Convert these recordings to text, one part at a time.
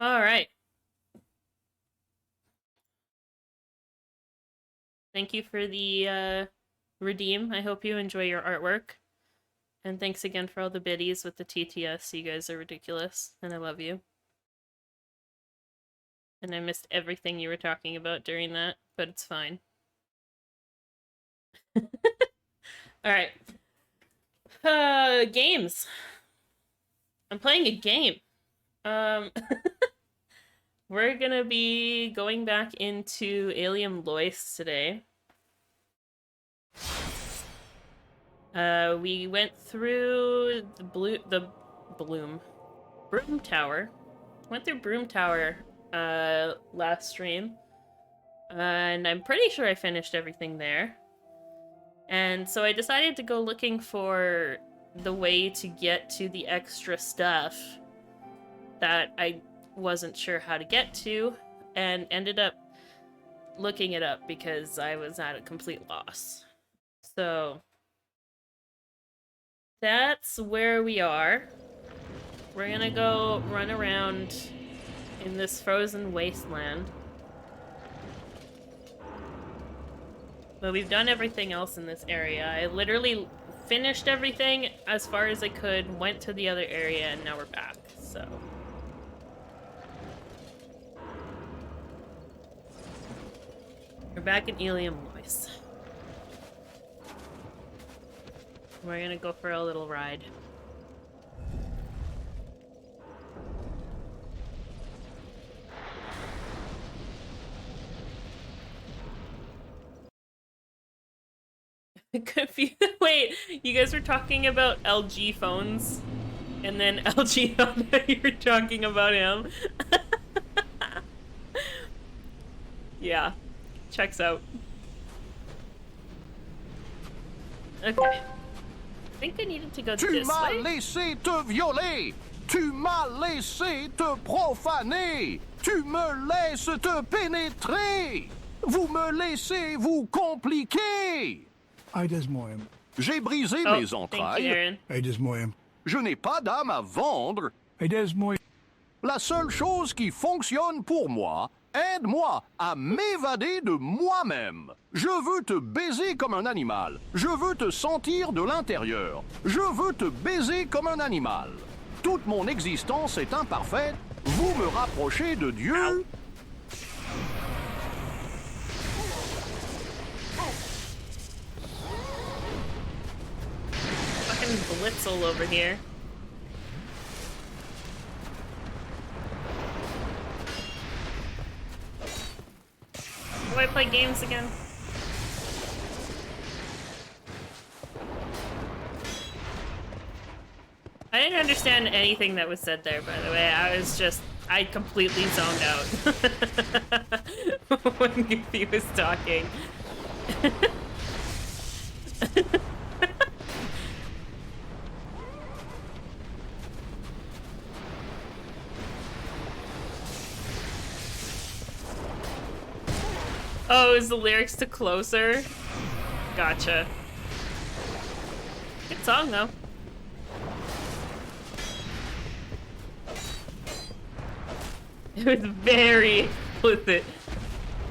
All right. Thank you for the redeem. I hope you enjoy your artwork. And thanks again for all the biddies with the TTS. You guys are ridiculous, and I love you. And I missed everything you were talking about during that, but it's fine. Alright. Games. I'm playing a game. We're gonna be going back into Alien Lois today. We went through the Broom Tower. Went through Broom Tower last stream. And I'm pretty sure I finished everything there. And so I decided to go looking for the way to get to the extra stuff that I wasn't sure how to get to, and ended up looking it up because I was at a complete loss. So that's where we are. We're gonna go run around in this frozen wasteland. But we've done everything else in this area. I literally finished everything as far as I could, went to the other area, and now we're back, so. We're back in Alien Lois. We're gonna go for a little ride. Confused. Wait, you guys were talking about LG phones, and then LG found out you were talking about him. Yeah, checks out. Okay. I think I needed to go this way. Tu m'as laissé te violer. Tu m'as laissé te profaner. Tu me laisses te pénétrer. Vous me laissez vous compliquer. J'ai brisé mes entrailles. Je n'ai pas d'âme à vendre. La seule chose qui fonctionne pour moi, aide-moi à m'évader de moi-même. Je veux te baiser comme un animal. Je veux te sentir de l'intérieur. Je veux te baiser comme un animal. Toute mon existence est imparfaite. Vous me rapprochez de Dieu. Blitzel over here. Do I play games again? I didn't understand anything that was said there, by the way. I completely zoned out when Goofy was talking. Oh, is the lyrics to Closer? Gotcha. Good song, though. It was very explicit.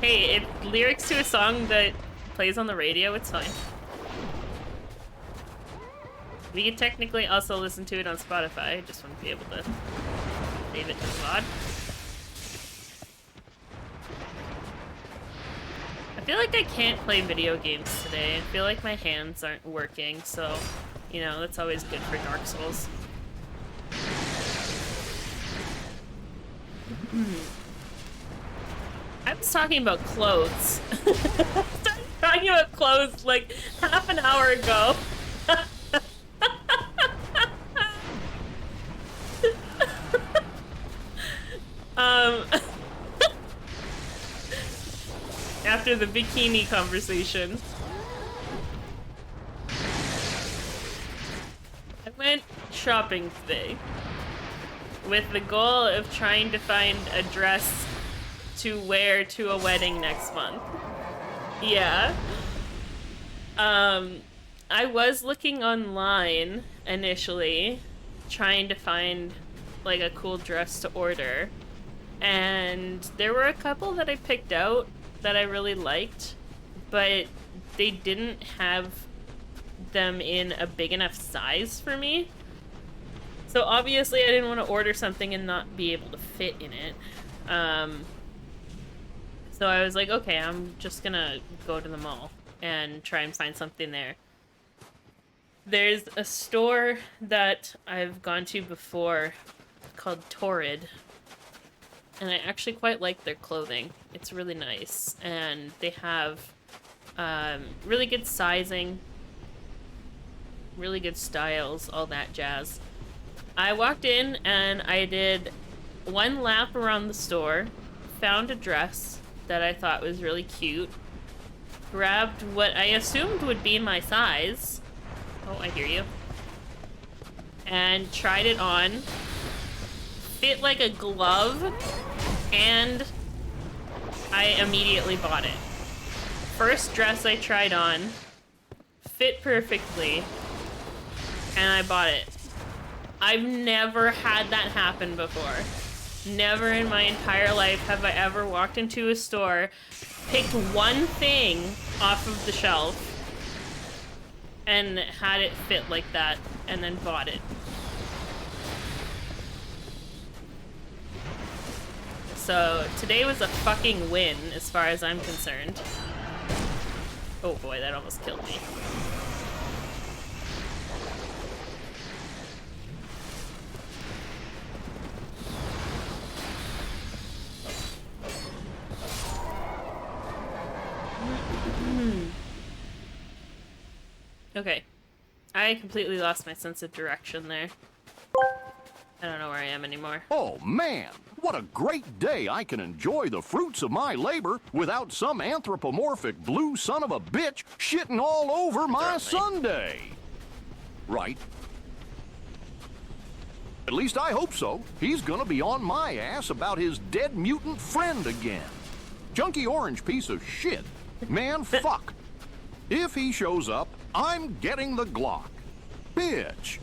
Hey, if lyrics to a song that plays on the radio, it's fine. We could technically also listen to it on Spotify. I just wouldn't be able to save it to the VOD. I feel like I can't play video games today. I feel like my hands aren't working, so, you know, that's always good for Dark Souls. I was talking about clothes. I started talking about clothes like half an hour ago. After the bikini conversation. I went shopping today with the goal of trying to find a dress to wear to a wedding next month. Yeah. I was looking online initially, trying to find like a cool dress to order. And there were a couple that I picked out that I really liked, but they didn't have them in a big enough size for me. So obviously I didn't want to order something and not be able to fit in it. So I was like, okay, I'm just gonna go to the mall and try and find something there. There's a store that I've gone to before called Torrid, and I actually quite like their clothing. It's really nice, and they have really good sizing, really good styles, all that jazz. I walked in and I did one lap around the store, found a dress that I thought was really cute, grabbed what I assumed would be my size. Oh, I hear you. And tried it on. Fit like a glove, and I immediately bought it. First dress I tried on, fit perfectly, and I bought it. I've never had that happen before. Never in my entire life have I ever walked into a store, picked one thing off of the shelf, and had it fit like that, and then bought it. So today was a fucking win as far as I'm concerned. Oh boy, that almost killed me. Okay. I completely lost my sense of direction there. I don't know where I am anymore. Oh man, what a great day I can enjoy the fruits of my labor without some anthropomorphic blue son of a bitch shitting all over my Sunday. Right? At least I hope so. He's gonna be on my ass about his dead mutant friend again. Junky orange piece of shit. Man, fuck. If he shows up, I'm getting the Glock. Bitch.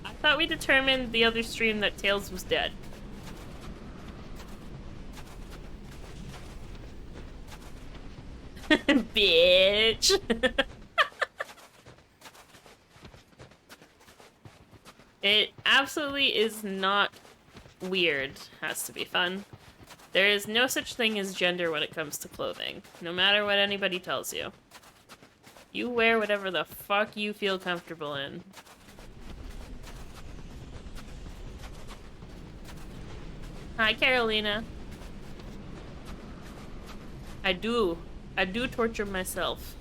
I thought we determined the other stream that Tails was dead. Bitch. It absolutely is not weird. Has to be fun. There is no such thing as gender when it comes to clothing, no matter what anybody tells you. You wear whatever the fuck you feel comfortable in. Hi, Carolina. I do torture myself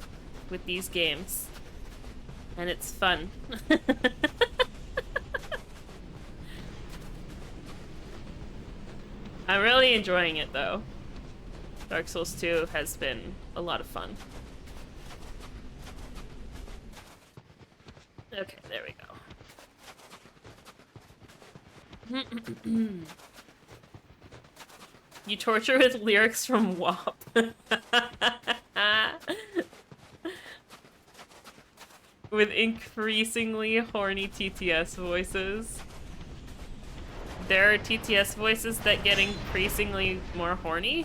with these games. And it's fun. I'm really enjoying it, though. Dark Souls 2 has been a lot of fun. Okay, there we go. You torture with lyrics from WAP. With increasingly horny TTS voices. There are TTS voices that get increasingly more horny.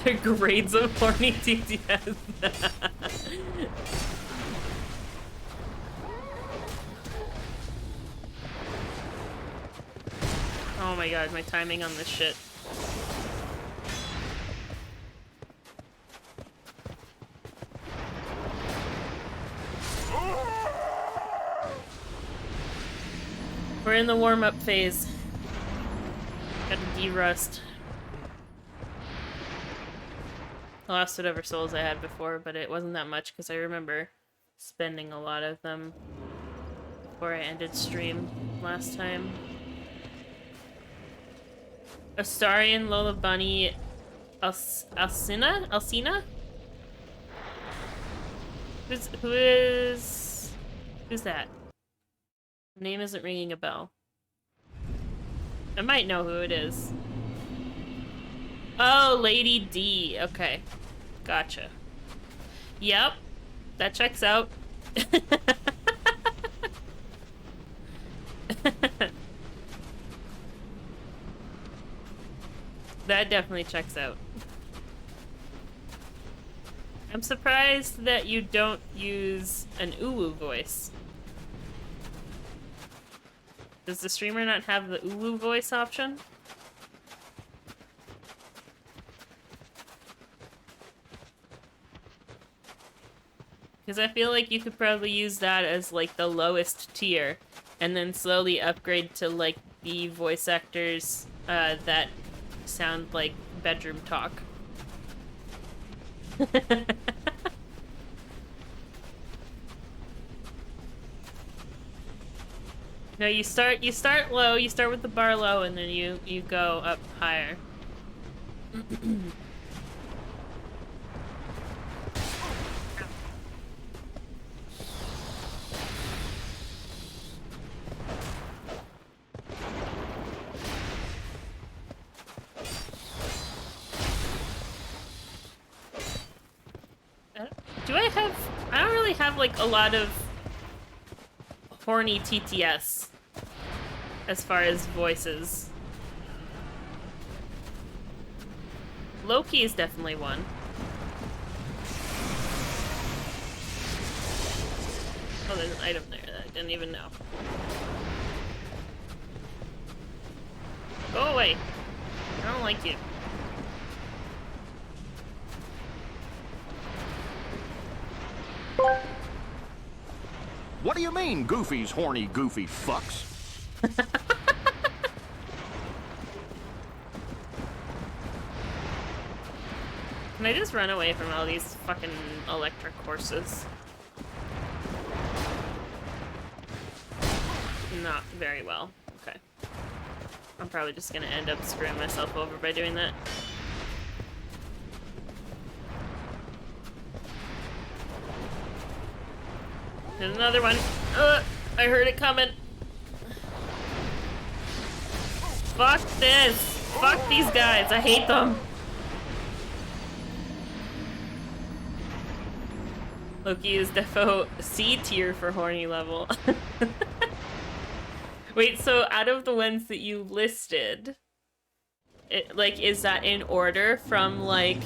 The grades of horny TTS. Oh my god, my timing on this shit. We're in the warm-up phase. Gotta de-rust. I lost whatever souls I had before, but it wasn't that much because I remember spending a lot of them before I ended stream last time. Astarian, Lola Bunny, Alcina? Who's that? Her name isn't ringing a bell. I might know who it is. Oh, Lady D. Okay. Gotcha. Yep. That checks out. That definitely checks out. I'm surprised that you don't use an uwu voice. Does the streamer not have the uwu voice option? Because I feel like you could probably use that as like the lowest tier, and then slowly upgrade to like the voice actors that sound like bedroom talk. No, you start low, you start with the bar low, and then you go up higher. I don't really have like a lot of horny TTS as far as voices. Loki is definitely one. Oh, there's an item there that I didn't even know. Go away. I don't like you. What do you mean, Goofy's horny goofy fucks? Can I just run away from all these fucking electric horses? Not very well. Okay. I'm probably just gonna end up screwing myself over by doing that. There's another one. I heard it coming. Fuck this. Fuck these guys. I hate them. Loki is defo C tier for horny level. Wait, so out of the ones that you listed, is that in order from, like,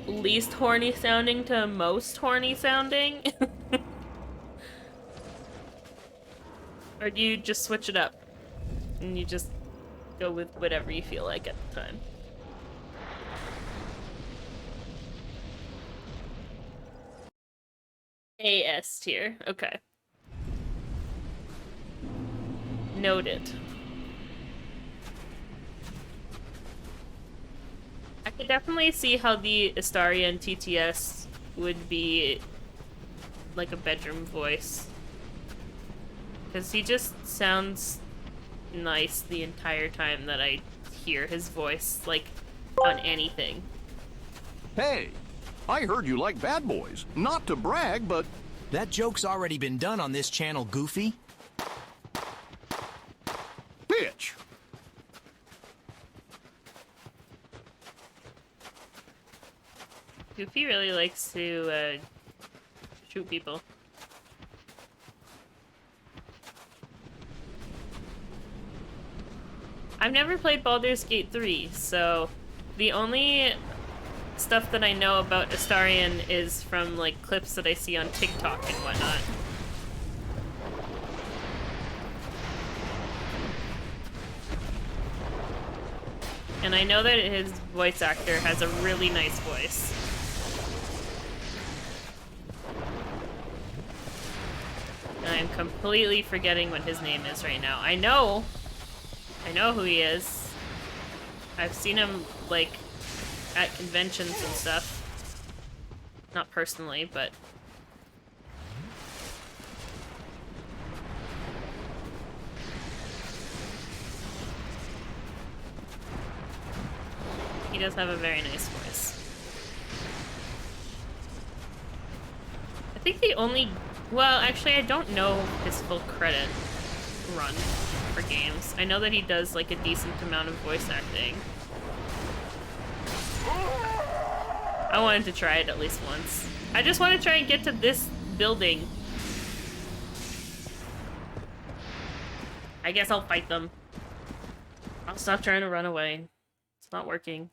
least horny sounding to most horny sounding? Or do you just switch it up? And you just go with whatever you feel like at the time? AS tier, okay. Noted. I could definitely see how the Astarion TTS would be like a bedroom voice. Because he just sounds nice the entire time that I hear his voice, like, on anything. Hey, I heard you like bad boys. Not to brag, but... That joke's already been done on this channel, Goofy. Bitch! Goofy really likes to, shoot people. I've never played Baldur's Gate 3, so the only stuff that I know about Astarion is from, like, clips that I see on TikTok and whatnot. And I know that his voice actor has a really nice voice. And I'm completely forgetting what his name is right now. I know who he is. I've seen him, like, at conventions and stuff. Not personally, but... he does have a very nice voice. I think the only... well, actually, I don't know his full credit run for games. I know that he does, like, a decent amount of voice acting. I wanted to try it at least once. I just want to try and get to this building. I guess I'll fight them. I'll stop trying to run away. It's not working.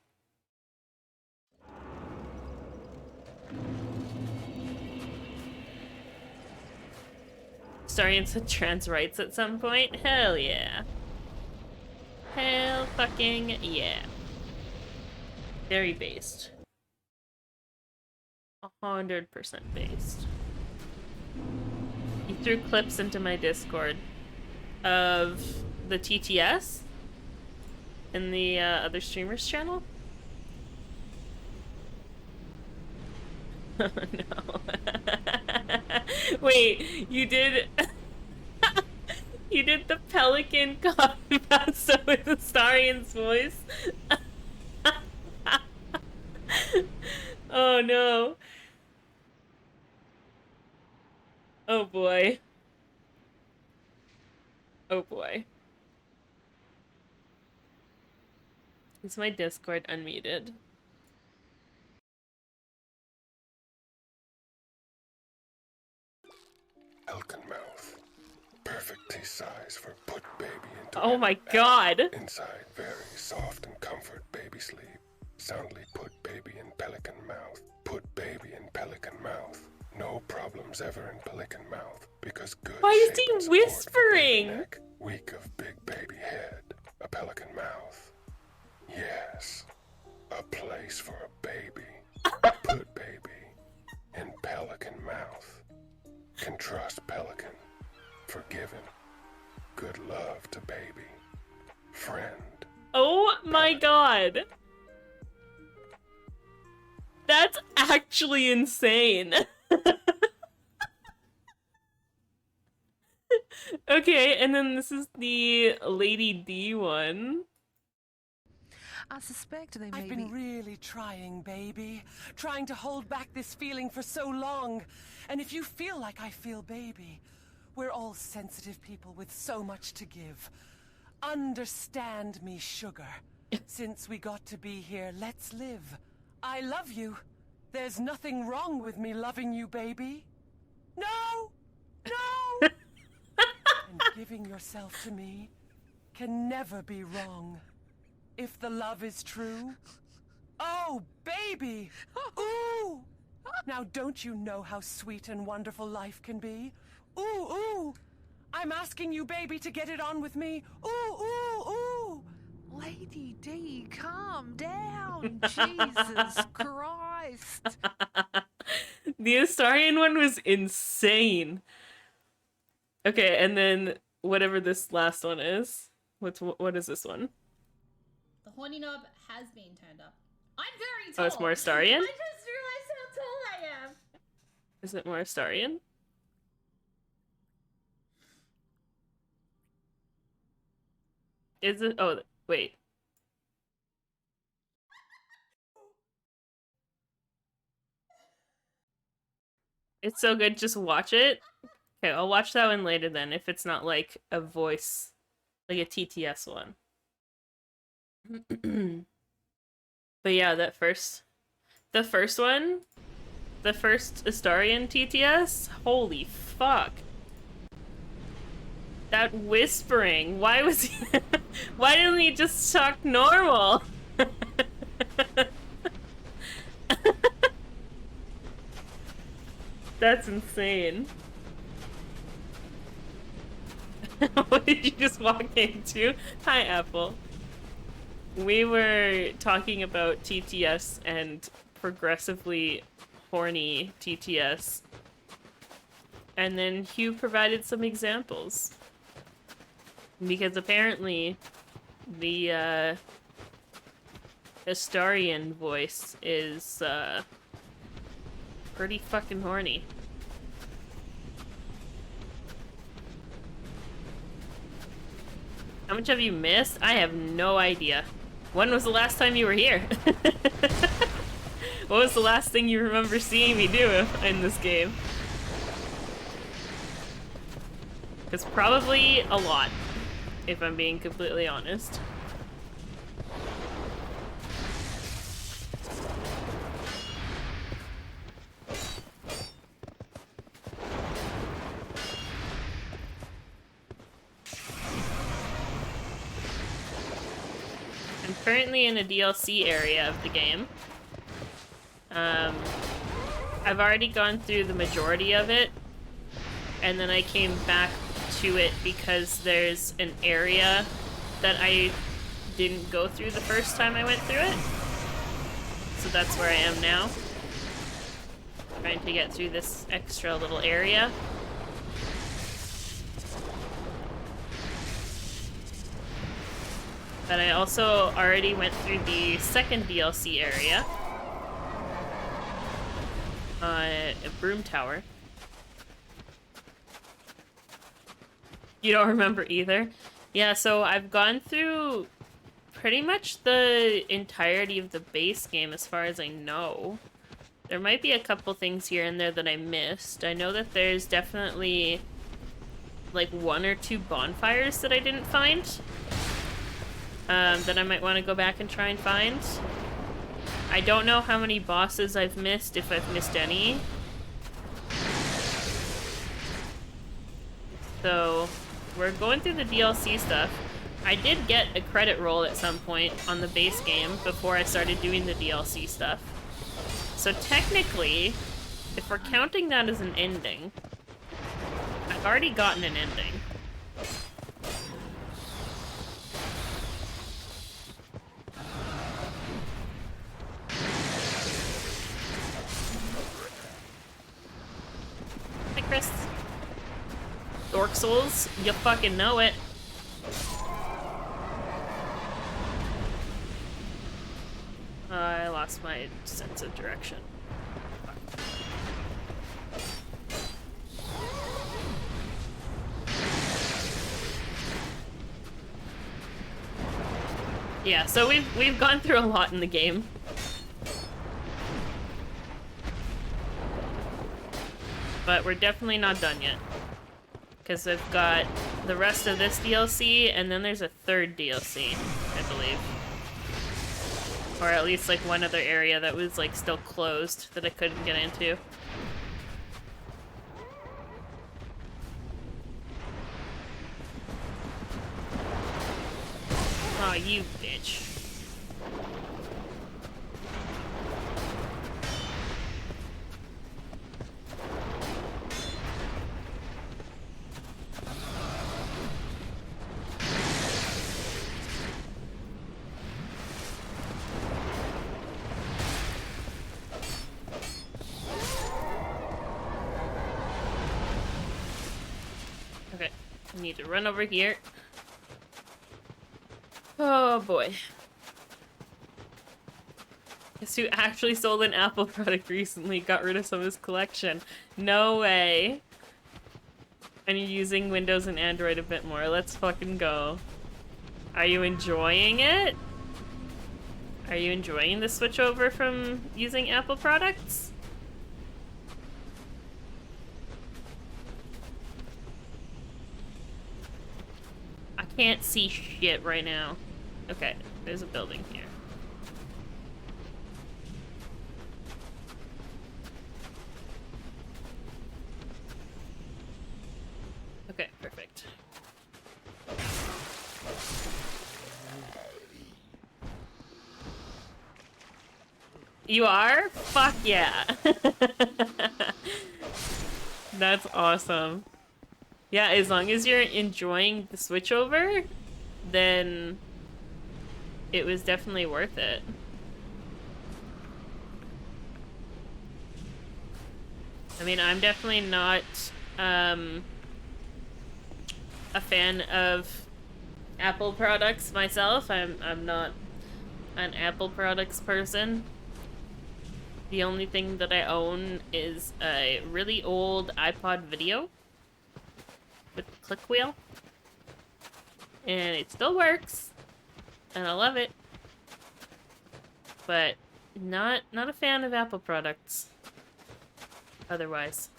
Starting to trans rights at some point? Hell yeah. Hell fucking yeah. Very based. 100% based. He threw clips into my Discord of the TTS in the other streamers channel. Oh no. Wait, you did you did the pelican copy pasta with Astarian's voice? Oh no. Oh boy. Oh boy. Is my Discord unmuted? Elkin mouth. Perfect taste size for put baby into Oh my god. Inside very soft and comfort baby sleep. Soundly put baby in pelican mouth. Put baby in pelican mouth. No problems ever in pelican mouth because good. Why is shape and he support for whispering? baby neck, weak of big baby head. A pelican mouth. Yes. A place for a baby. Put baby in pelican mouth. Can trust pelican. Forgiven. Good love to baby. Friend. Oh my god. That's actually insane. Okay, and then this is the Lady D one. I suspect they may I've been really trying, baby. Trying to hold back this feeling for so long. And if you feel like I feel, baby, we're all sensitive people with so much to give. Understand me, sugar. Since we got to be here, let's live. I love you. There's nothing wrong with me loving you, baby. No! No! And giving yourself to me can never be wrong. If the love is true. Oh, baby! Ooh! Now don't you know how sweet and wonderful life can be? Ooh, ooh! I'm asking you, baby, to get it on with me. Ooh, ooh, ooh! Lady D, calm down. Jesus Christ. The Astarian one was insane. Okay, and then whatever this last one is. What is this one? The horny knob has been turned up. I'm very Oh, tall. it's more Astarian? I just realized how tall I am. Is it more Astarian? Is it? Oh, wait. It's so good, just watch it. Okay, I'll watch that one later then, if it's not like a voice, like a TTS one. But yeah, the first one, the first Astarian TTS, holy fuck. That whispering, why was he, why didn't he just talk normal? That's insane. What did you just walk into? Hi, Apple. We were talking about TTS and progressively horny TTS. And then Hugh provided some examples. Because apparently the Astarian voice is pretty fucking horny. How much have you missed? I have no idea. When was the last time you were here? What was the last thing you remember seeing me do in this game? It's probably a lot, if I'm being completely honest. I'm currently in a DLC area of the game. I've already gone through the majority of it, and then I came back to it because there's an area that I didn't go through the first time I went through it. So that's where I am now. Trying to get through this extra little area. But I also already went through the second DLC area. A broom tower. You don't remember either? Yeah, so I've gone through pretty much the entirety of the base game as far as I know. There might be a couple things here and there that I missed. I know that there's definitely like 1 or 2 bonfires that I didn't find. That I might want to go back and try and find. I don't know how many bosses I've missed, if I've missed any. So, we're going through the DLC stuff. I did get a credit roll at some point on the base game before I started doing the DLC stuff. So technically, if we're counting that as an ending, I've already gotten an ending. Hi, Chris. Dork Souls, you fucking know it. I lost my sense of direction. Yeah, so we've gone through a lot in the game. But we're definitely not done yet. Because I've got the rest of this DLC, and then there's a third DLC, I believe. Or at least like one other area that was like still closed that I couldn't get into. Aw, you bitch. Okay, I need to run over here. Oh boy. Guess who actually sold an Apple product recently, got rid of some of his collection. No way. And you're using Windows and Android a bit more. Let's fucking go. Are you enjoying it? Are you enjoying the switch over from using Apple products? I can't see shit right now. Okay, there's a building here. Okay, perfect. You are? Fuck yeah. That's awesome. Yeah, as long as you're enjoying the switchover, then it was definitely worth it. I mean, I'm definitely not a fan of Apple products myself. I'm not an Apple products person. The only thing that I own is a really old iPod video with the click wheel. And it still works. And I love it. But not a fan of Apple products. Otherwise.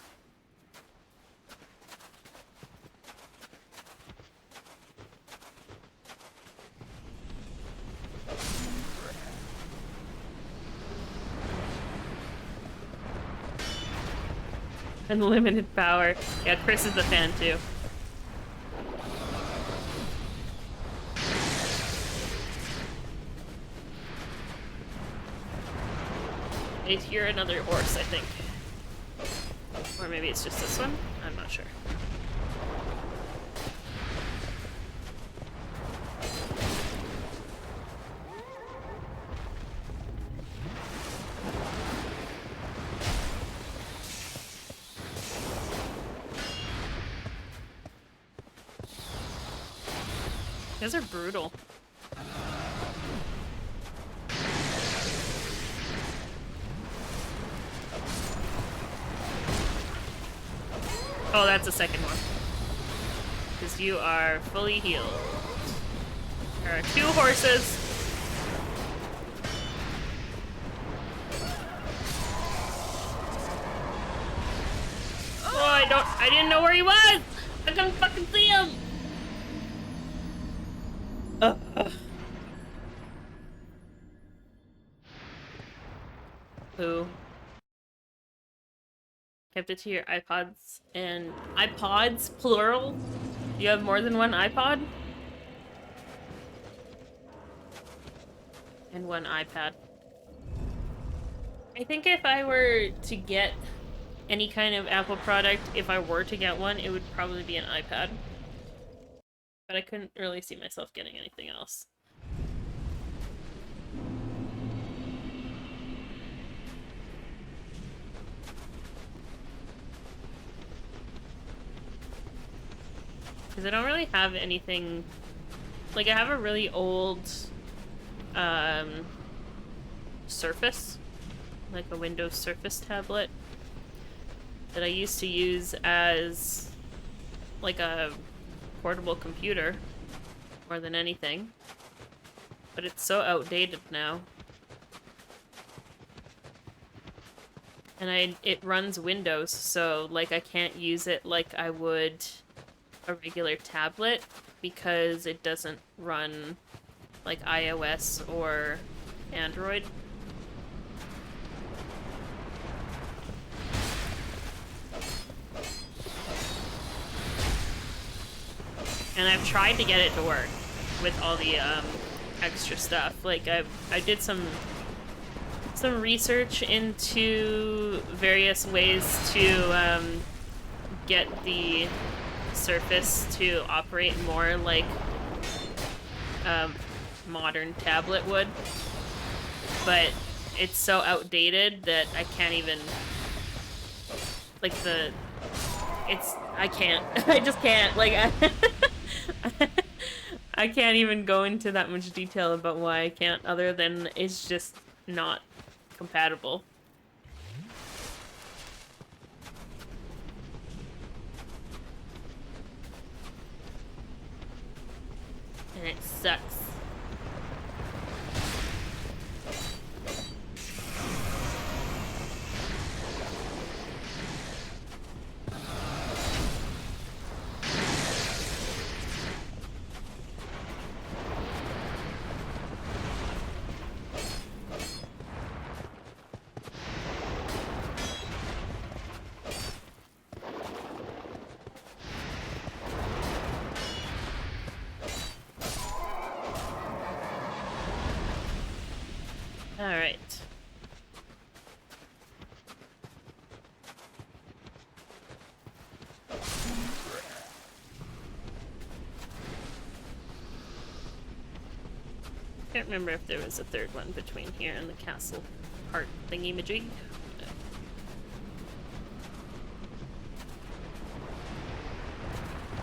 Unlimited power. Yeah, Chris is a fan too. I hear another horse, I think. Or maybe it's just this one? I'm not sure. You guys are brutal. Oh, that's the second one. Because you are fully healed. There are 2 horses. Oh, I didn't know where he was! I couldn't fucking see him! Who? Kept it to your iPods and iPods, plural? You have more than one iPod? And one iPad. I think if I were to get any kind of Apple product, if I were to get one, it would probably be an iPad. But I couldn't really see myself getting anything else. Because I don't really have anything... Like, I have a really old... Surface. Like a Windows Surface tablet. That I used to use as... like a portable computer. More than anything. But it's so outdated now. And it runs Windows, so, like, I can't use it like I would... a regular tablet because it doesn't run like iOS or Android. And I've tried to get it to work with all the extra stuff. Like I did some research into various ways to get the Surface to operate more like modern tablet would, but it's so outdated that I can't even like I can't I just can't like I can't even go into that much detail about why I can't, other than it's just not compatible. And it sucks. Alright. Can't remember if there was a third one between here and the castle part thingy-majig.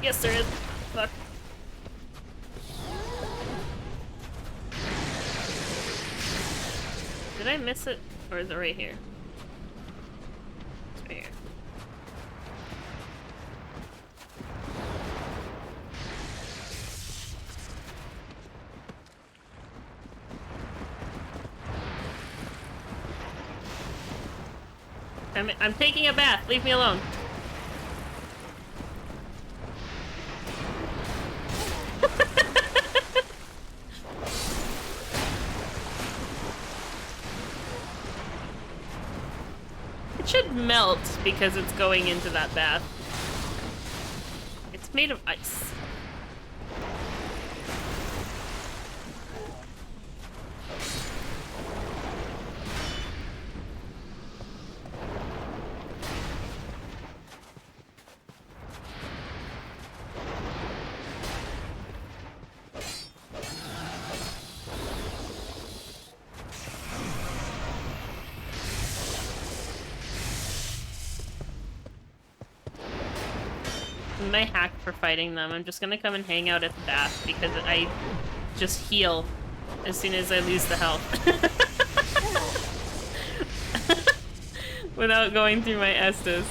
Yes, there is. Fuck. Did I miss it? Or is it right here? It's right here. I'm taking a bath. Leave me alone. It should melt because it's going into that bath. It's made of ice. my hack for fighting them. I'm just gonna come and hang out at the bath because I just heal as soon as I lose the health. Without going through my Estus.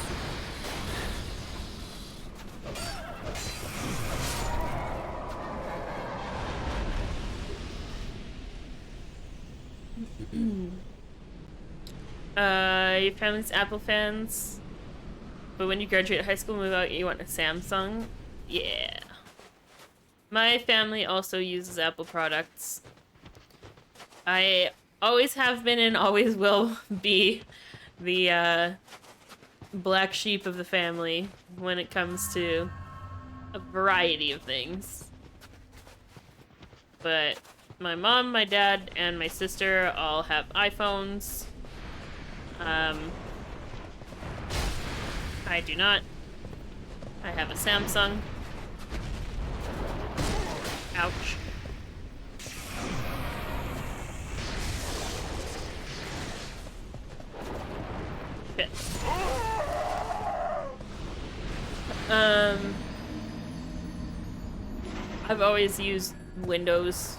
Your family's Apple fans, but when you graduate high school, move out, you want a Samsung? Yeah. My family also uses Apple products. I always have been and always will be the black sheep of the family when it comes to a variety of things. But my mom, my dad, and my sister all have iPhones. I do not. I have a Samsung. Ouch. Shit. I've always used Windows.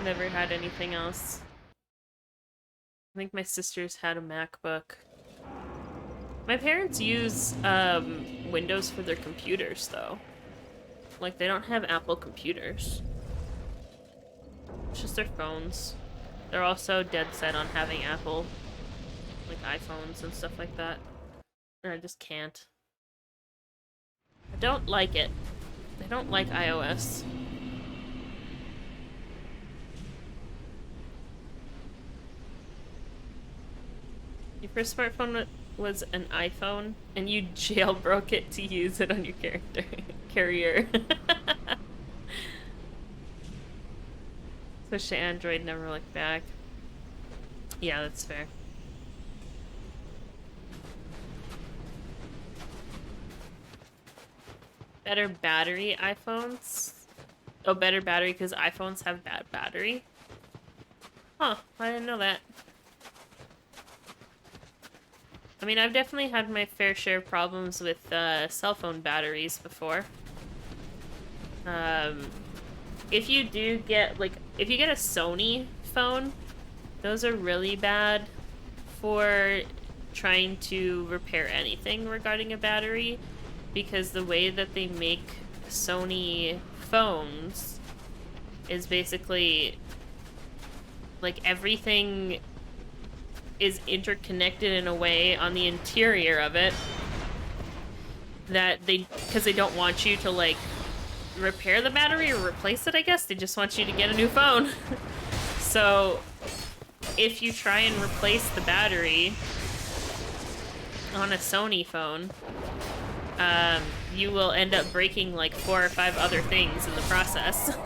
Never had anything else. I think my sister's had a MacBook. My parents use Windows for their computers, though. Like, they don't have Apple computers. It's just their phones. They're also dead set on having Apple, like iPhones and stuff like that. And I just can't. I don't like it. I don't like iOS. Your first smartphone was an iPhone, and you jailbroke it to use it on your carrier. Especially Android, never looked back. Yeah, that's fair. Better battery iPhones? Oh, better battery because iPhones have bad battery? Huh, I didn't know that. I mean, I've definitely had my fair share of problems with cell phone batteries before. If you do get, like, if you get a Sony phone, those are really bad for trying to repair anything regarding a battery, because the way that they make Sony phones is basically, like, everything is interconnected in a way on the interior of it that because they don't want you to, like, repair the battery or replace it, I guess. They just want you to get a new phone. So if you try and replace the battery on a Sony phone, you will end up breaking like 4 or 5 other things in the process.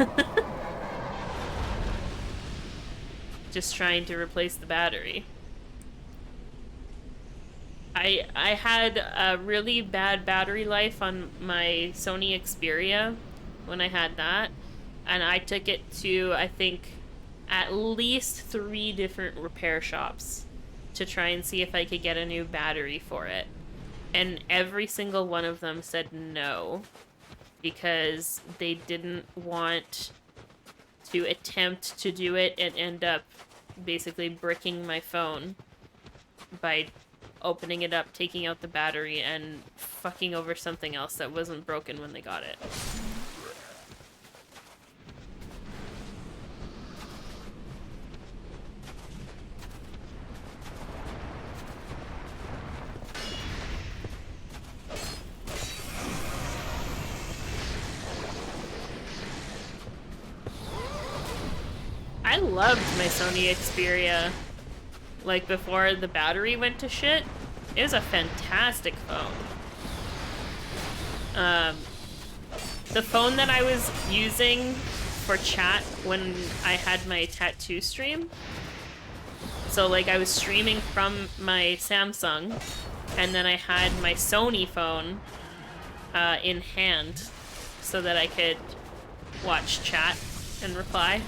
Just trying to replace the battery. I had a really bad battery life on my Sony Xperia when I had that, and I took it to, I think, at least 3 different repair shops to try and see if I could get a new battery for it. And every single one of them said no, because they didn't want to attempt to do it and end up basically bricking my phone by opening it up, taking out the battery, and fucking over something else that wasn't broken when they got it. I loved my Sony Xperia. Like, before the battery went to shit. It was a fantastic phone. The phone that I was using for chat when I had my tattoo stream. So, like, I was streaming from my Samsung, and then I had my Sony phone in hand so that I could watch chat and reply.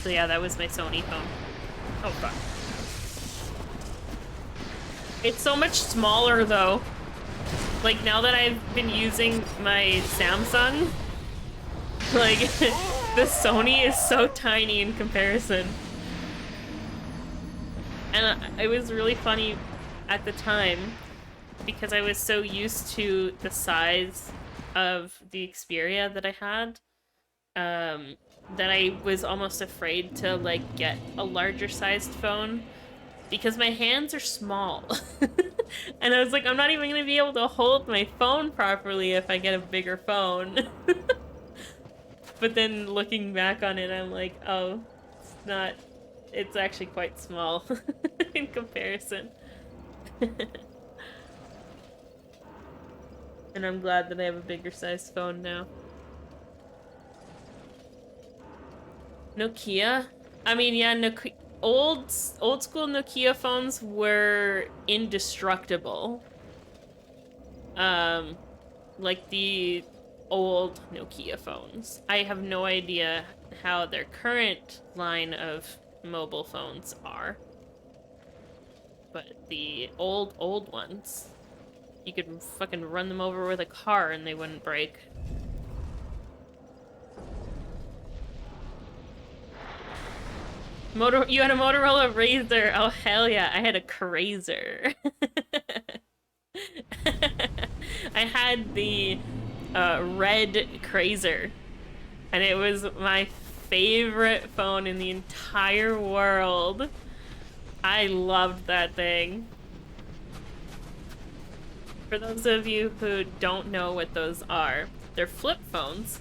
So yeah, that was my Sony phone. Oh fuck. It's so much smaller though. Like now that I've been using my Samsung, like the Sony is so tiny in comparison. And it was really funny at the time because I was so used to the size of the Xperia that I had, that I was almost afraid to like get a larger sized phone because my hands are small. And I was like, I'm not even gonna be able to hold my phone properly if I get a bigger phone. But then looking back on it, I'm like, oh, it's actually quite small in comparison. And I'm glad that I have a bigger sized phone now. Nokia? I mean, yeah, Nokia, old school Nokia phones were indestructible. Like the old Nokia phones. I have no idea how their current line of mobile phones are. But the old ones, you could fucking run them over with a car and they wouldn't break. You had a Motorola Razr. Oh, hell yeah. I had a Crazer. I had the red Crazer. And it was my favorite phone in the entire world. I loved that thing. For those of you who don't know what those are, they're flip phones.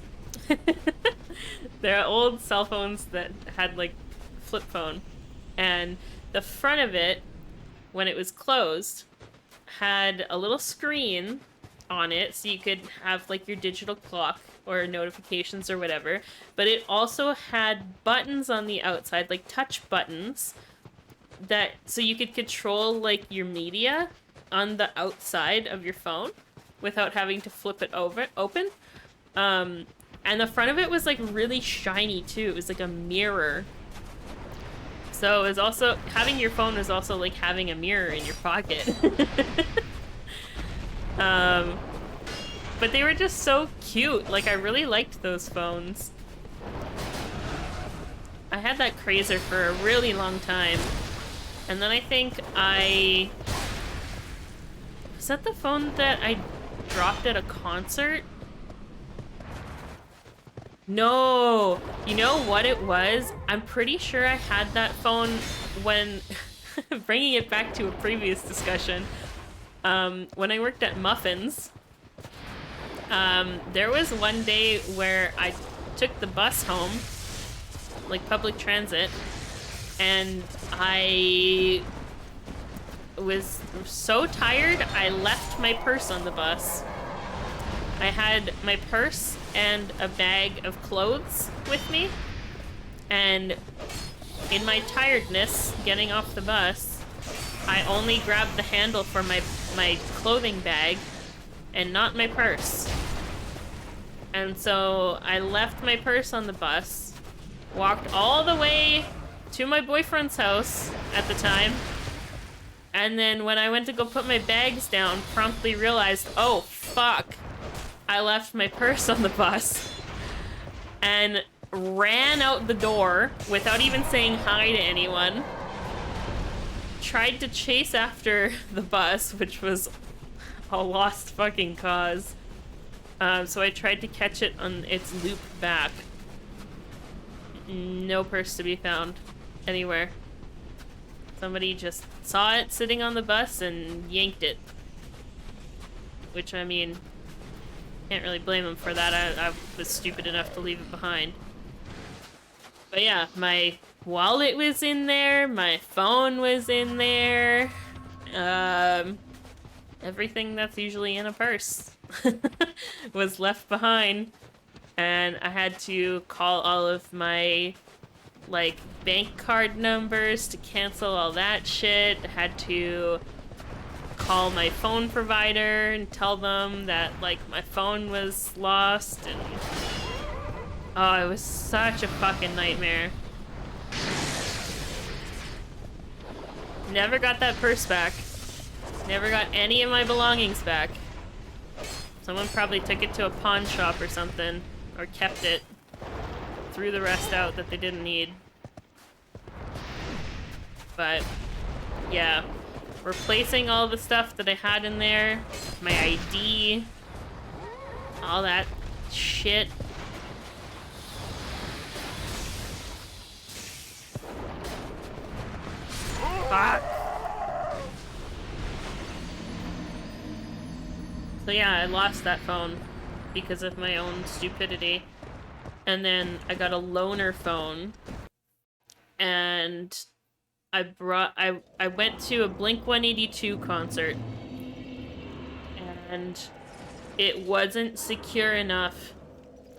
They're old cell phones that had like flip phone, and the front of it, when it was closed, had a little screen on it so you could have like your digital clock or notifications or whatever, but it also had buttons on the outside, like touch buttons, that so you could control like your media on the outside of your phone without having to flip it open. And the front of it was like really shiny too. It was like a mirror. So it was also, having your phone was also like having a mirror in your pocket. But they were just so cute. Like, I really liked those phones. I had that Crazer for a really long time. And then I think was that the phone that I dropped at a concert? No, you know what it was? I'm pretty sure I had that phone when, bringing it back to a previous discussion, when I worked at Muffins, there was one day where I took the bus home, like public transit, and I was so tired, I left my purse on the bus. I had my purse and a bag of clothes with me, and in my tiredness getting off the bus, I only grabbed the handle for my clothing bag and not my purse. And so I left my purse on the bus, walked all the way to my boyfriend's house at the time, and then when I went to go put my bags down, promptly realized, oh fuck, I left my purse on the bus, and ran out the door without even saying hi to anyone. Tried to chase after the bus, which was a lost fucking cause. So I tried to catch it on its loop back. No purse to be found anywhere. Somebody just saw it sitting on the bus and yanked it. Which, I mean, can't really blame them for that. I was stupid enough to leave it behind. But yeah, my wallet was in there, my phone was in there, everything that's usually in a purse was left behind, and I had to call all of my, like, bank card numbers to cancel all that shit. I had to call my phone provider and tell them that, like, my phone was lost, and oh, it was such a fucking nightmare. Never got that purse back. Never got any of my belongings back. Someone probably took it to a pawn shop or something, or kept it. Threw the rest out that they didn't need. But, yeah. Replacing all the stuff that I had in there. My ID. All that shit. Fuck. So yeah, I lost that phone because of my own stupidity. And then I got a loaner phone. And I went to a Blink-182 concert. And it wasn't secure enough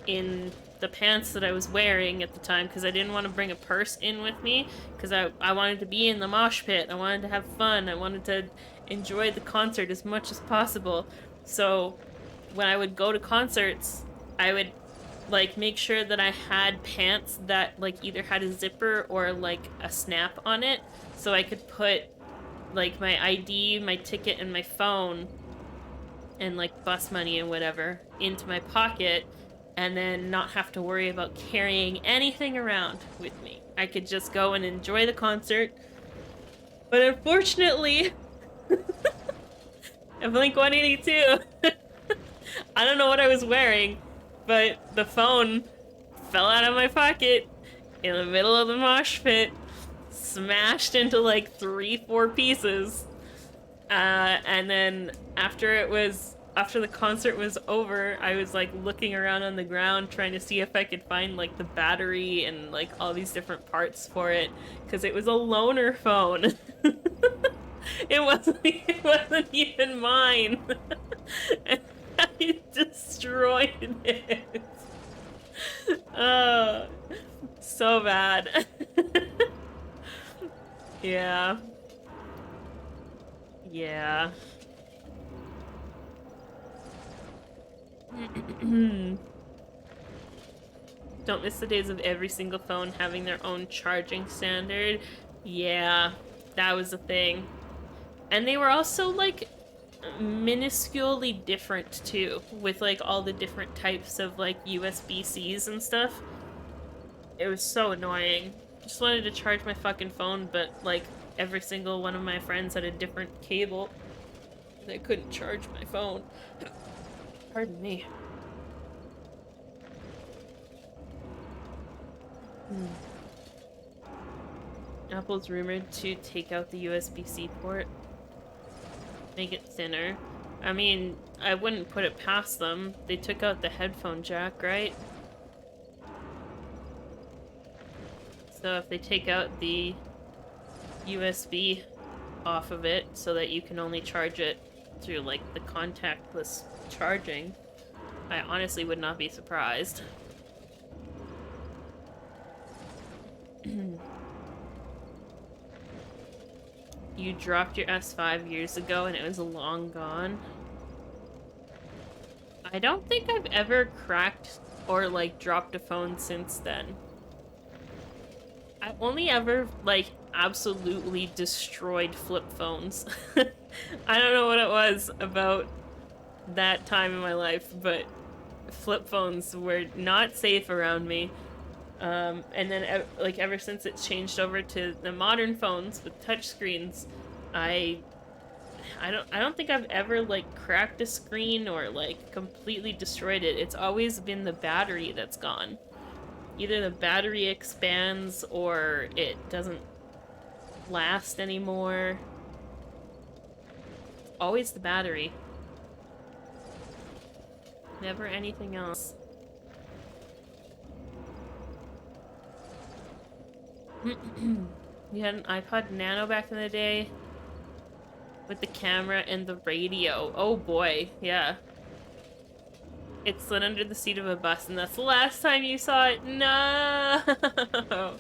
in the pants that I was wearing at the time because I didn't want to bring a purse in with me because I wanted to be in the mosh pit. I wanted to have fun. I wanted to enjoy the concert as much as possible. So when I would go to concerts, I would like make sure that I had pants that like either had a zipper or like a snap on it so I could put like my ID, my ticket, and my phone and like bus money and whatever into my pocket and then not have to worry about carrying anything around with me. I could just go and enjoy the concert. But unfortunately, at Blink-182, I don't know what I was wearing, but the phone fell out of my pocket in the middle of the mosh pit, smashed into like 3-4 pieces. And then after the concert was over, I was like looking around on the ground trying to see if I could find like the battery and like all these different parts for it because it was a loaner phone. It wasn't even mine. And I destroyed it. Oh, so bad. Yeah. Yeah. Don't miss the days of every single phone having their own charging standard. Yeah, that was a thing. And they were also like minusculely different too, with like all the different types of like USB-Cs and stuff. It was so annoying. Just wanted to charge my fucking phone, but like every single one of my friends had a different cable. And I couldn't charge my phone. Pardon me. Apple's rumored to take out the USB-C port. Make it thinner. I mean, I wouldn't put it past them. They took out the headphone jack, right? So if they take out the USB off of it so that you can only charge it through like the contactless charging, I honestly would not be surprised. You dropped your S5 years ago and it was long gone. I don't think I've ever cracked or like dropped a phone since then. I've only ever like absolutely destroyed flip phones. I don't know what it was about that time in my life, but flip phones were not safe around me. And then like ever since it changed over to the modern phones with touch screens, I don't think I've ever like cracked a screen or like completely destroyed it. It's always been the battery that's gone. Either the battery expands or it doesn't last anymore. It's always the battery. Never anything else. You had an iPod Nano back in the day with the camera and the radio. Oh boy, yeah. It slid under the seat of a bus and that's the last time you saw it? No! No.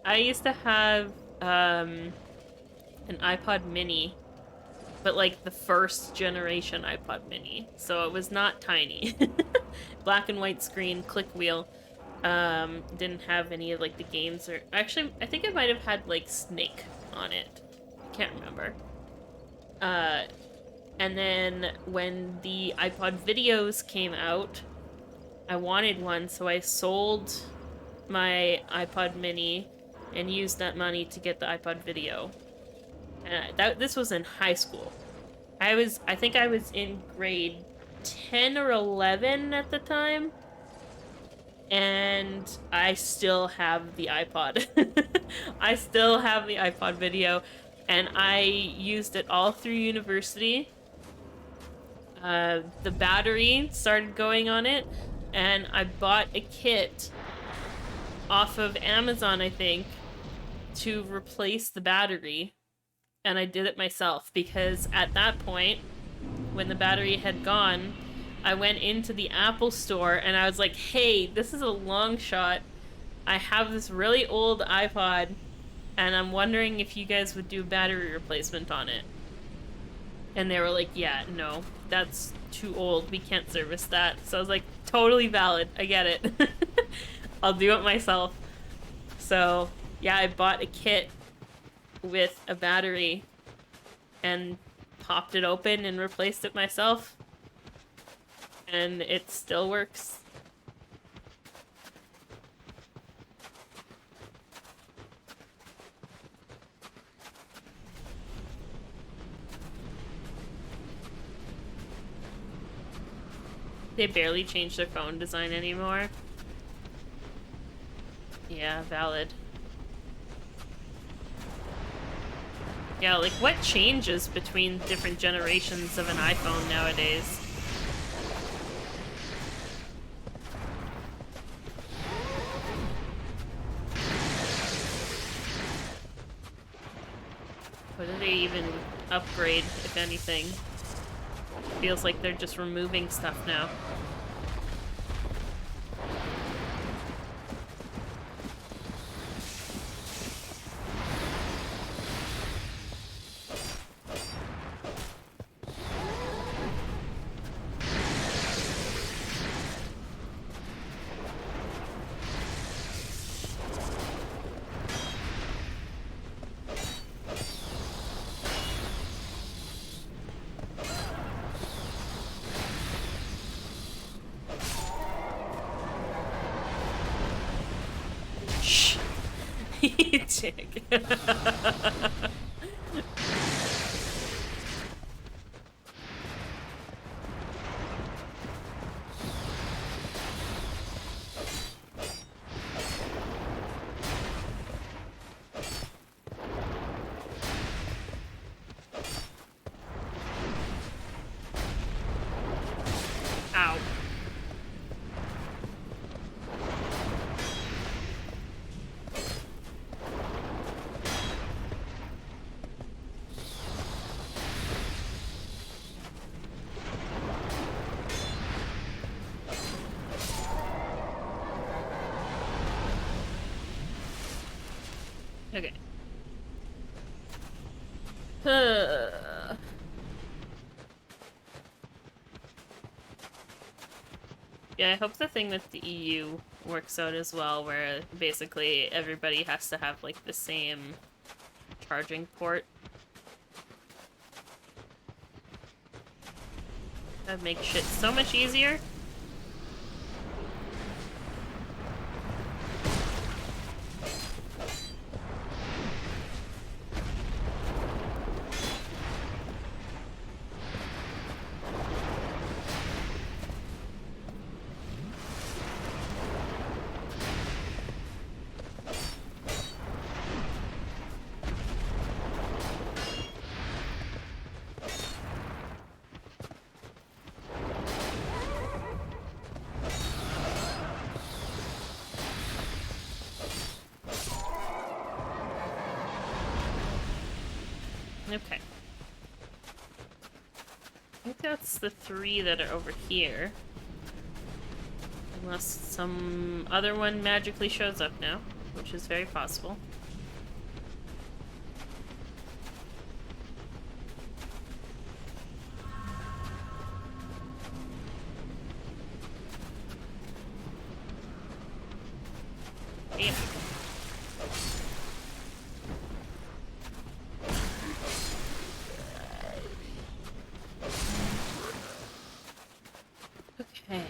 I used to have an iPod Mini, but like the first generation iPod Mini, so it was not tiny. Black and white screen, click wheel. Didn't have any of like the games or actually I think I might have had like Snake on it. I can't remember. And then when the iPod videos came out, I wanted one, so I sold my iPod mini and used that money to get the iPod video. This was in high school. I think I was in grade 10 or 11 at the time. And I still have the iPod. I still have the iPod video, and I used it all through university. The battery started going on it, and I bought a kit off of Amazon, I think, to replace the battery. And I did it myself, because at that point, when the battery had gone, I went into the Apple store and I was like, hey, this is a long shot. I have this really old iPod and I'm wondering if you guys would do a battery replacement on it. And they were like, yeah, no, that's too old. We can't service that. So I was like, totally valid. I get it. I'll do it myself. So yeah, I bought a kit with a battery and popped it open and replaced it myself. And it still works. They barely change their phone design anymore. Yeah, valid. Yeah, like what changes between different generations of an iPhone nowadays? What do they even upgrade, if anything? Feels like they're just removing stuff now. Dick. Ow. Okay. Yeah, I hope the thing with the EU works out as well, where basically everybody has to have, like, the same charging port. That'd make shit so much easier. Okay. I think that's the 3 that are over here. Unless some other one magically shows up now, which is very possible. Yeah. Okay.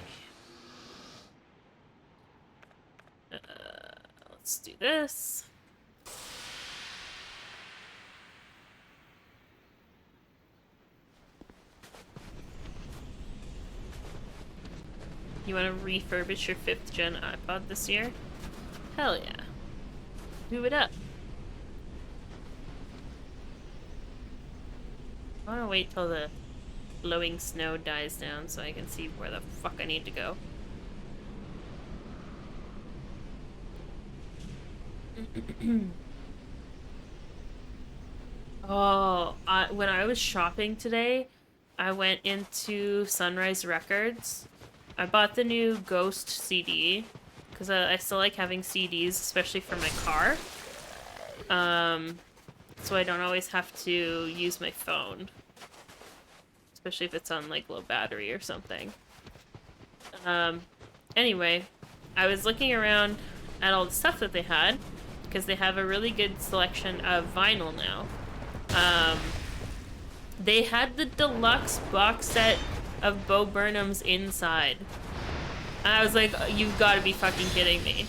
Let's do this. You want to refurbish your 5th gen iPod this year? Hell yeah. Do it up. I want to wait till the blowing snow dies down so I can see where the fuck I need to go. Oh, when I was shopping today, I went into Sunrise Records. I bought the new Ghost CD because I still like having CDs, especially for my car. So I don't always have to use my phone, especially if it's on like low battery or something. Anyway, I was looking around at all the stuff that they had because they have a really good selection of vinyl now. They had the deluxe box set of Bo Burnham's Inside. And I was like, you've got to be fucking kidding me.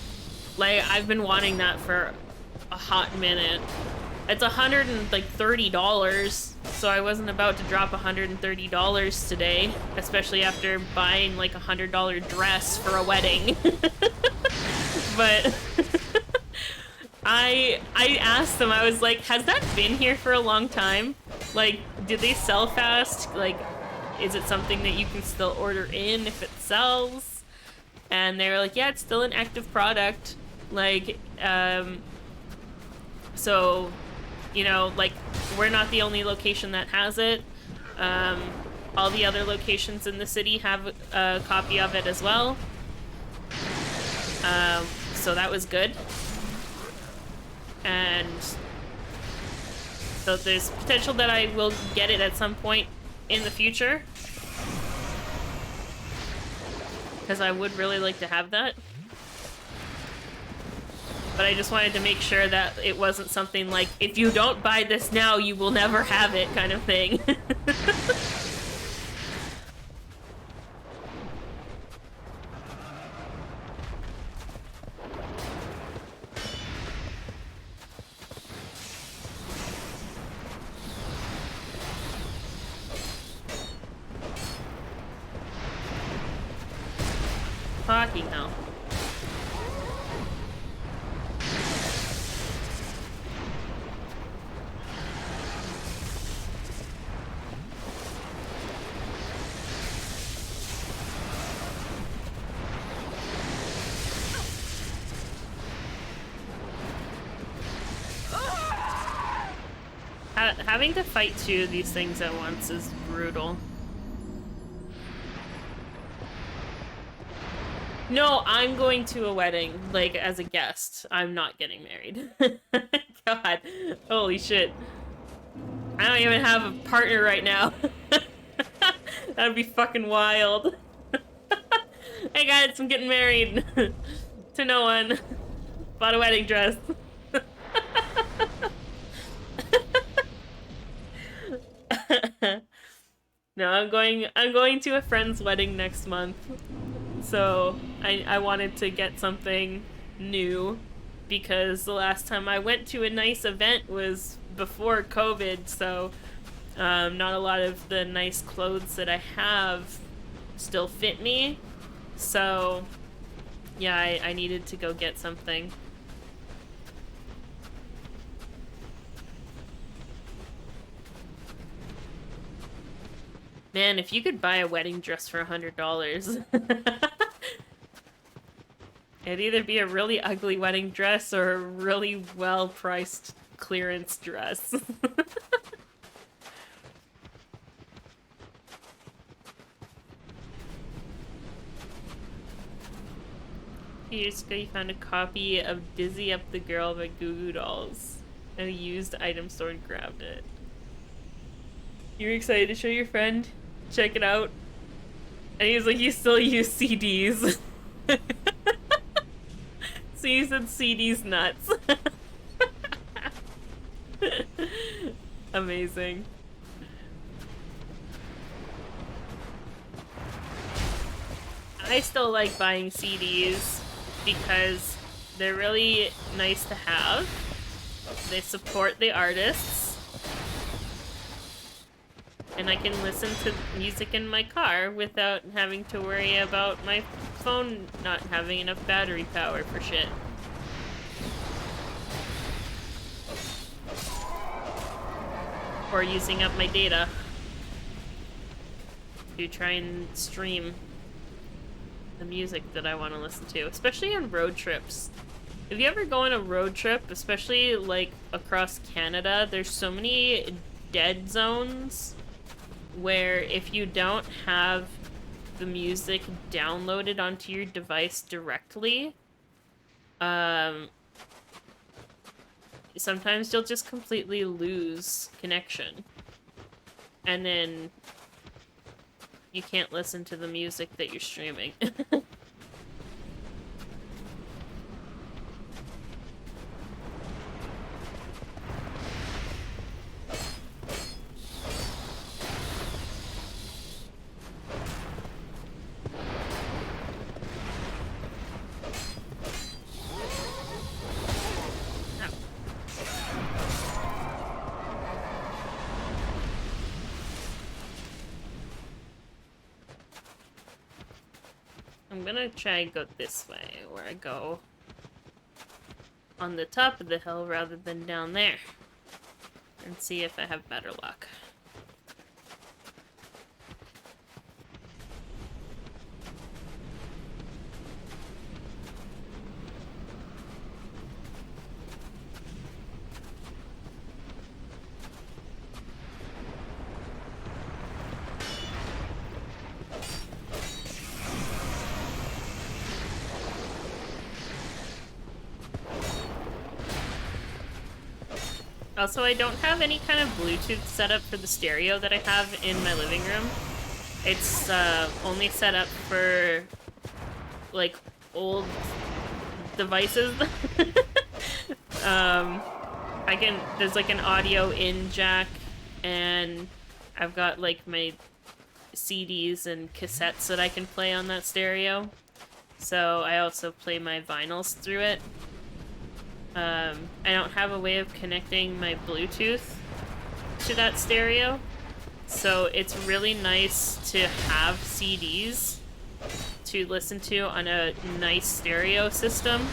Like, I've been wanting that for a hot minute. It's $130, so I wasn't about to drop $130 today, especially after buying like $100 dress for a wedding. But I asked them, I was like, has that been here for a long time? Like, did they sell fast? Like, is it something that you can still order in if it sells? And they were like, yeah, it's still an active product. Like, so, you know, like, we're not the only location that has it. All the other locations in the city have a copy of it as well. So that was good. And so there's potential that I will get it at some point in the future. Because I would really like to have that. But I just wanted to make sure that it wasn't something like, if you don't buy this now, you will never have it kind of thing. Fucking hell. Having to fight 2 of these things at once is brutal. No, I'm going to a wedding, like, as a guest. I'm not getting married. God, holy shit. I don't even have a partner right now. That'd be fucking wild. Hey guys, I'm getting married. To no one. Bought a wedding dress. No, I'm going to a friend's wedding next month. So I wanted to get something new because the last time I went to a nice event was before COVID, so not a lot of the nice clothes that I have still fit me. So yeah, I needed to go get something. Man, if you could buy a wedding dress for $100, it'd either be a really ugly wedding dress or a really well-priced clearance dress. Years ago, you found a copy of Dizzy Up the Girl by Goo Goo Dolls at a used item store and grabbed it. You were excited to show your friend? Check it out. And he was like, you still use CDs. So you said CDs nuts. Amazing. I still like buying CDs because they're really nice to have. They support the artists. And I can listen to music in my car without having to worry about my phone not having enough battery power for shit. Or using up my data to try and stream the music that I want to listen to, especially on road trips. If you ever go on a road trip, especially like across Canada, there's so many dead zones where if you don't have the music downloaded onto your device directly, sometimes you'll just completely lose connection. And then you can't listen to the music that you're streaming. I'm gonna try and go this way, where I go on the top of the hill rather than down there, and see if I have better luck. Also, I don't have any kind of Bluetooth setup for the stereo that I have in my living room. It's only set up for, like, old devices. There's like an audio in jack, and I've got like my CDs and cassettes that I can play on that stereo. So I also play my vinyls through it. I don't have a way of connecting my Bluetooth to that stereo, so it's really nice to have CDs to listen to on a nice stereo system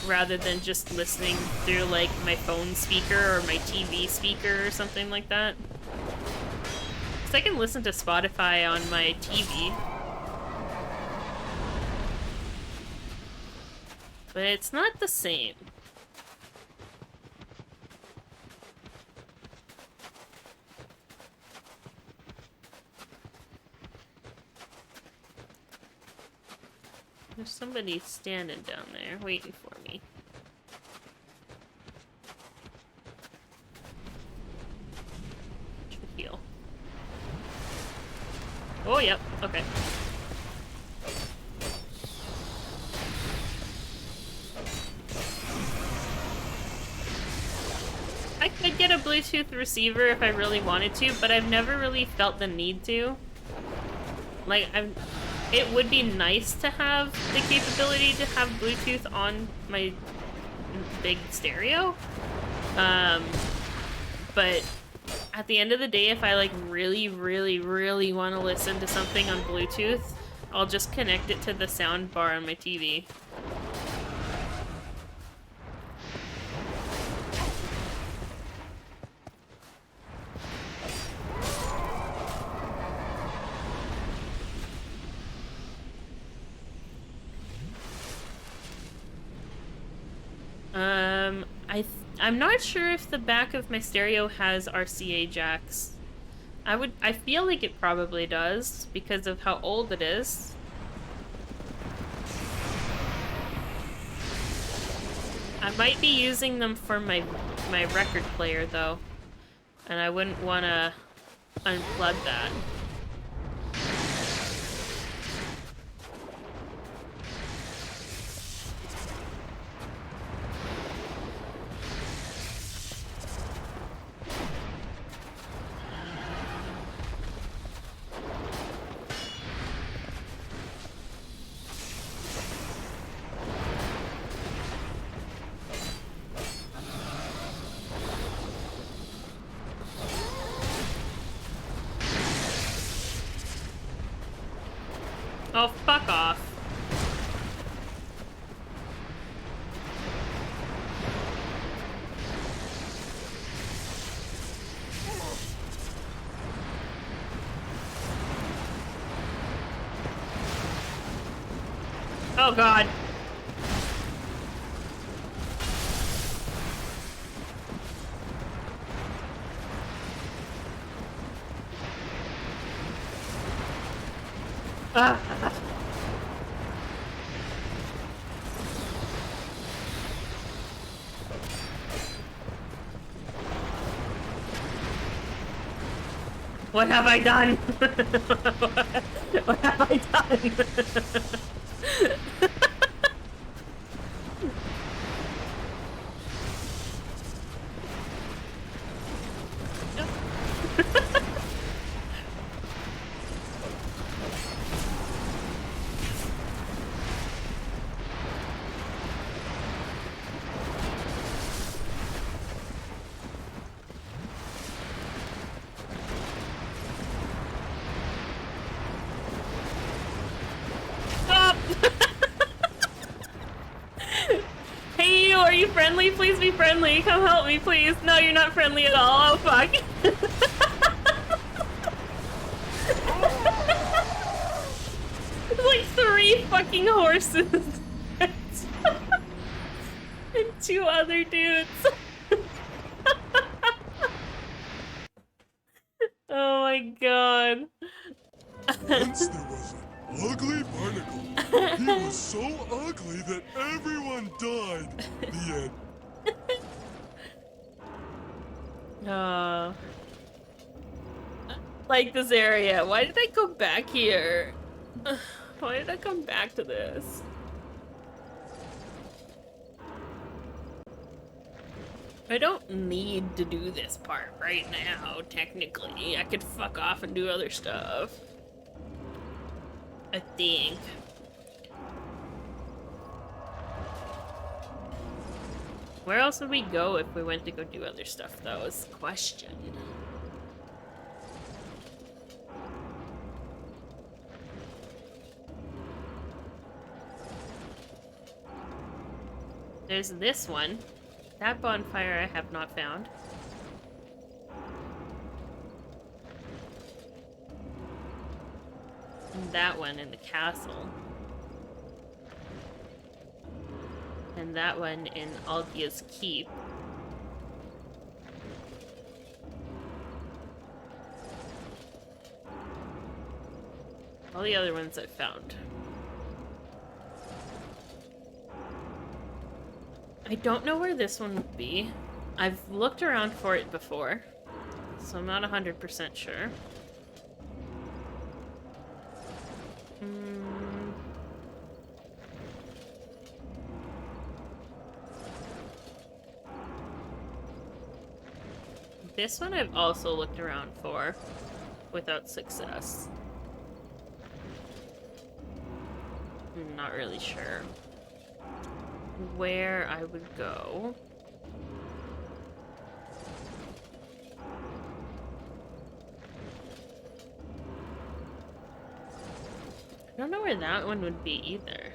rather than just listening through like my phone speaker or my TV speaker or something like that. Because I can listen to Spotify on my TV. But it's not the same. There's somebody standing down there waiting for me. Should heal. Oh, yep. Okay. I could get a Bluetooth receiver if I really wanted to, but I've never really felt the need to. Like, it would be nice to have the capability to have Bluetooth on my big stereo. But at the end of the day, if I like really want to listen to something on Bluetooth, I'll just connect it to the sound bar on my TV. I'm not sure if the back of my stereo has RCA jacks. I feel like it probably does because of how old it is. I might be using them for my record player though, and I wouldn't want to unplug that. Oh, fuck off. Oh god. Ah. What have I done? What have I done? Stop! Hey you, are you friendly? Please be friendly. Come help me, please. No, you're not friendly at all. Oh fuck. There's like 3 fucking horses. And 2 other dudes. Oh my god. Once there was an ugly barnacle. He was so ugly that everyone died. The end. Like this area. Why did I go back here? Why did I come back to this? I don't need to do this part right now, technically. I could fuck off and do other stuff. I think. Where else would we go if we went to go do other stuff, though, is the question. There's this one. That bonfire I have not found. And that one in the castle. And that one in Algia's Keep. All the other ones I've found. I don't know where this one would be. I've looked around for it before, so I'm not 100% sure. This one I've also looked around for, without success. I'm not really sure where I would go. I don't know where that one would be either.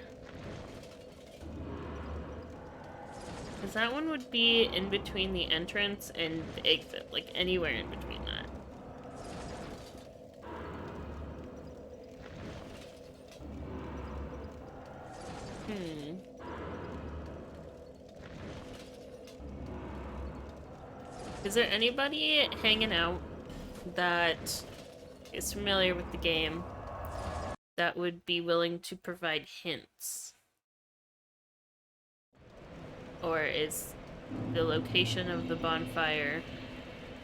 Because that one would be in between the entrance and the exit, like anywhere in between that. Is there anybody hanging out that is familiar with the game that would be willing to provide hints? Or is the location of the bonfire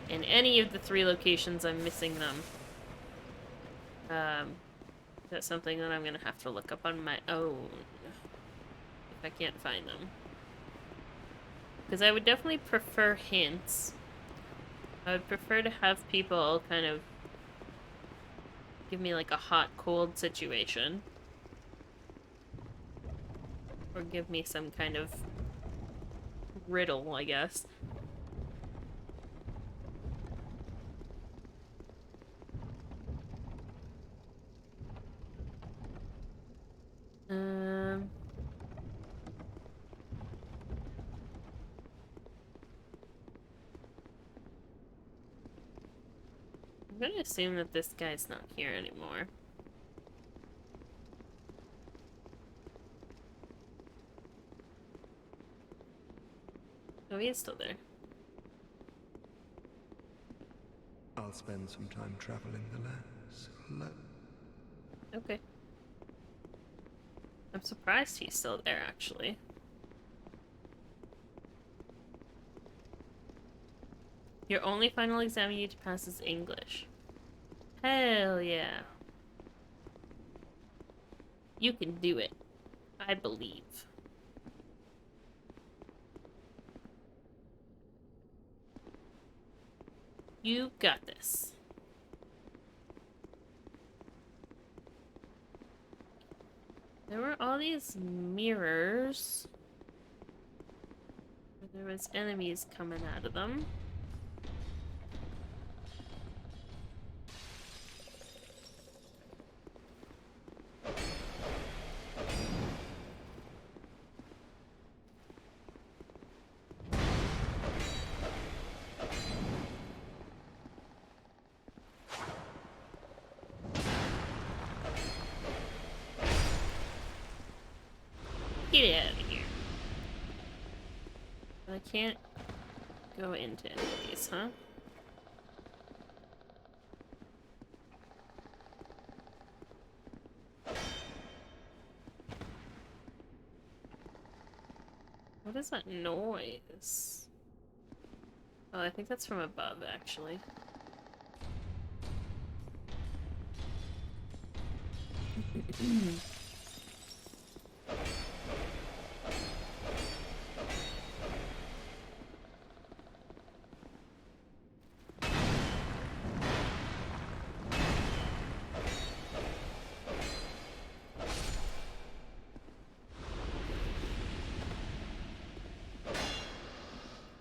in any of the 3 locations I'm missing them? That's something that I'm gonna have to look up on my own if I can't find them. Because I would definitely prefer hints. I would prefer to have people kind of give me like a hot-cold situation. Or give me some kind of riddle, I guess. gonna assume that this guy's not here anymore. Oh, he is still there. I'll spend some time traveling the lands alone. Okay. I'm surprised he's still there, actually. Your only final exam you need to pass is English. Hell yeah. You can do it. I believe. You got this. There were all these mirrors. There was enemies coming out of them. Get out of here. I can't go into any of these, huh? What is that noise? Oh, I think that's from above, actually.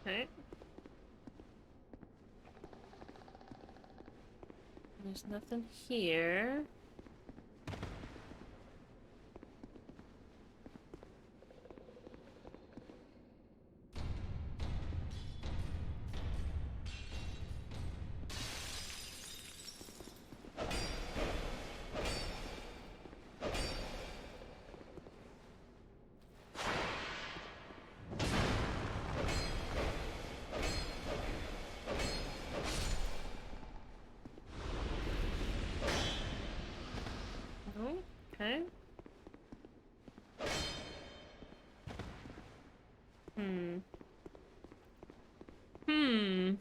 Okay. There's nothing here. Okay. Hmm. Hmm.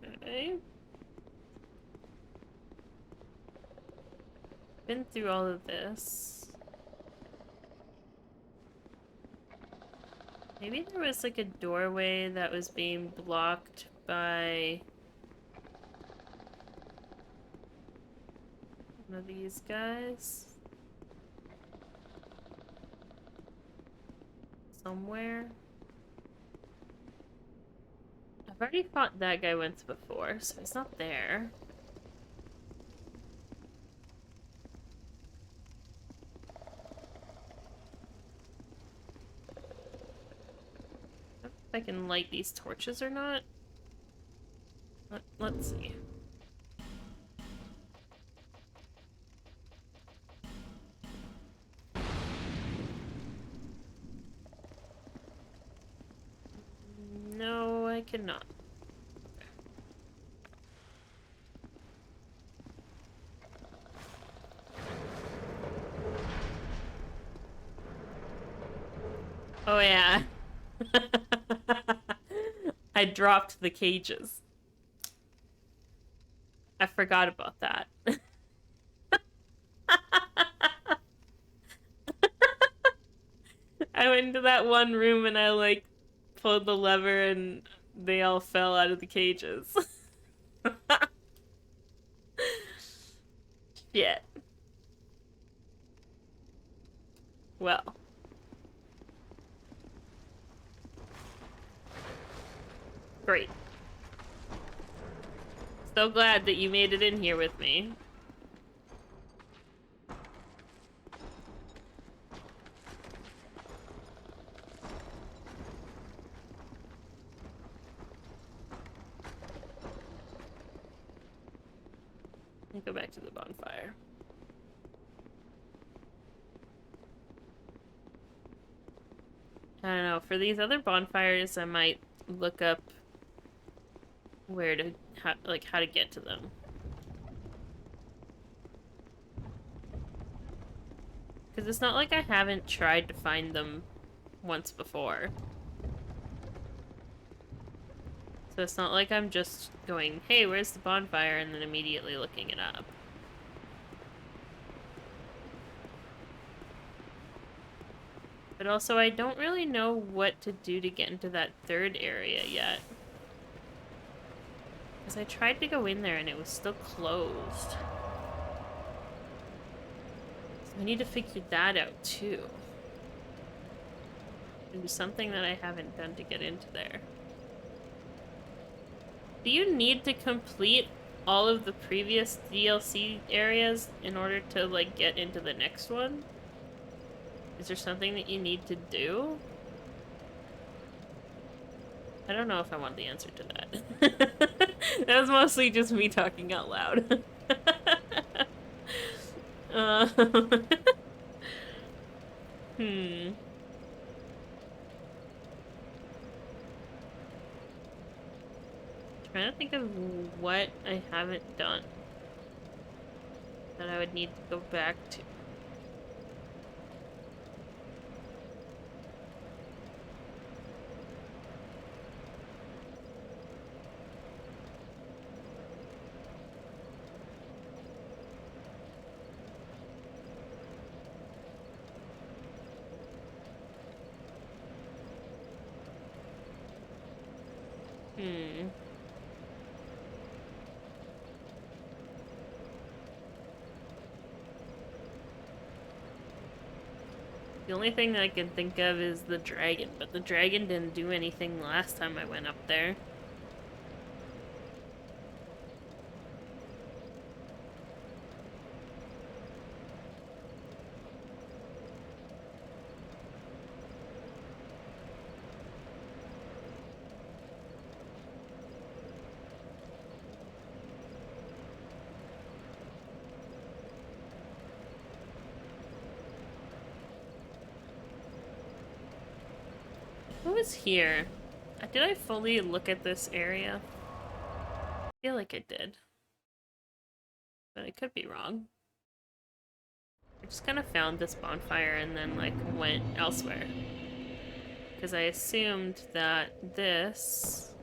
Okay. Been through all of this. Maybe there was like a doorway that was being blocked by one of these guys. Somewhere. I've already fought that guy once before, so he's not there. I don't know if I can light these torches or not. Let's see. No, I cannot. Oh yeah. I dropped the cages. I forgot about that. I went into that one room and I like pulled the lever and they all fell out of the cages. Shit. Well. Great. So glad that you made it in here with me. Let me go back to the bonfire. I don't know, for these other bonfires I might look up where to, how to get to them. Because it's not like I haven't tried to find them once before. So it's not like I'm just going, hey, where's the bonfire, and then immediately looking it up. But also, I don't really know what to do to get into that third area yet. Because I tried to go in there and it was still closed. So I need to figure that out too. Do something that I haven't done to get into there. Do you need to complete all of the previous DLC areas in order to, like, get into the next one? Is there something that you need to do? I don't know if I want the answer to that. That was mostly just me talking out loud. Hmm. Trying to think of what I haven't done that I would need to go back to. The only thing that I can think of is the dragon, but the dragon didn't do anything last time I went up there. What was here? Did I fully look at this area? I feel like I did. But I could be wrong. I just kind of found this bonfire and then, like, went elsewhere. Because I assumed that this...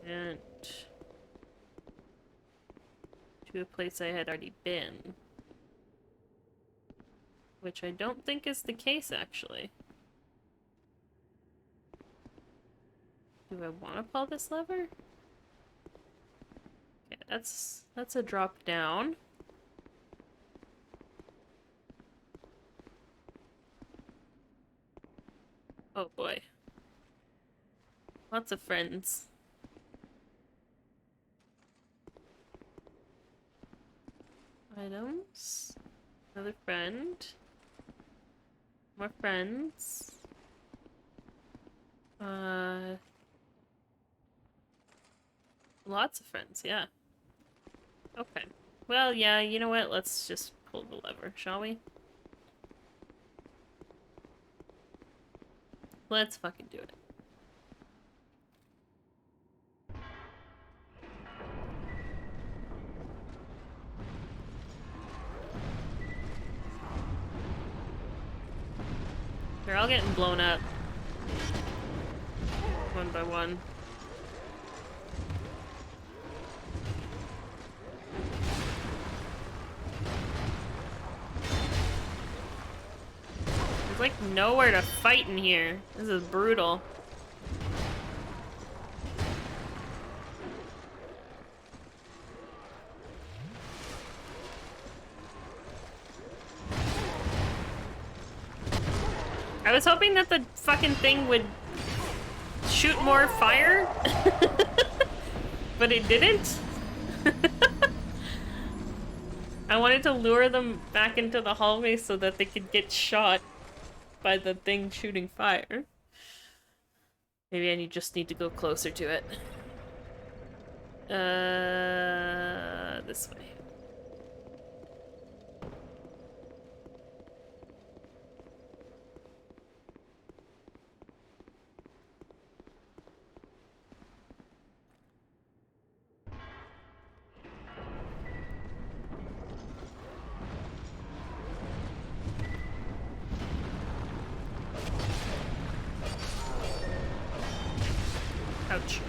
went to a place I had already been. Which I don't think is the case, actually. Do I want to pull this lever? Okay, that's a drop down. Oh boy. Lots of friends. Items. Another friend. More friends. Lots of friends, yeah. Okay. Well, yeah, you know what? Let's just pull the lever, shall we? Let's fucking do it. They're all getting blown up. One by one. There's like nowhere to fight in here. This is brutal. I was hoping that the fucking thing would shoot more fire, but it didn't. I wanted to lure them back into the hallway so that they could get shot by the thing shooting fire. Maybe I just need to go closer to it. This way. Ouch.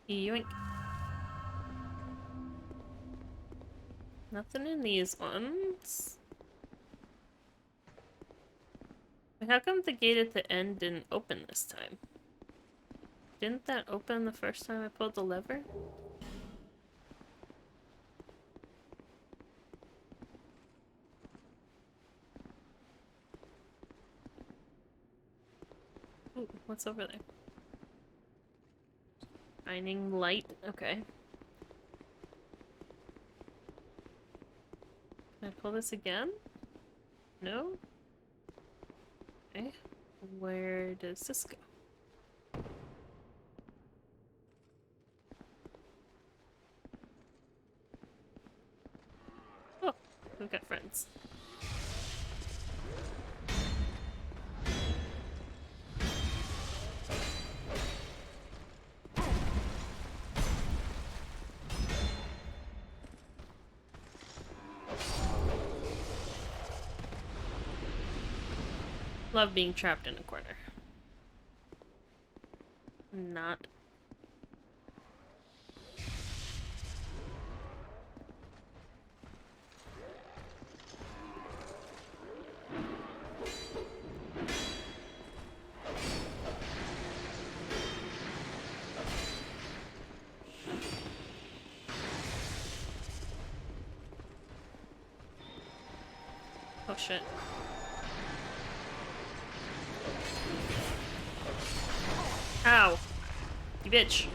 Yoink. Nothing in these ones. How come the gate at the end didn't open this time? Didn't that open the first time I pulled the lever? Ooh, what's over there? Shining light. Okay. Can I pull this again? No? Okay. Where does this go? Oh, we've got friends. Love being trapped in a corner. Not. Oh shit. Ow. You bitch.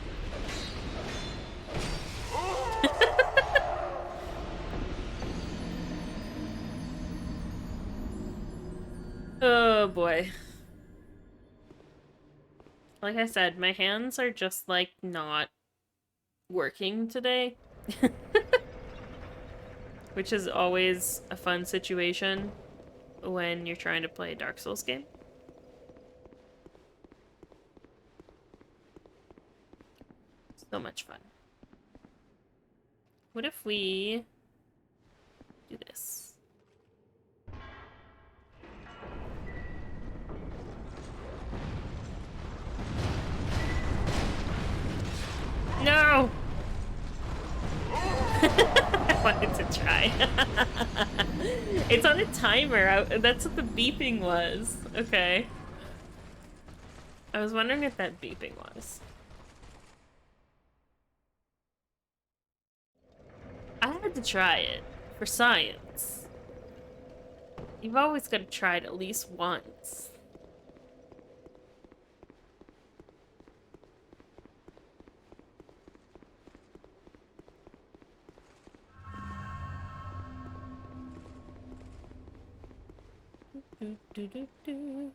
Oh boy. Like I said, my hands are just like not working today. Which is always a fun situation when you're trying to play a Dark Souls game. So much fun. What if we do this? No! I wanted to try. It's on a timer. That's what the beeping was. Okay. I was wondering if that beeping was. I had to try it for science. You've always got to try it at least once. Do, do, do, do.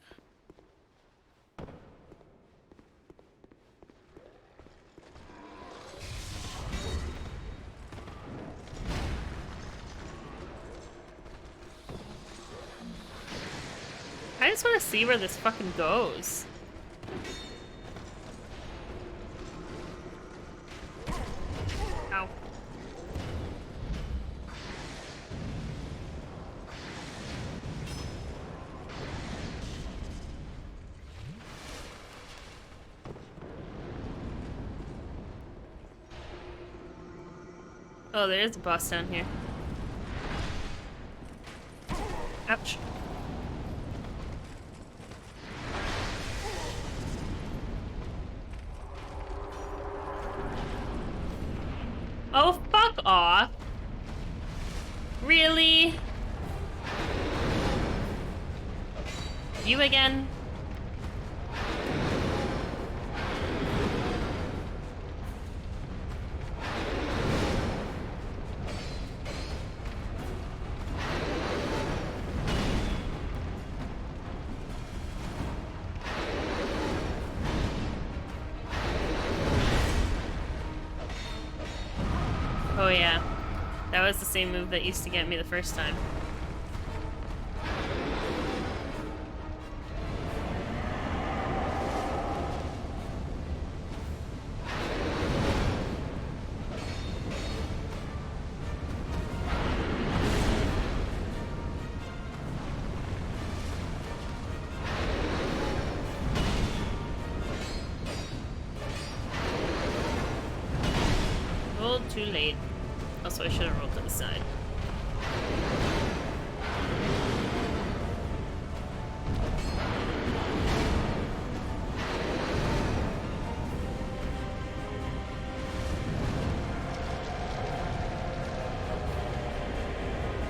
I just want to see where this fucking goes. Ow. Oh, there's a boss down here. Ouch. Oh, fuck off. Really? You again? Oh yeah, that was the same move that used to get me the first time. Rolled too late. Also, I should have rolled to the side.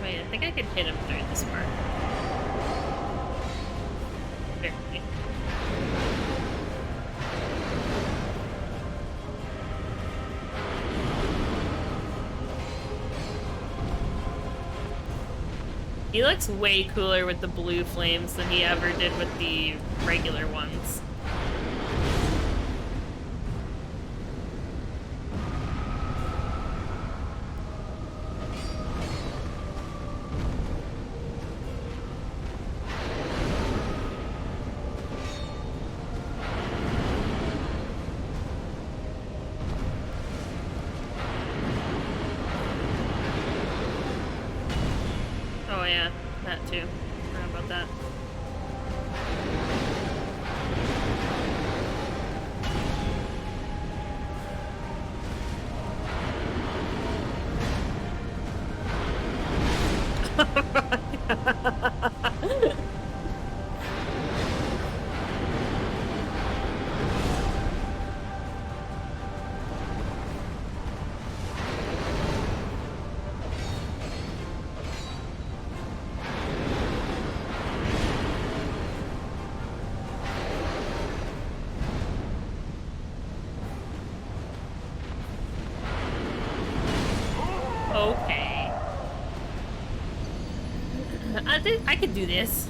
Wait, I think I could hit him through this part. Barely. He looks way cooler with the blue flames than he ever did with the regular ones. Oh yeah, that too. Forgot about that. Okay. I could do this.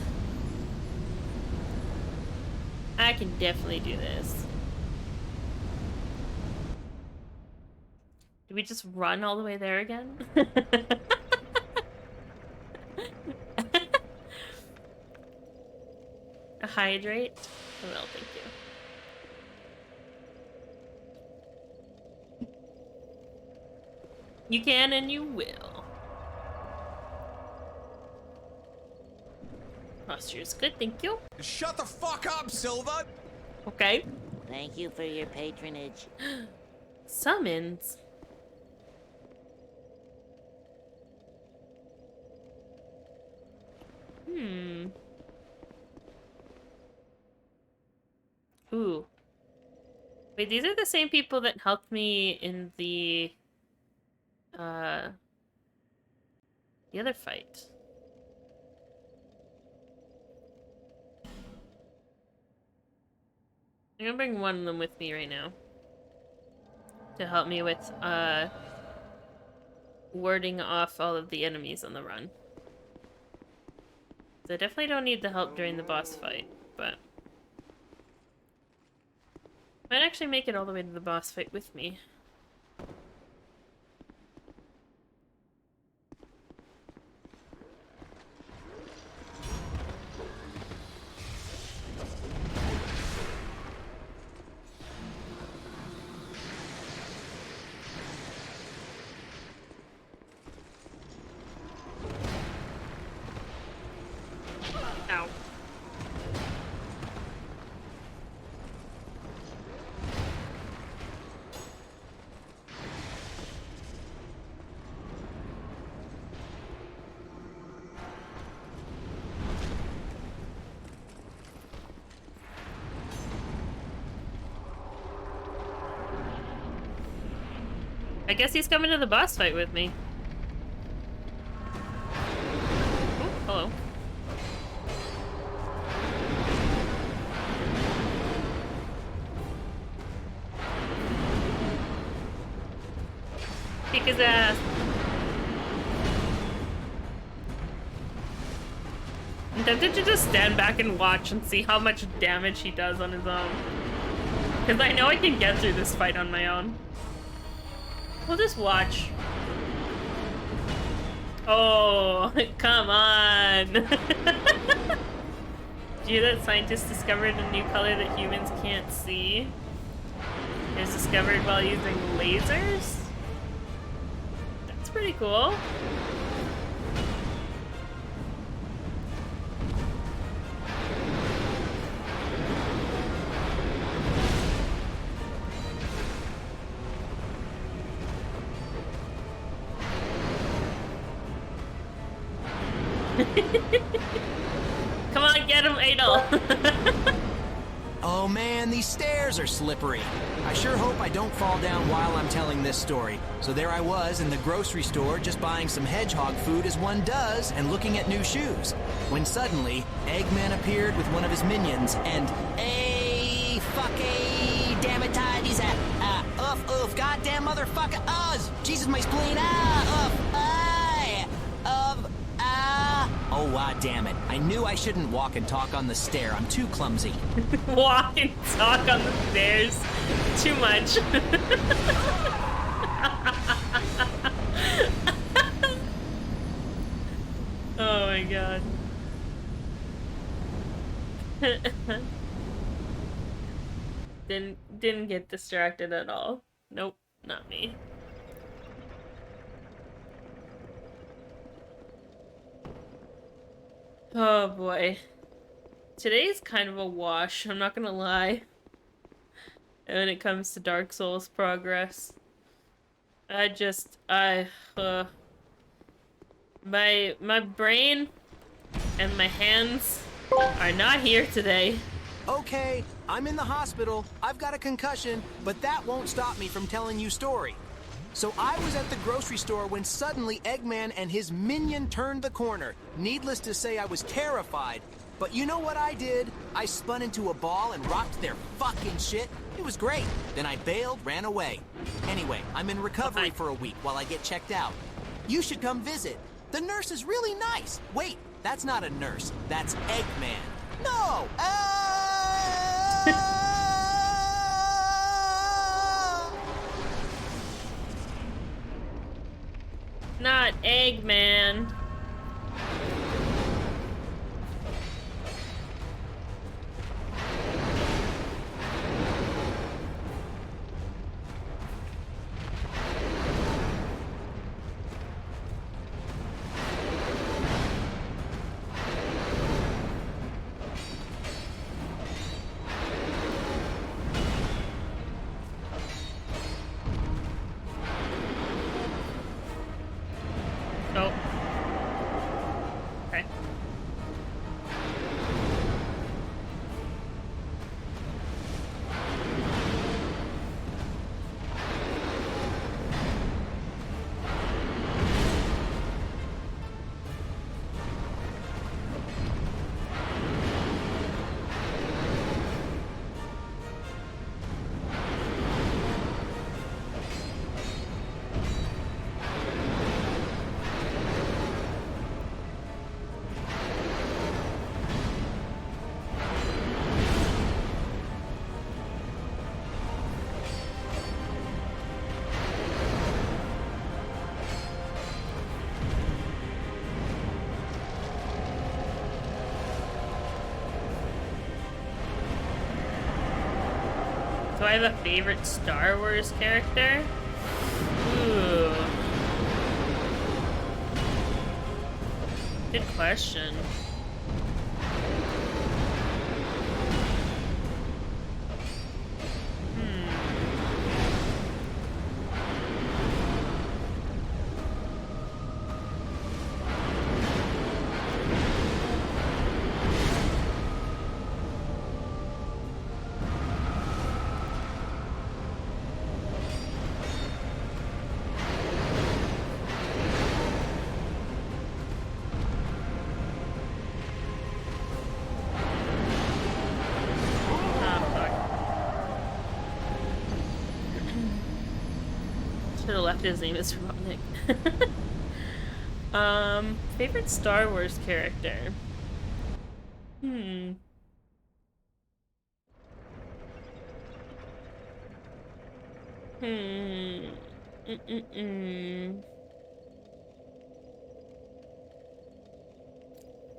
I can definitely do this. Do we just run all the way there again? A hydrate? Oh, well, thank you. You can and you will. Posture's good, thank you. Shut the fuck up, Silva! Okay. Thank you for your patronage. Summons. Ooh. Wait, these are the same people that helped me in the other fight. I'm gonna bring one of them with me right now. To help me with, warding off all of the enemies on the run. So I definitely don't need the help during the boss fight, but... might actually make it all the way to the boss fight with me. Ow. I guess he's coming to the boss fight with me. Oh, hello. Kick his ass. I'm tempted to just stand back and watch and see how much damage he does on his own. Because I know I can get through this fight on my own. We'll just watch. Oh, come on. Did you hear that scientists discovered a new color that humans can't see? It was discovered while using lasers? That's pretty cool. Come on, get him, Adel. Oh man, these stairs are slippery. I sure hope I don't fall down while I'm telling this story. So there I was in the grocery store just buying some hedgehog food as one does and looking at new shoes. When suddenly, Eggman appeared with one of his minions and damn it, he's oof, goddamn motherfucker, Jesus, my spleen, oh, damn it. I knew I shouldn't walk and talk on the stair. I'm too clumsy. Walk and talk on the stairs. Too much. Oh my god. Didn't get distracted at all. Nope, not me. Oh boy. Today's kind of a wash, I'm not gonna lie. When it comes to Dark Souls progress. My brain and my hands are not here today. Okay, I'm in the hospital, I've got a concussion, but that won't stop me from telling you story. So I was at the grocery store when suddenly Eggman and his minion turned the corner. Needless to say, I was terrified. But you know what I did? I spun into a ball and rocked their fucking shit. It was great. Then I bailed, ran away. Anyway, I'm in recovery for a week while I get checked out. You should come visit. The nurse is really nice. Wait, that's not a nurse. That's Eggman. No! Not Eggman. Oh. Okay. Do I have a favorite Star Wars character? Ooh. Good question. to the left, his name is Robotnik. Favorite Star Wars character? Hmm.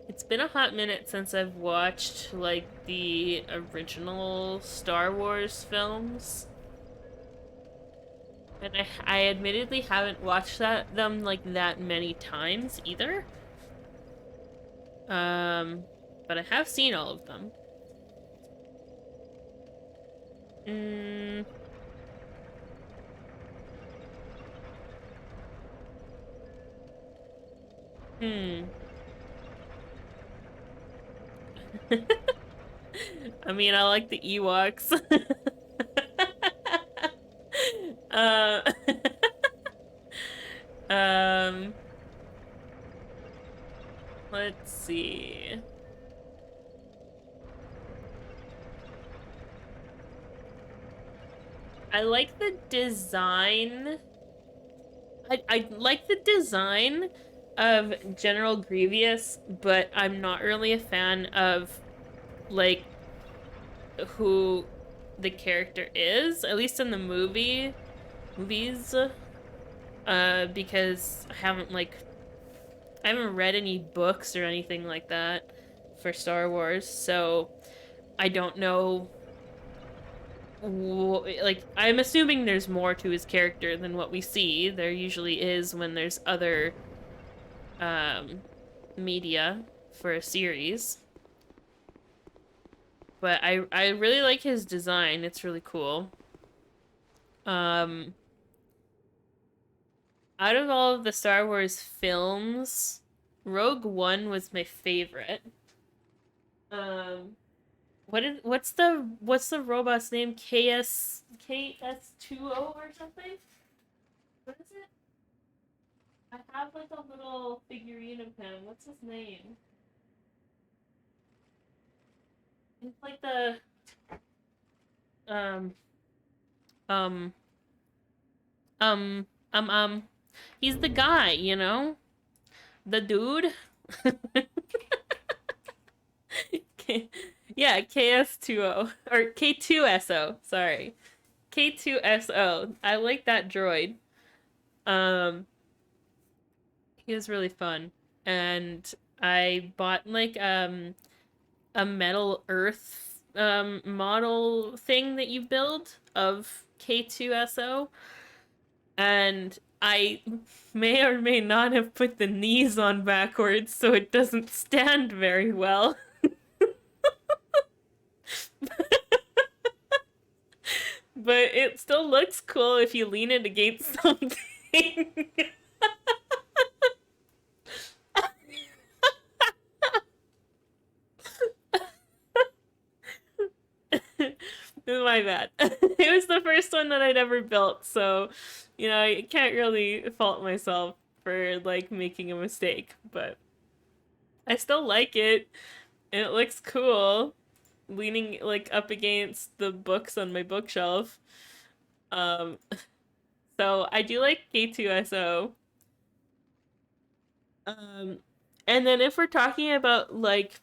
It's been a hot minute since I've watched, like, the original Star Wars films. And I admittedly haven't watched them, like, that many times, either. But I have seen all of them. I mean, I like the Ewoks. uh, let's see. I like the design. I like the design of General Grievous, but I'm not really a fan of, like, who the character is, at least in the movies, because I haven't read any books or anything like that for Star Wars, so I don't know. Like, I'm assuming there's more to his character than what we see. There usually is when there's other media for a series. But I really like his design. It's really cool. Out of all of the Star Wars films, Rogue One was my favorite. What's the robot's name? KS20 or something? What is it? I have like a little figurine of him. What's his name? It's like the um um he's the guy, you know? The dude. Yeah, KS20 or K2SO, sorry. K2SO. I like that droid. He was really fun. And I bought like a Metal Earth model thing that you build of K2SO. And I may or may not have put the knees on backwards so it doesn't stand very well. But it still looks cool if you lean it against something. My bad. It was the first one that I'd ever built, so, you know, I can't really fault myself for, like, making a mistake, but I still like it, and it looks cool, leaning, like, up against the books on my bookshelf. So I do like K2SO. And then if we're talking about, like,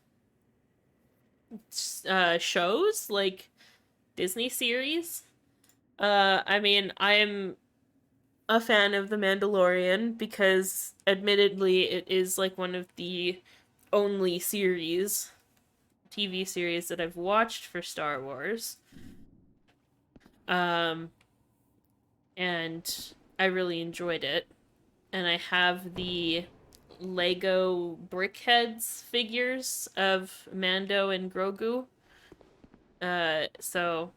shows, like Disney series, I mean, I'm a fan of The Mandalorian because admittedly it is like one of the only TV series that I've watched for Star Wars. And I really enjoyed it. And I have the Lego BrickHeadz figures of Mando and Grogu. So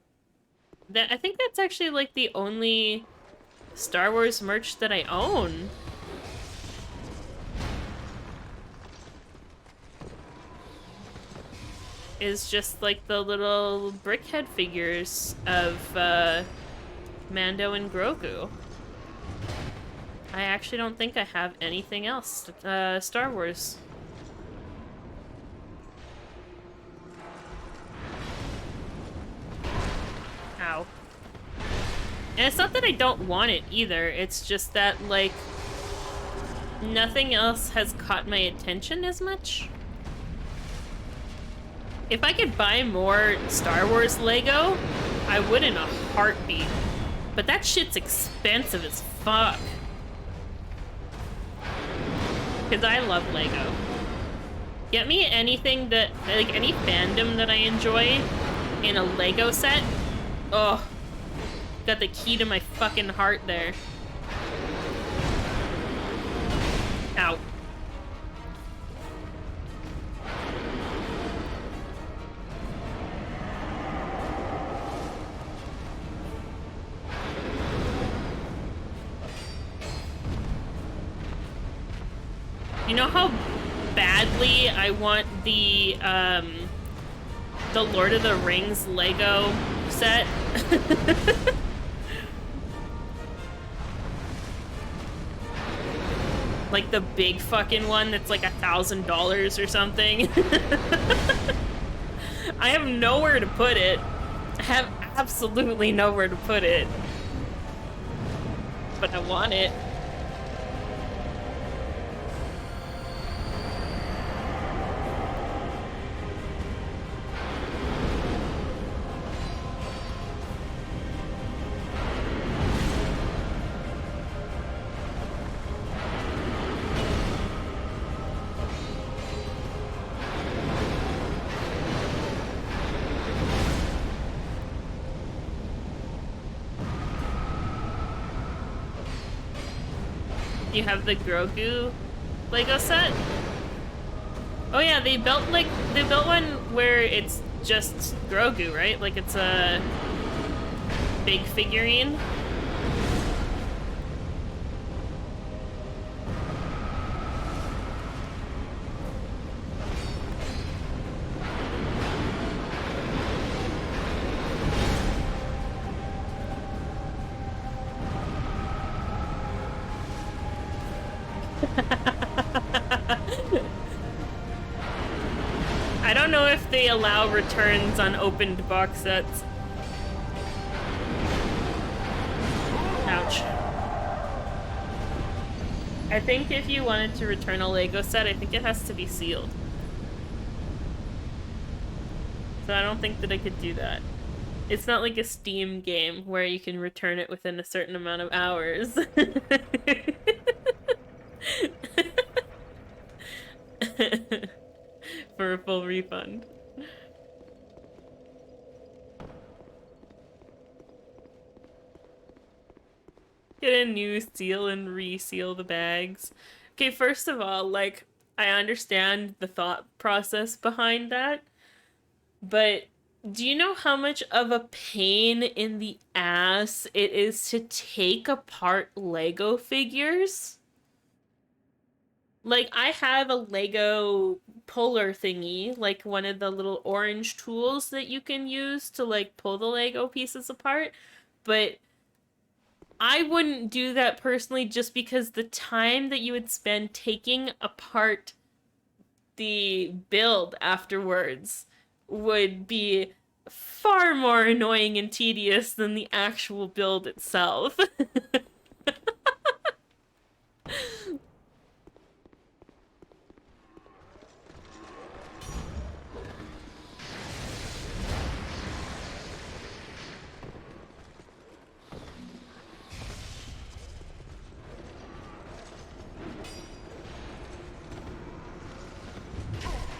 I think that's actually like the only Star Wars merch that I own. Is just like the little BrickHead figures of Mando and Grogu. I actually don't think I have anything else Star Wars. Ow. And it's not that I don't want it either, it's just that, like, nothing else has caught my attention as much. If I could buy more Star Wars Lego, I would in a heartbeat. But that shit's expensive as fuck. Because I love Lego. Get me anything that, like, any fandom that I enjoy in a Lego set. Oh. Got the key to my fucking heart there. Ow. You know how badly I want the Lord of the Rings Lego set? Like the big fucking one that's like $1,000 or something. I have nowhere to put it. I have absolutely nowhere to put it. But I want it. You have the Grogu Lego set? Oh yeah, they built one where it's just Grogu, right? Like it's a big figurine. I don't know if they allow returns on opened box sets. Ouch. I think if you wanted to return a Lego set, I think it has to be sealed. So I don't think that I could do that. It's not like a Steam game where you can return it within a certain amount of hours. For a full refund. Get a new seal and reseal the bags. Okay, first of all, like, I understand the thought process behind that, but do you know how much of a pain in the ass it is to take apart Lego figures? Like, I have a Lego puller thingy, like one of the little orange tools that you can use to, like, pull the Lego pieces apart, but I wouldn't do that personally just because the time that you would spend taking apart the build afterwards would be far more annoying and tedious than the actual build itself.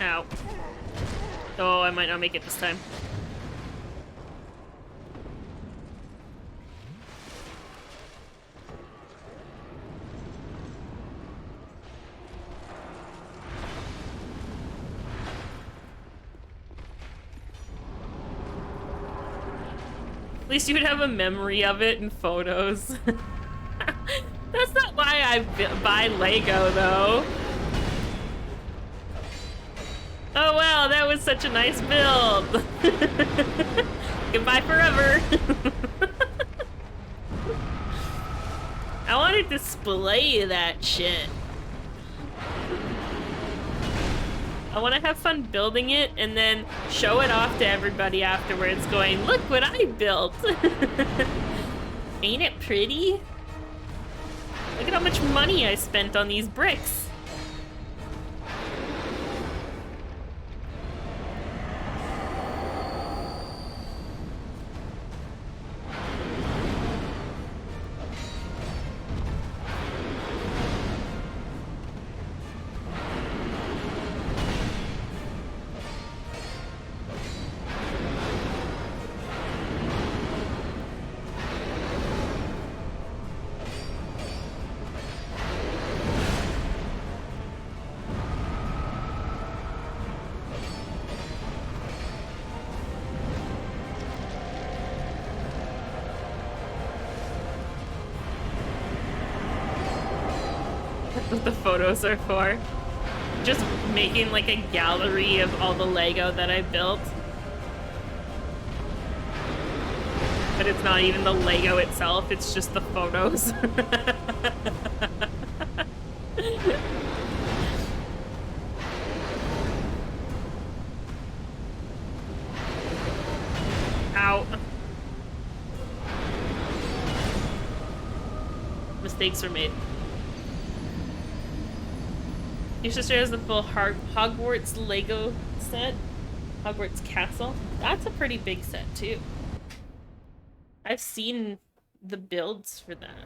Ow. Oh, I might not make it this time. At least you would have a memory of it in photos. That's not why I buy Lego, though. Oh wow, that was such a nice build. Goodbye forever. I want to display that shit. I want to have fun building it and then show it off to everybody afterwards going, look what I built. Ain't it pretty? Look at how much money I spent on these bricks. What the photos are for. Just making like a gallery of all the Lego that I built. But it's not even the Lego itself, it's just the photos. Ow. Mistakes were made. Your sister has the full Hogwarts Lego set. Hogwarts Castle. That's a pretty big set, too. I've seen the builds for that.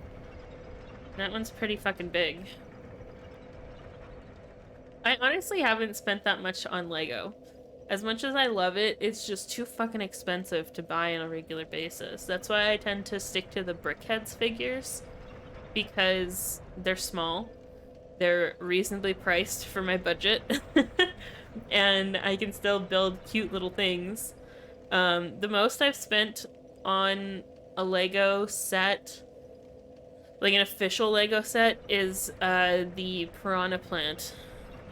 That one's pretty fucking big. I honestly haven't spent that much on Lego. As much as I love it, it's just too fucking expensive to buy on a regular basis. That's why I tend to stick to the Brickheads figures. Because they're small. They're reasonably priced for my budget. And I can still build cute little things. The most I've spent on a Lego set, like an official Lego set, is the Piranha Plant.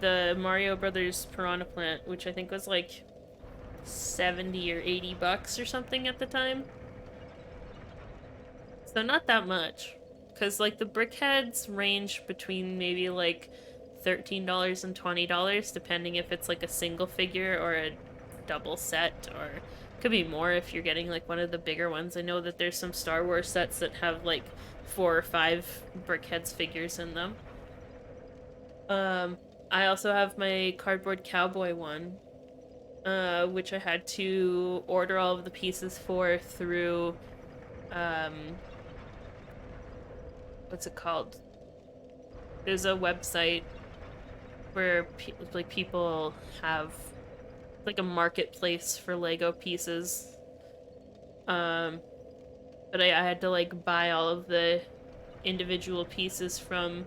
The Mario Brothers Piranha Plant, which I think was like 70 or 80 bucks or something at the time. So not that much. Because, like, the Brickheads range between maybe, like, $13 and $20, depending if it's, like, a single figure or a double set, or it could be more if you're getting, like, one of the bigger ones. I know that there's some Star Wars sets that have, like, 4 or 5 Brickheads figures in them. I also have my Cardboard Cowboy one, which I had to order all of the pieces for through, what's it called? There's a website where people have like a marketplace for Lego pieces. But I had to like buy all of the individual pieces from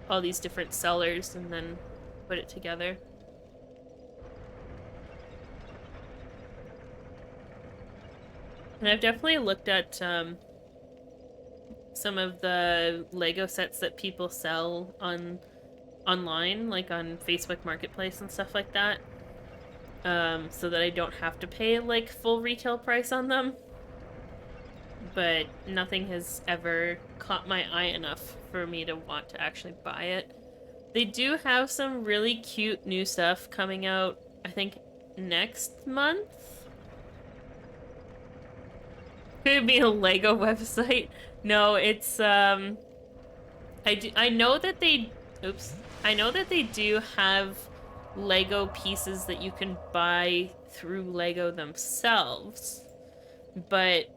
all these different sellers and then put it together. And I've definitely looked at some of the Lego sets that people sell online, like on Facebook Marketplace and stuff like that, so that I don't have to pay like full retail price on them. But nothing has ever caught my eye enough for me to want to actually buy it. They do have some really cute new stuff coming out, I think, next month? Could it be a Lego website? No, it's, I know that they... Oops. I know that they do have Lego pieces that you can buy through Lego themselves. But,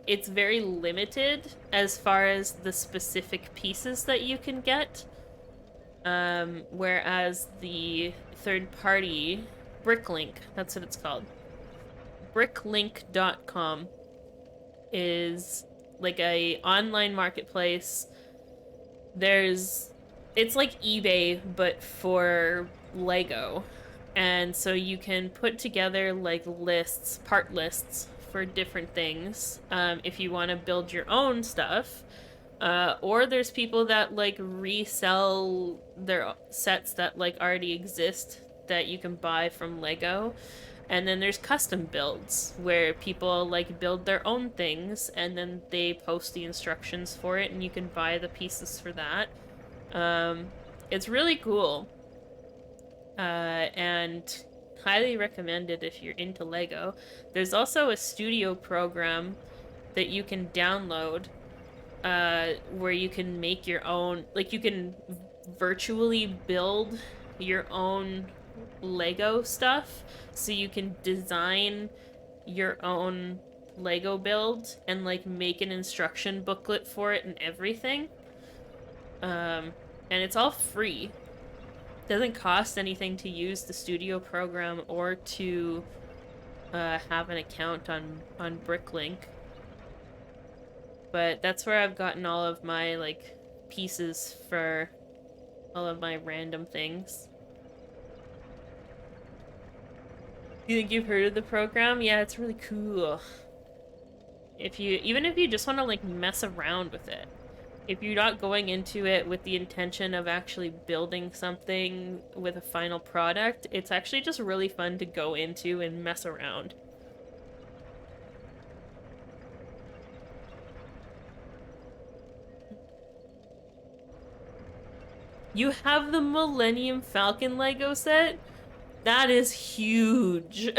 it's very limited as far as the specific pieces that you can get. Whereas the third party, Bricklink, that's what it's called. Bricklink.com is like a online marketplace. It's like eBay, but for Lego. And so you can put together like part lists for different things, if you want to build your own stuff. Or there's people that like resell their sets that like already exist that you can buy from Lego. And then there's custom builds where people like build their own things and then they post the instructions for it and you can buy the pieces for that. It's really cool. And highly recommended if you're into Lego. There's also a studio program that you can download where you can make your own, like you can virtually build your own Lego stuff. So you can design your own Lego build and like make an instruction booklet for it and everything. And it's all free. Doesn't cost anything to use the studio program or to have an account on Bricklink. But that's where I've gotten all of my like pieces for all of my random things. You think you've heard of the program? Yeah, it's really cool. Even if you just want to like mess around with it. If you're not going into it with the intention of actually building something with a final product, it's actually just really fun to go into and mess around. You have the Millennium Falcon Lego set? That is huge.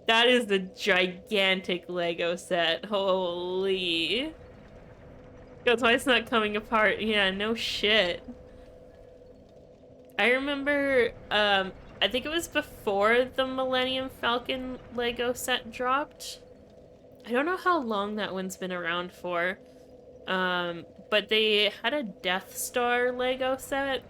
That is the gigantic Lego set. Holy. That's why it's not coming apart. Yeah, no shit. I remember, I think it was before the Millennium Falcon Lego set dropped. I don't know how long that one's been around for. But they had a Death Star Lego set.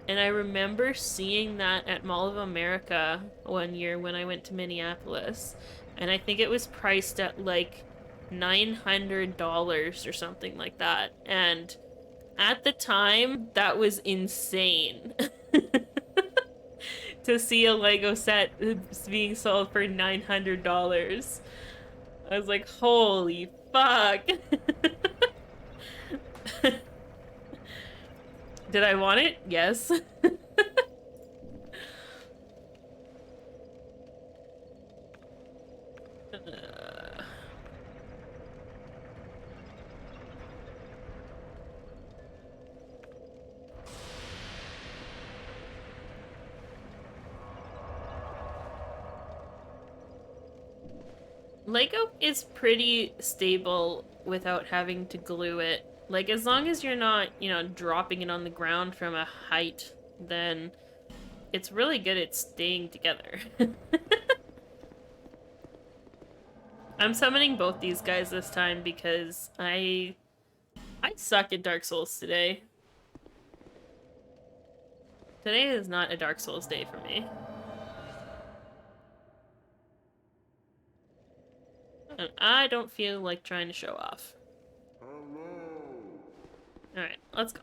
And I remember seeing that at Mall of America one year when I went to Minneapolis. And I think it was priced at like $900 or something like that. And at the time, that was insane. To see a Lego set being sold for $900. I was like, holy fuck. Did I want it? Yes. Lego is pretty stable without having to glue it. Like, as long as you're not, you know, dropping it on the ground from a height, then it's really good at staying together. I'm summoning both these guys this time because I suck at Dark Souls today. Today is not a Dark Souls day for me. And I don't feel like trying to show off. Alright, let's go.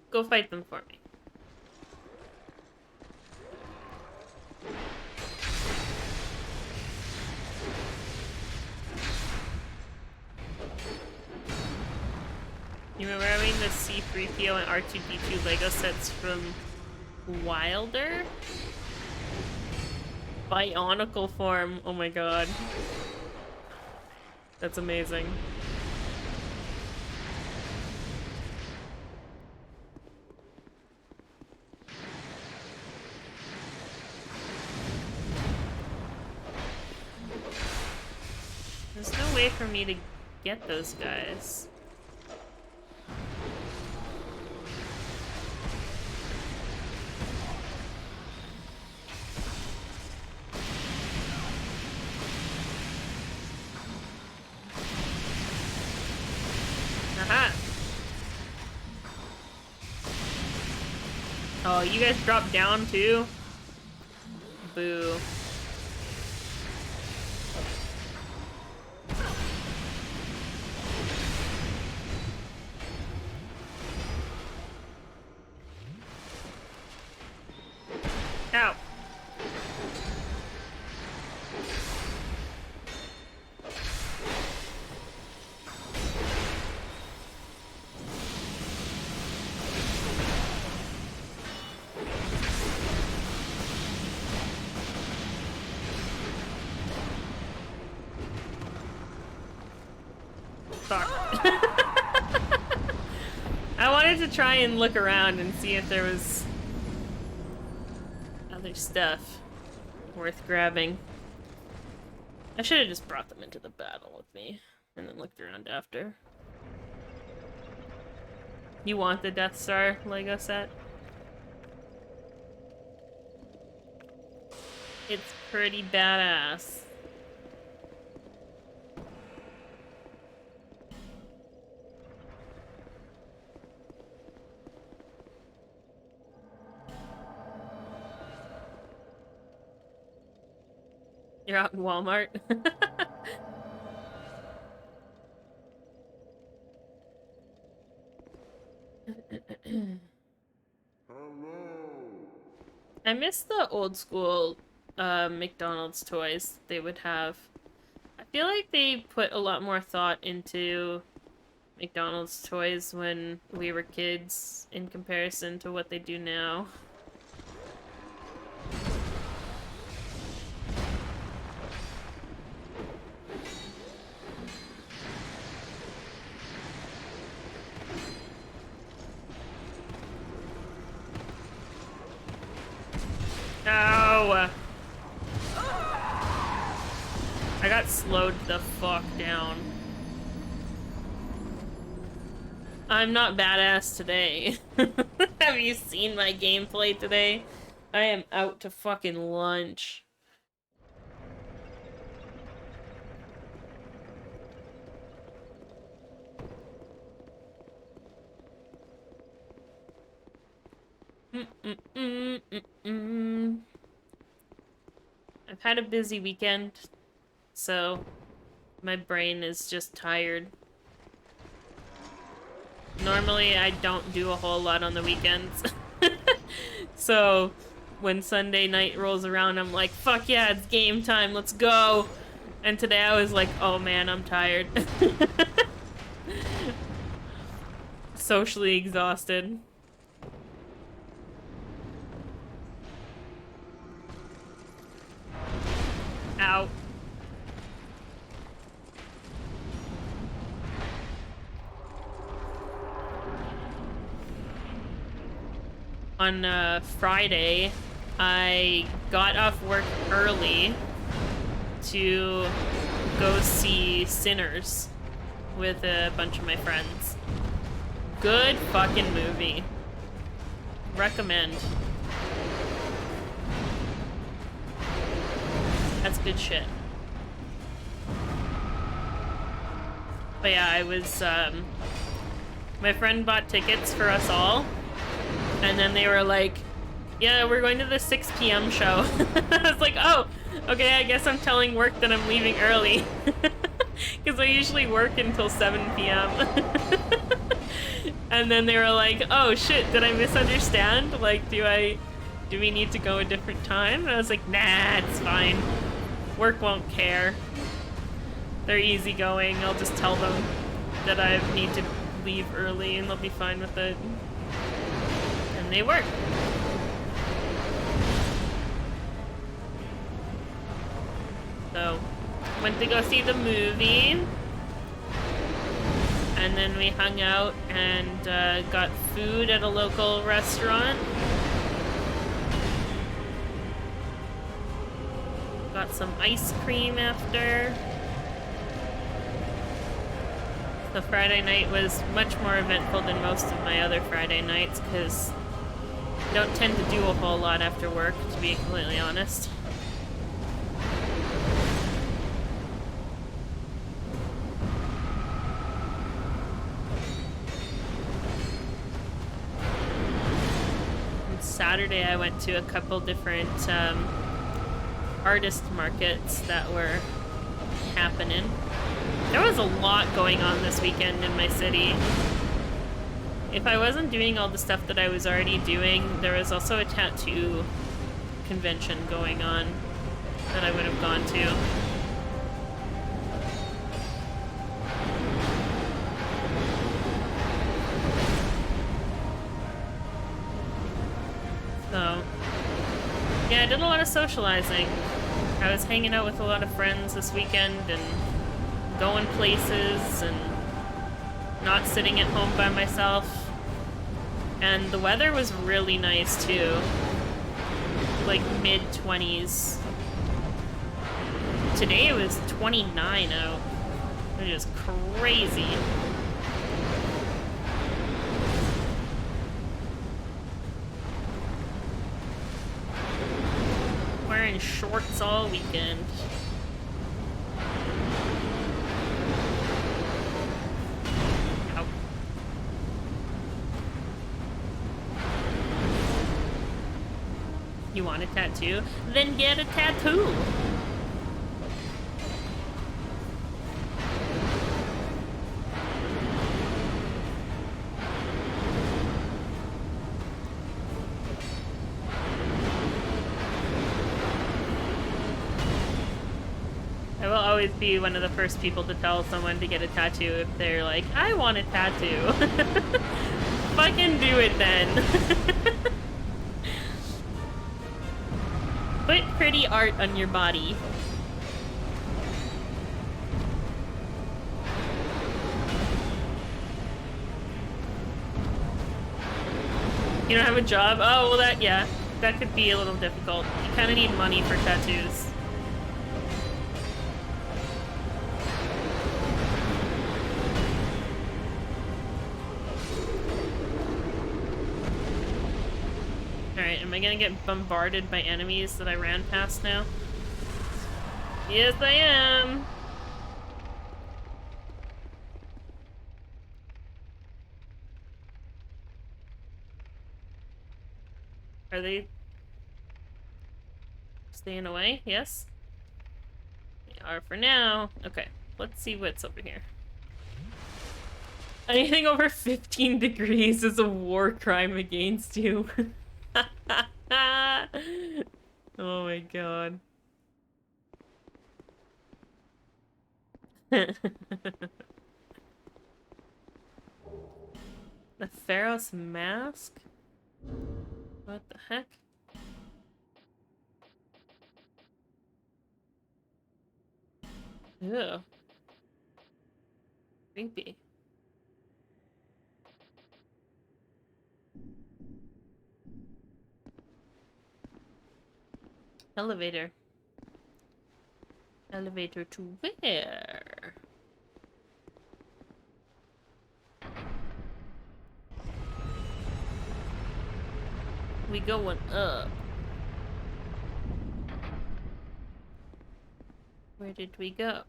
Go fight them for me. You remember having the C-3PO and R2-D2 Lego sets from Wilder? Bionicle form. Oh my god. That's amazing. There's no way for me to get those guys. Aha! Oh, you guys dropped down too? Boo. Ow. Fuck. I wanted to try and look around and see if there was other stuff worth grabbing. I should have just brought them into the battle with me and then looked around after. You want the Death Star Lego set? It's pretty badass. You're out in Walmart? I miss the old school McDonald's toys they would have. I feel like they put a lot more thought into McDonald's toys when we were kids in comparison to what they do now. Ow! I got slowed the fuck down. I'm not badass today. Have you seen my gameplay today? I am out to fucking lunch. I've had a busy weekend, so my brain is just tired. Normally, I don't do a whole lot on the weekends. So, when Sunday night rolls around, I'm like, fuck yeah, it's game time, let's go! And today I was like, oh man, I'm tired. Socially exhausted. Ow. On Friday, I got off work early to go see Sinners with a bunch of my friends. Good fucking movie. Recommend. That's good shit. But yeah, I was, my friend bought tickets for us all. And then they were like, yeah, we're going to the 6 p.m. show. I was like, oh, okay, I guess I'm telling work that I'm leaving early. Because I usually work until 7 p.m. And then they were like, oh shit, did I misunderstand? Like, do we need to go a different time? And I was like, nah, it's fine. Work won't care. They're easygoing. I'll just tell them that I need to leave early and they'll be fine with it. And they work. So, went to go see the movie. And then we hung out and got food at a local restaurant. Got some ice cream after. The Friday night was much more eventful than most of my other Friday nights because I don't tend to do a whole lot after work, to be completely honest. And Saturday I went to a couple different artist markets that were happening. There was a lot going on this weekend in my city. If I wasn't doing all the stuff that I was already doing, there was also a tattoo convention going on that I would have gone to. So, yeah, I did a lot of socializing. I was hanging out with a lot of friends this weekend and going places and not sitting at home by myself. And the weather was really nice too. Like mid-20s. Today it was 29 out. Which is crazy. Wearing shorts all weekend. Ow. You want a tattoo? Then get a tattoo! I will always be one of the first people to tell someone to get a tattoo if they're like, I want a tattoo. Fucking do it then. Put pretty art on your body. You don't have a job? Oh, well that, yeah. That could be a little difficult. You kind of need money for tattoos. Alright, am I gonna get bombarded by enemies that I ran past now? Yes, I am! Are they staying away? Yes? They are for now. Okay, let's see what's over here. Anything over 15 degrees is a war crime against you. Oh my god. The Pharaoh's mask? What the heck? Ew. Creepy. Elevator. Elevator to where? We going up. Where did we go?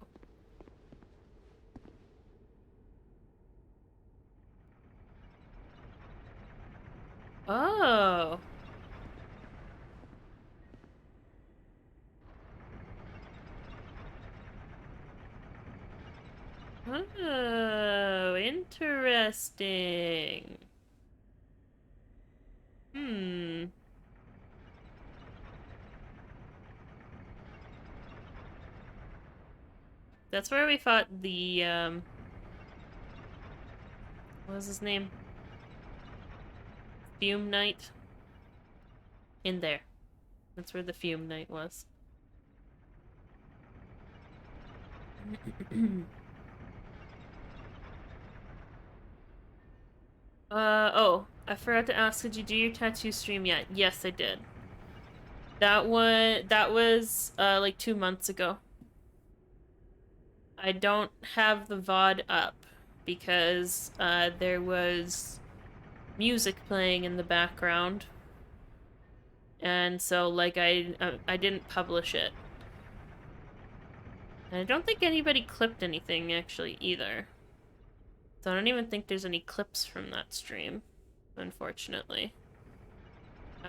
Oh. Oh, interesting. Hmm. That's where we fought the, what was his name? Fume Knight? In there. That's where the Fume Knight was. Oh, I forgot to ask, did you do your tattoo stream yet? Yes, I did. That was, like 2 months ago. I don't have the VOD up because, there was music playing in the background. And so, like, I didn't publish it. And I don't think anybody clipped anything, actually, either. So I don't even think there's any clips from that stream, unfortunately.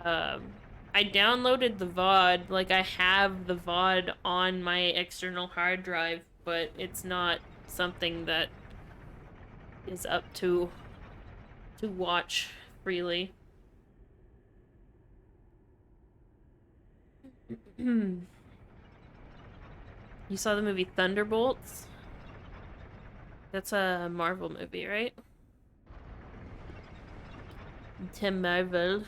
I downloaded the VOD, like I have the VOD on my external hard drive, but it's not something that is up to watch freely. You saw the movie Thunderbolts? That's a Marvel movie, right? Tim Marvel.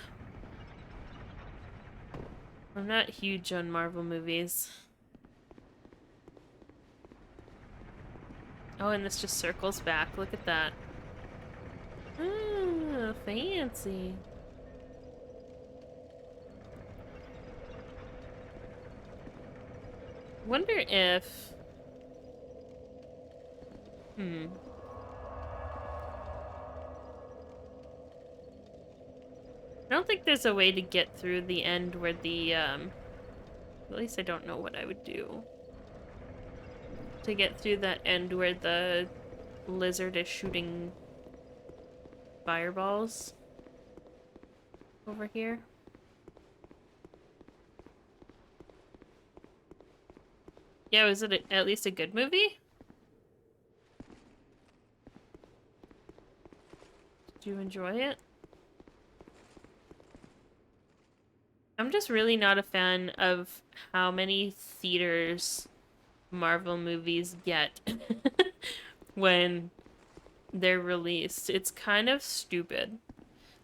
I'm not huge on Marvel movies. Oh, and this just circles back. Look at that. Ah, fancy. Wonder if... I don't think there's a way to get through the end where the, at least I don't know what I would do. To get through that end where the lizard is shooting fireballs over here. Yeah, was it at least a good movie? Did you enjoy it? I'm just really not a fan of how many theaters Marvel movies get when they're released. It's kind of stupid.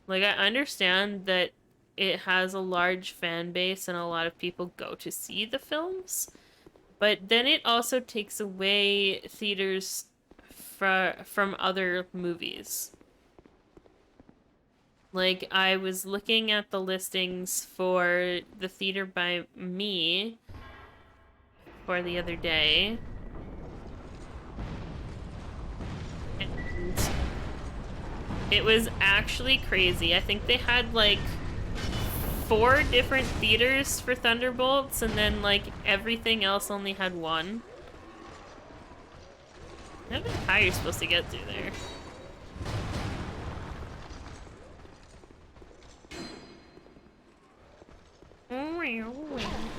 Like, I understand that it has a large fan base and a lot of people go to see the films, but then it also takes away theaters from other movies. Like, I was looking at the listings for the theater by me for the other day. And it was actually crazy. I think they had, like, 4 different theaters for Thunderbolts, and then, like, everything else only had 1. I don't know how you're supposed to get through there.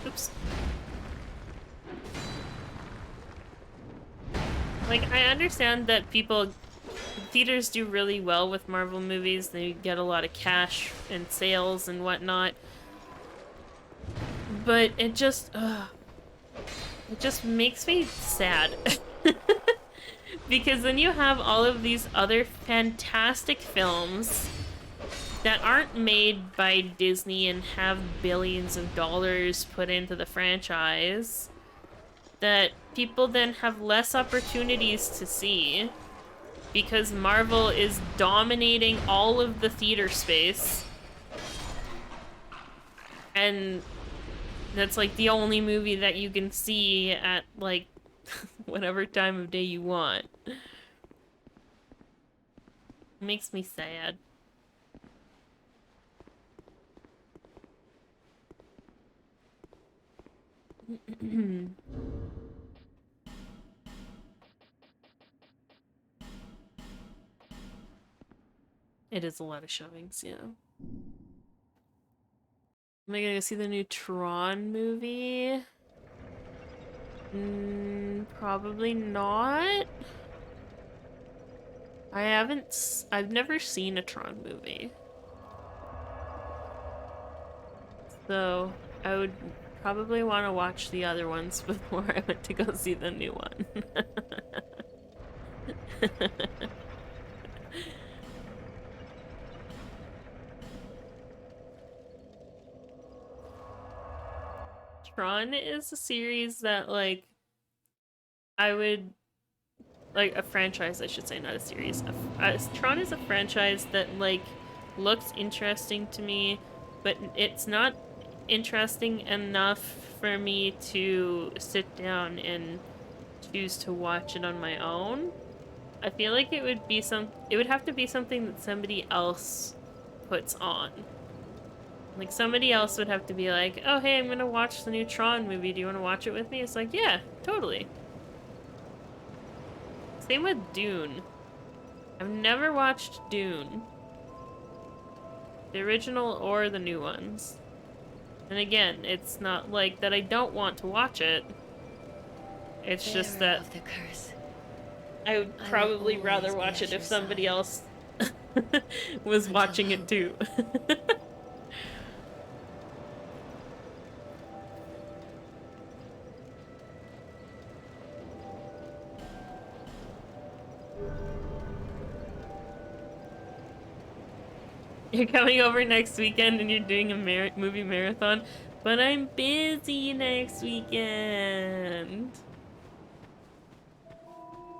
Oops. Like, I understand that theaters do really well with Marvel movies. They get a lot of cash and sales and whatnot. But it just makes me sad. Because then you have all of these other fantastic films that aren't made by Disney and have billions of dollars put into the franchise that people then have less opportunities to see because Marvel is dominating all of the theater space. And that's like the only movie that you can see at like whatever time of day you want. It makes me sad. It is a lot of showings, yeah. Am I gonna go see the new Tron movie? Probably not. I've never seen a Tron movie. So, I would probably want to watch the other ones before I went to go see the new one. Tron is a series that, like, like, a franchise, I should say, not a series. Tron is a franchise that, like, looks interesting to me, but it's not interesting enough for me to sit down and choose to watch it on my own. I feel like it would have to be something that somebody else puts on. Like, somebody else would have to be like, oh, hey, I'm gonna watch the new Tron movie. Do you want to watch it with me? It's like, yeah, totally. Same with Dune. I've never watched Dune. The original or the new ones. And again, it's not like that I don't want to watch it. It's just that I would probably rather watch it if somebody else was watching it too. You're coming over next weekend and you're doing a movie marathon, but I'm busy next weekend.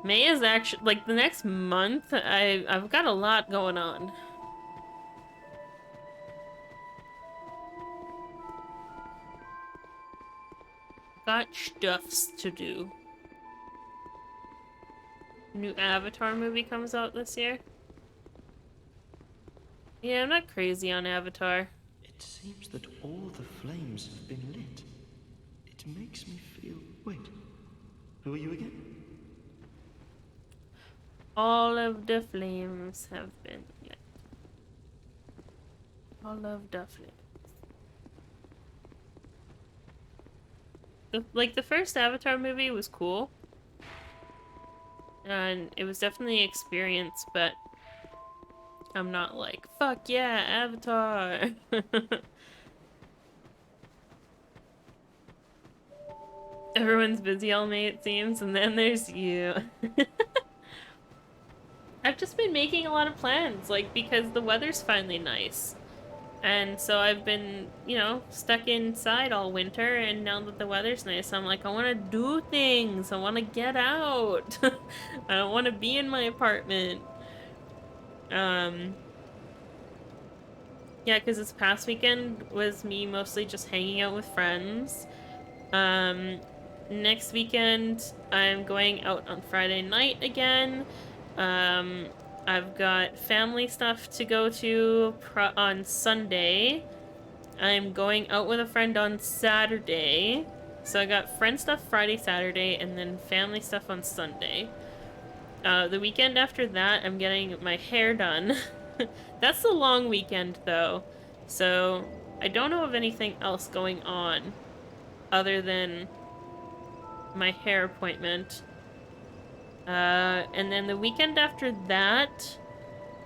May is actually, like, the next month, I've got a lot going on. Got stuffs to do. New Avatar movie comes out this year. Yeah, I'm not crazy on Avatar. It seems that all the flames have been lit. It makes me feel... Wait, who are you again? All of the flames have been lit. All of the flames. The first Avatar movie was cool. And it was definitely an experience, but I'm not like, fuck yeah, Avatar! Everyone's busy all May, it seems, and then there's you. I've just been making a lot of plans, like, because the weather's finally nice. And so I've been, you know, stuck inside all winter, and now that the weather's nice, I'm like, I want to do things. I want to get out. I don't want to be in my apartment. Yeah, because this past weekend was me mostly just hanging out with friends. Next weekend, I'm going out on Friday night again. I've got family stuff to go to on Sunday. I'm going out with a friend on Saturday. So I got friend stuff Friday, Saturday, and then family stuff on Sunday. The weekend after that, I'm getting my hair done. That's the long weekend, though. So I don't know of anything else going on other than my hair appointment. And then the weekend after that,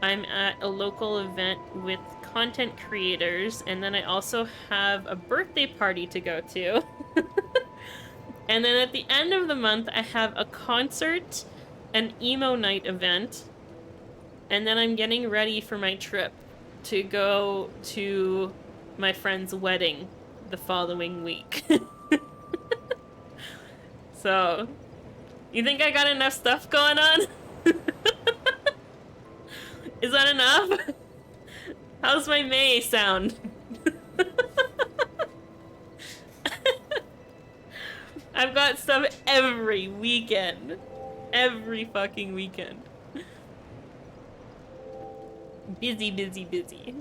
I'm at a local event with content creators, and then I also have a birthday party to go to. And then at the end of the month, I have a concert, an emo night event, and then I'm getting ready for my trip to go to my friend's wedding the following week. So, you think I got enough stuff going on? Is that enough? How's my May sound? I've got stuff every weekend. Every fucking weekend. Busy, busy, busy.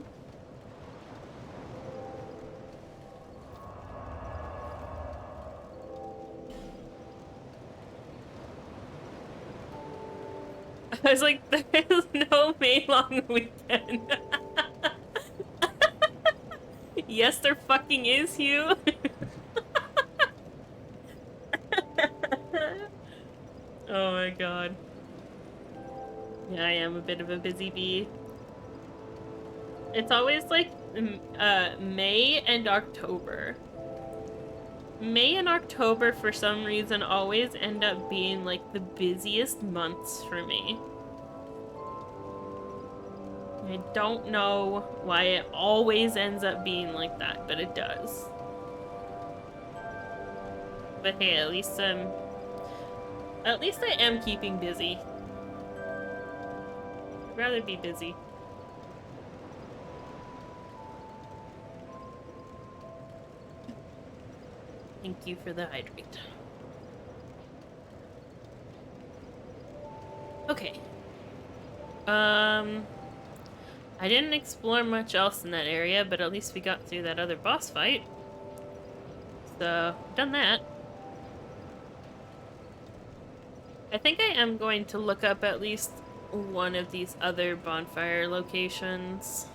I was like, there's no May long weekend. Yes, there fucking is, Hugh. Oh my god. Yeah, I am a bit of a busy bee. It's always like May and October. May and October, for some reason, always end up being like the busiest months for me. I don't know why it always ends up being like that, but it does. But hey, at least I am keeping busy. I'd rather be busy. Thank you for the hydrate. Okay. I didn't explore much else in that area, but at least we got through that other boss fight. So, done that. I think I am going to look up at least one of these other bonfire locations.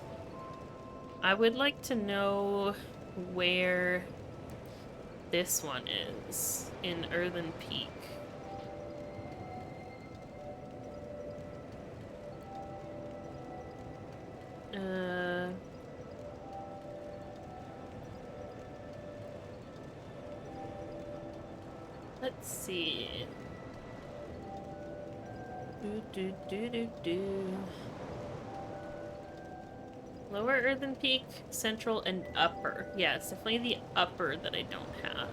I would like to know where this one is in Earthen Peak. Let's see. Lower Earthen Peak, Central, and Upper. Yeah, it's definitely the Upper that I don't have.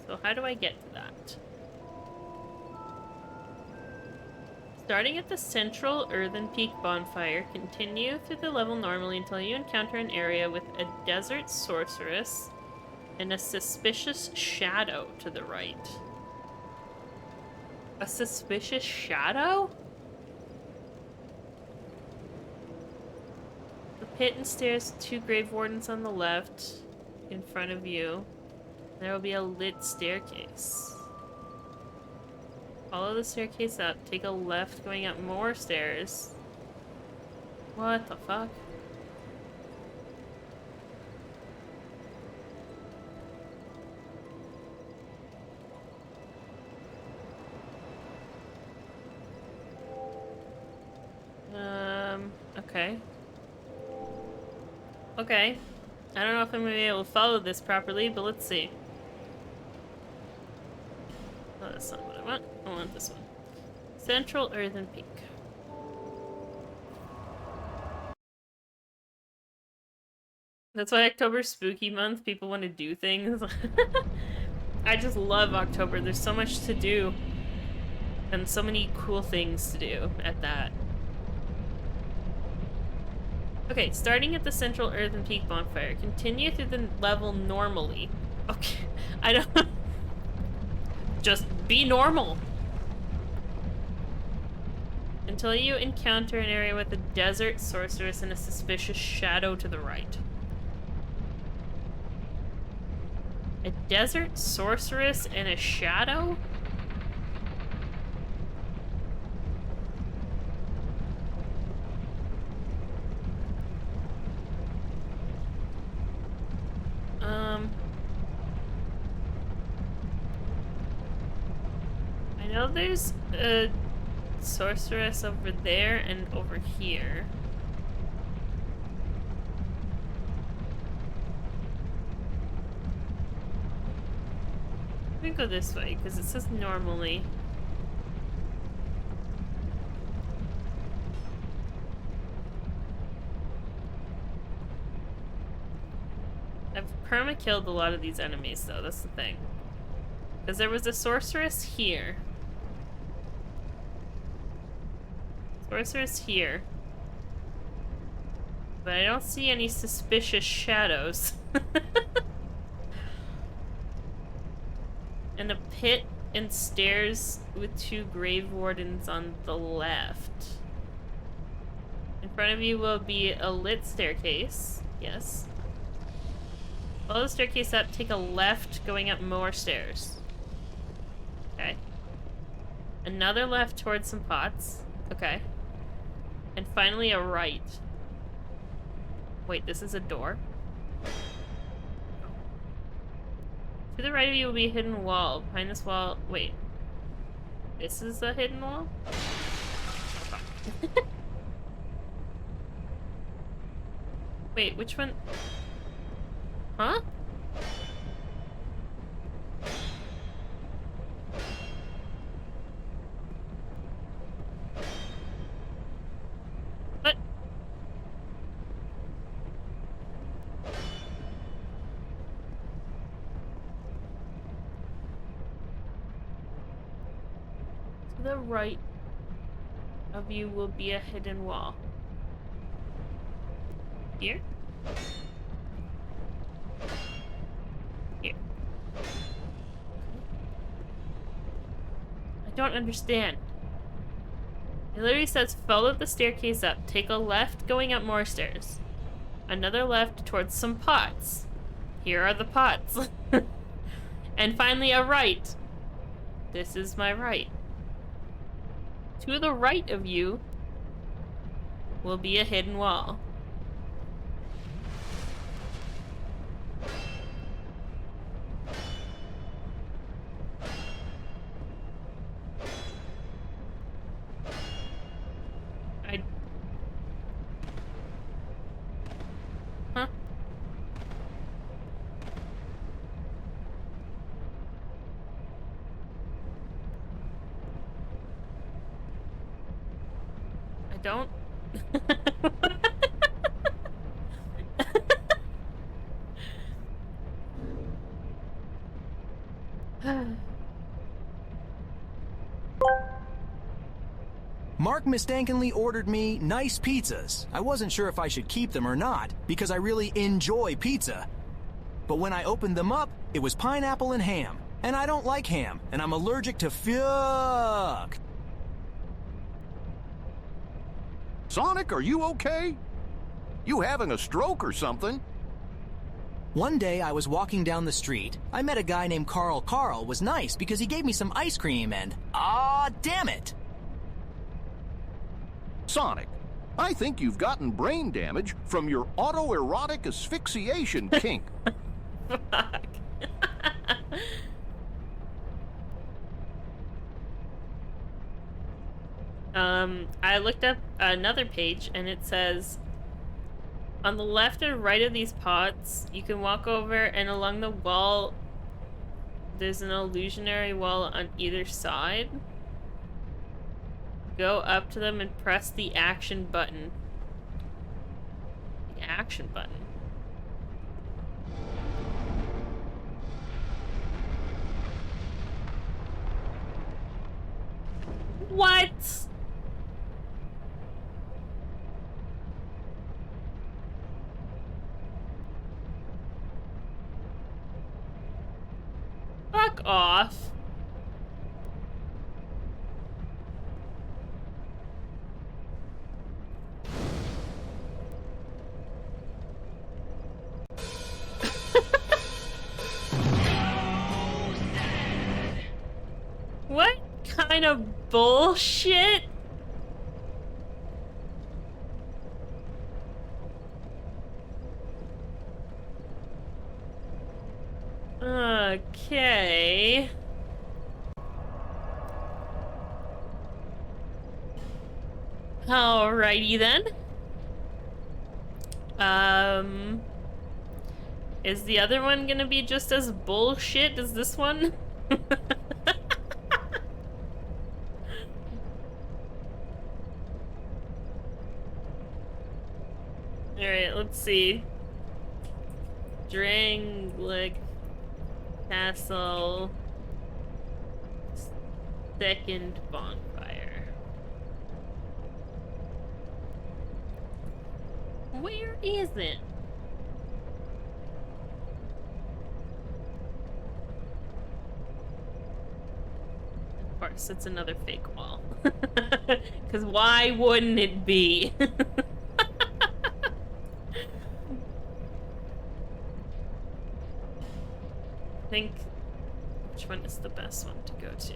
So how do I get to that? Starting at the central earthen peak bonfire, continue through the level normally until you encounter an area with a desert sorceress and a suspicious shadow to the right. A suspicious shadow? The pit and stairs, 2 grave wardens on the left in front of you. There will be a lit staircase. Follow the staircase up, take a left going up more stairs. What the fuck? Okay. Okay. I don't know if I'm gonna be able to follow this properly, but let's see. Oh, that's not what I want. I want this one. Central Earthen Peak. That's why October's spooky month. People want to do things. I just love October. There's so much to do. And so many cool things to do at that. Okay, starting at the Central Earthen Peak bonfire. Continue through the level normally. Okay, I don't... Just be normal. Until you encounter an area with a desert sorceress and a suspicious shadow to the right. A desert sorceress and a shadow? I know there's a sorceress over there and over here. Let me go this way, because it says normally. I've perma-killed a lot of these enemies, though, that's the thing. Because there was a sorceress here. Sorceress here. But I don't see any suspicious shadows. And a pit and stairs with 2 grave wardens on the left. In front of you will be a lit staircase. Yes. Follow the staircase up, take a left going up more stairs. Okay. Another left towards some pots. Okay. And finally a right. Wait, this is a door? To the right of you will be a hidden wall. Behind this wall... Wait. This is a hidden wall? Wait, which one? Huh? What? To the right of you will be a hidden wall. Here? Here. I don't understand. It literally says follow the staircase up. Take a left going up more stairs. Another left towards some pots. Here are the pots. And finally a right. This is my right. To the right of you will be a hidden wall. Huh? I don't... Mark mistakenly ordered me nice pizzas. I wasn't sure if I should keep them or not, because I really enjoy pizza. But when I opened them up, it was pineapple and ham. And I don't like ham, and I'm allergic to fuck. Sonic, are you okay? You having a stroke or something? One day I was walking down the street. I met a guy named Carl. Carl was nice because he gave me some ice cream and... ah, damn it! Sonic, I think you've gotten brain damage from your autoerotic asphyxiation kink. Fuck. I looked up another page and it says on the left and right of these pots you can walk over, and along the wall there's an illusionary wall on either side. Go up to them and press the action button. The action button. What? Fuck off. What kind of bullshit? Okay. Alrighty then. Is the other one gonna be just as bullshit as this one? Alright, let's see. Drangleic Castle. Second bonfire. Where is it? Of course, it's another fake wall. Because why wouldn't it be? I think, which one is the best one to go to?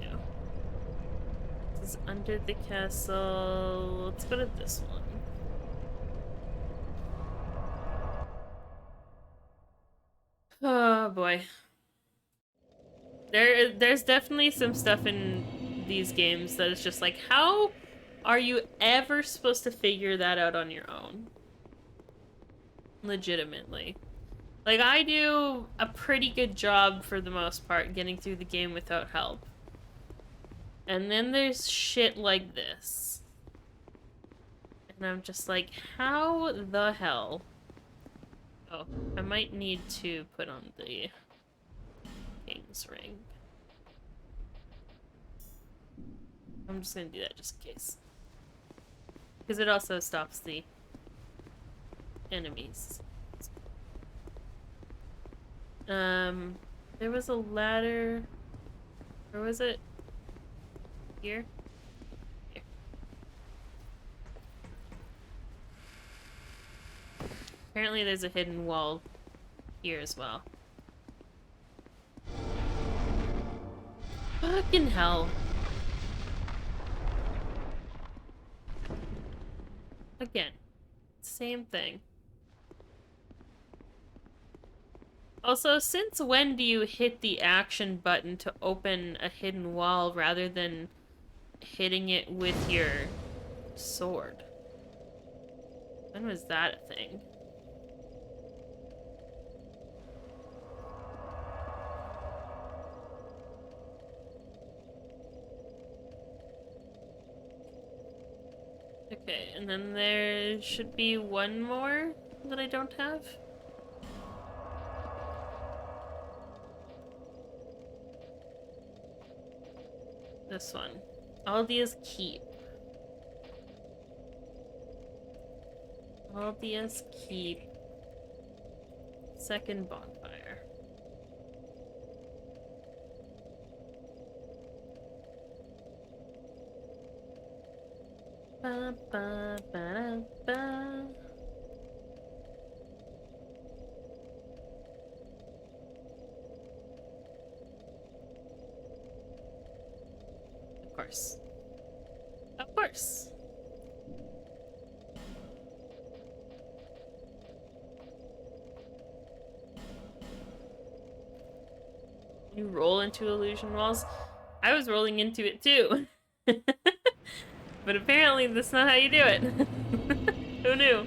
This is under the castle. Let's go to this one. Oh boy. There's definitely some stuff in these games that is just like, how are you ever supposed to figure that out on your own? Legitimately. Like, I do a pretty good job, for the most part, getting through the game without help. And then there's shit like this. And I'm just like, how the hell? Oh, I might need to put on the King's Ring. I'm just gonna do that just in case. Because it also stops the enemies. There was a ladder. Where was it? Here? Here. Apparently there's a hidden wall here as well. Fucking hell. Again. Same thing. Also, since when do you hit the action button to open a hidden wall rather than hitting it with your sword? When was that a thing? Okay, and then there should be one more that I don't have. This one. Aldia's Keep. Aldia's Keep. Second bonfire. Ba, ba, ba, da, ba. Of course. Of course. You roll into illusion walls? I was rolling into it too. But apparently that's not how you do it. Who knew?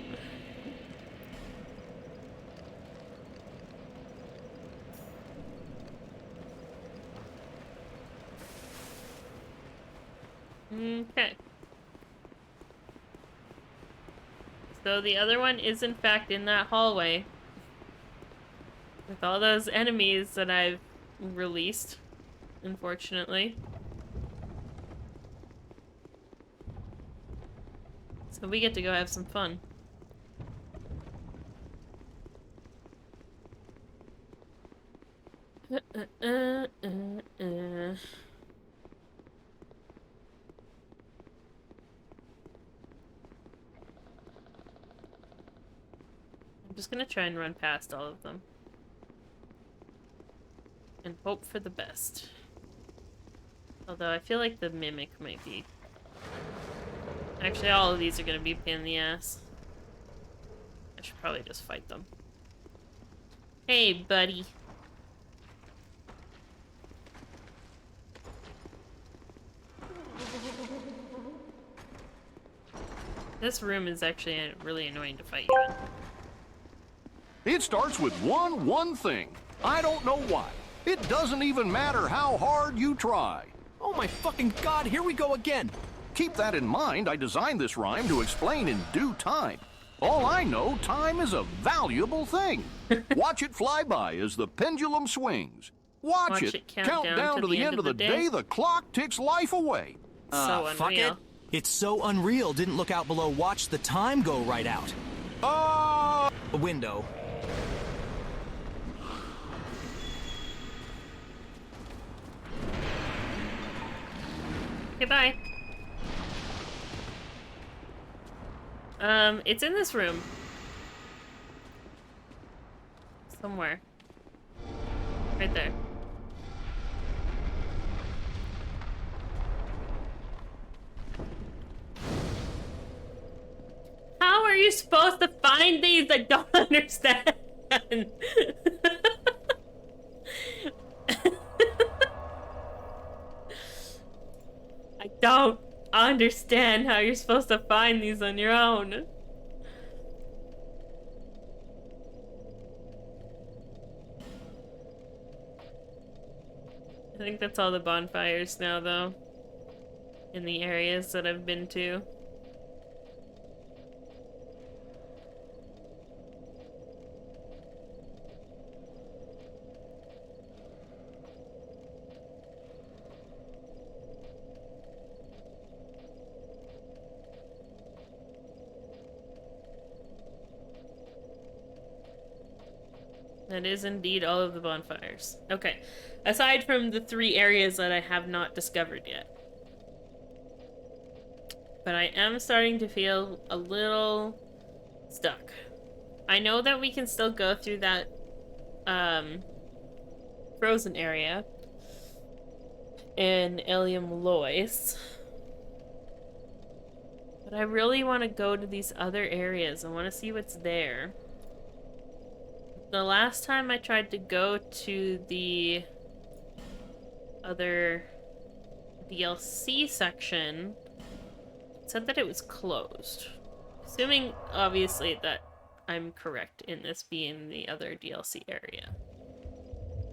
Okay. So the other one is in fact in that hallway. With all those enemies that I've released, unfortunately. So we get to go have some fun. I'm just gonna try and run past all of them. And hope for the best. Although I feel like the mimic might be... Actually, all of these are gonna be a pain in the ass. I should probably just fight them. Hey, buddy. This room is actually really annoying to fight you in. It starts with one thing. I don't know why. It doesn't even matter how hard you try. Oh my fucking god, here we go again! Keep that in mind. I designed this rhyme to explain in due time. All I know, time is a valuable thing. Watch it fly by as the pendulum swings. Watch it count down to the end of the day. The clock ticks life away. So Fuck it. unreal. It's so unreal, didn't look out below, watch the time go right out. A window. Okay, bye. It's in this room. Somewhere. Right there. How are you supposed to find these? I don't understand. I don't understand how you're supposed to find these on your own. I think that's all the bonfires now, though. In the areas that I've been to. That is indeed all of the bonfires. Okay. Aside from the 3 areas that I have not discovered yet. But I am starting to feel a little stuck. I know that we can still go through that frozen area in Ilium Lois. But I really want to go to these other areas. I want to see what's there. The last time I tried to go to the other DLC section, it said that it was closed. Assuming, obviously, that I'm correct in this being the other DLC area.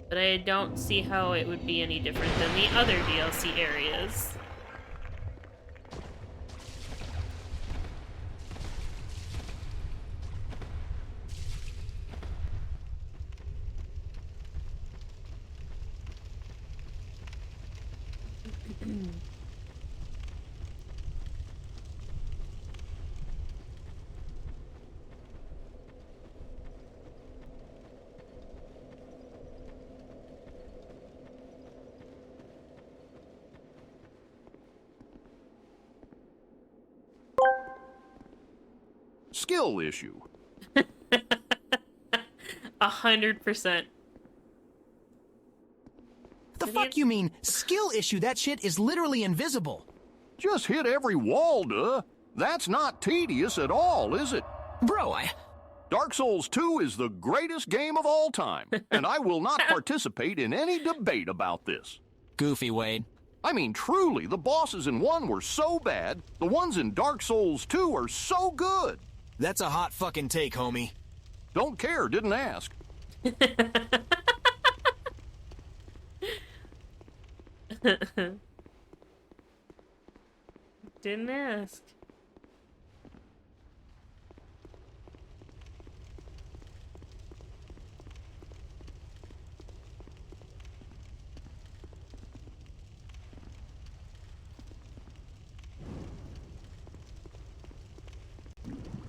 But I don't see how it would be any different than the other DLC areas. skill issue. 100%. The fuck you mean? Skill issue? That shit is literally invisible. Just hit every wall, duh. That's not tedious at all, is it? Bro, Dark Souls 2 is the greatest game of all time, and I will not participate in any debate about this. Goofy, Wade. I mean, truly, the bosses in 1 were so bad, the ones in Dark Souls 2 are so good. That's a hot fucking take, homie. Don't care, didn't ask. Didn't ask.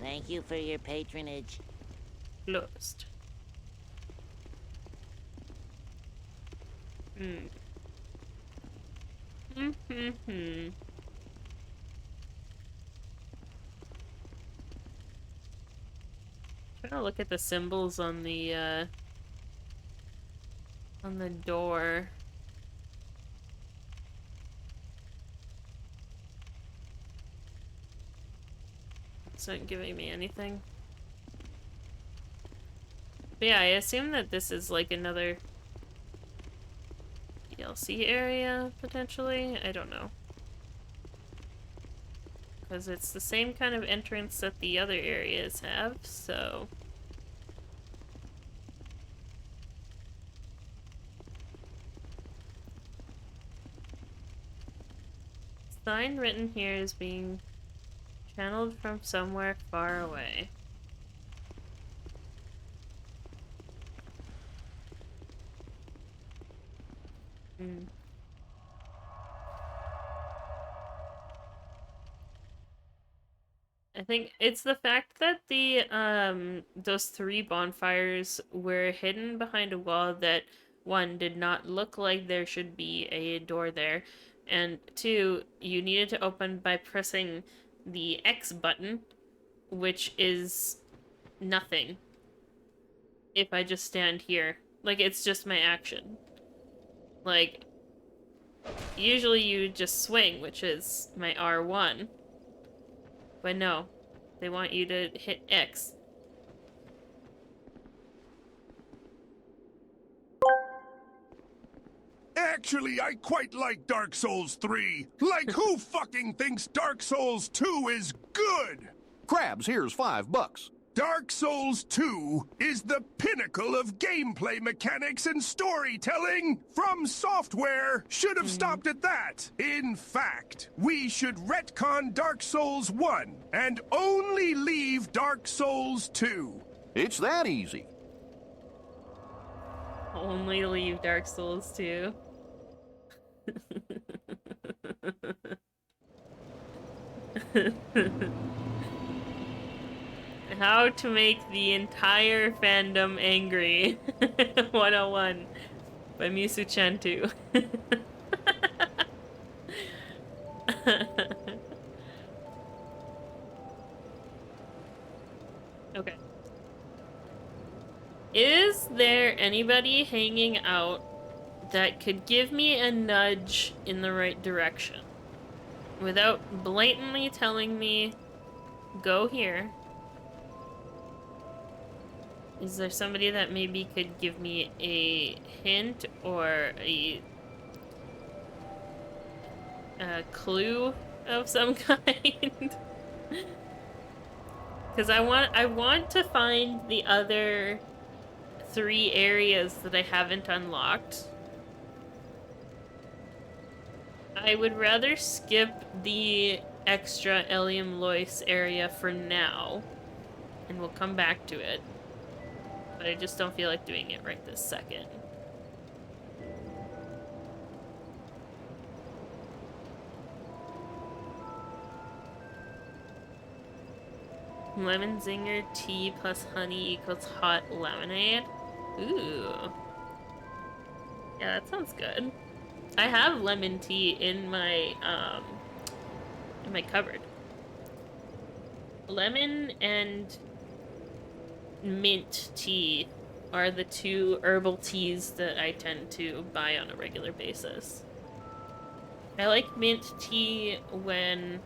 Thank you for your patronage. Lost. Trying to look at the symbols on the door. It's not giving me anything. But yeah, I assume that this is like another DLC area, potentially? I don't know. Because it's the same kind of entrance that the other areas have, so... Sign written here is being channeled from somewhere far away. I think it's the fact that the those 3 bonfires were hidden behind a wall that 1 did not look like there should be a door there, and 2 you needed to open by pressing the X button, which is nothing if I just stand here. Like, it's just my action. Like, usually you just swing, which is my R1. But no, they want you to hit X. Actually, I quite like Dark Souls 3. Like, who fucking thinks Dark Souls 2 is good? Crabs, here's $5. Dark Souls 2 is the pinnacle of gameplay mechanics and storytelling. From Software should have stopped at that. In fact, we should retcon Dark Souls 1 and only leave Dark Souls 2. It's that easy. Only leave Dark Souls 2. How to make the entire fandom angry. 101 by Misu Chantu. Okay. Is there anybody hanging out that could give me a nudge in the right direction without blatantly telling me, go here? Is there somebody that maybe could give me a hint or a clue of some kind? Because I want to find the other 3 areas that I haven't unlocked. I would rather skip the extra Elium Lois area for now, and we'll come back to it. But I just don't feel like doing it right this second. Lemon zinger tea plus honey equals hot lemonade. Ooh. Yeah, that sounds good. I have lemon tea in my cupboard. Lemon and mint tea are the two herbal teas that I tend to buy on a regular basis. I like mint tea when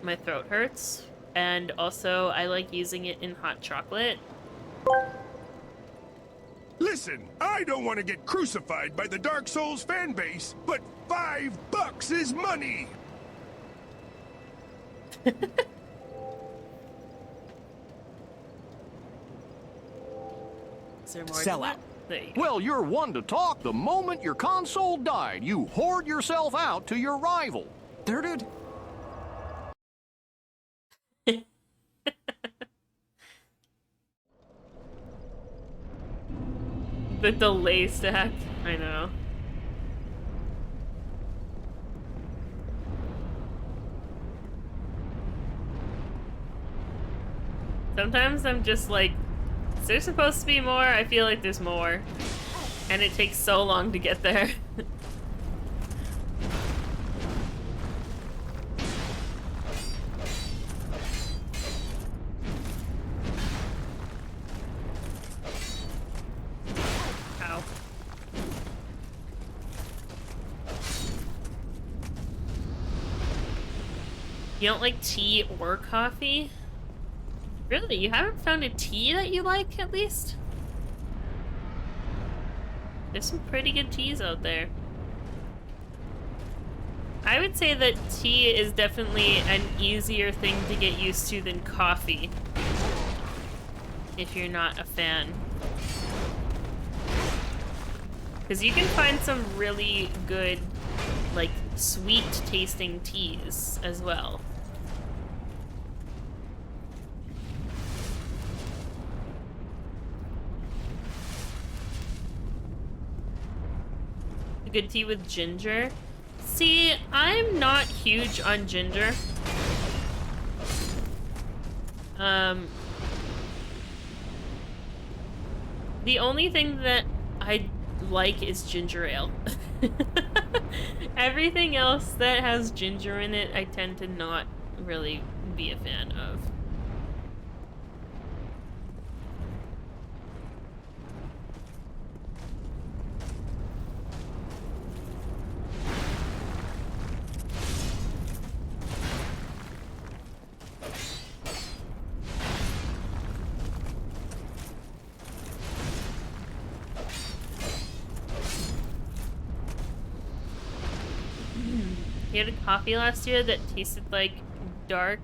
my throat hurts, and also I like using it in hot chocolate. Listen, I don't want to get crucified by the Dark Souls fan base, but $5 is money! Is there more Sell to out. that? There you go. Well, you're one to talk the moment your console died. You hoard yourself out to your rival. Dude. The delay stack. I know. Sometimes I'm just like, is there supposed to be more? I feel like there's more. And it takes so long to get there. Ow. You don't like tea or coffee? Really? You haven't found a tea that you like, at least? There's some pretty good teas out there. I would say that tea is definitely an easier thing to get used to than coffee, if you're not a fan. Because you can find some really good, like, sweet-tasting teas as well. Good tea with ginger. See, I'm not huge on ginger. The only thing that I like is ginger ale. Everything else that has ginger in it, I tend to not really be a fan of. He had a coffee last year that tasted like dark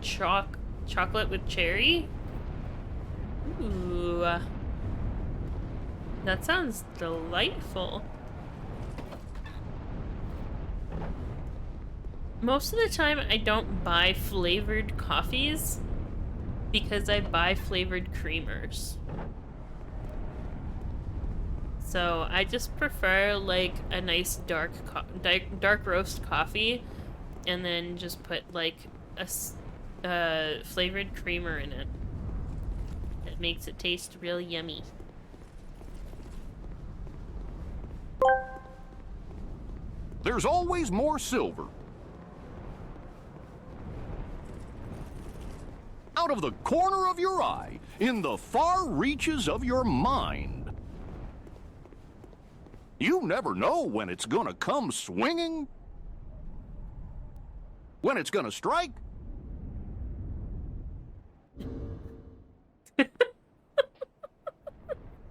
chocolate with cherry. Ooh. That sounds delightful. Most of the time I don't buy flavored coffees because I buy flavored creamers. So I just prefer like a nice dark roast coffee, and then just put like a flavored creamer in it. That makes it taste real yummy. There's always more silver. Out of the corner of your eye, in the far reaches of your mind. You never know when it's gonna come swinging, when it's gonna strike.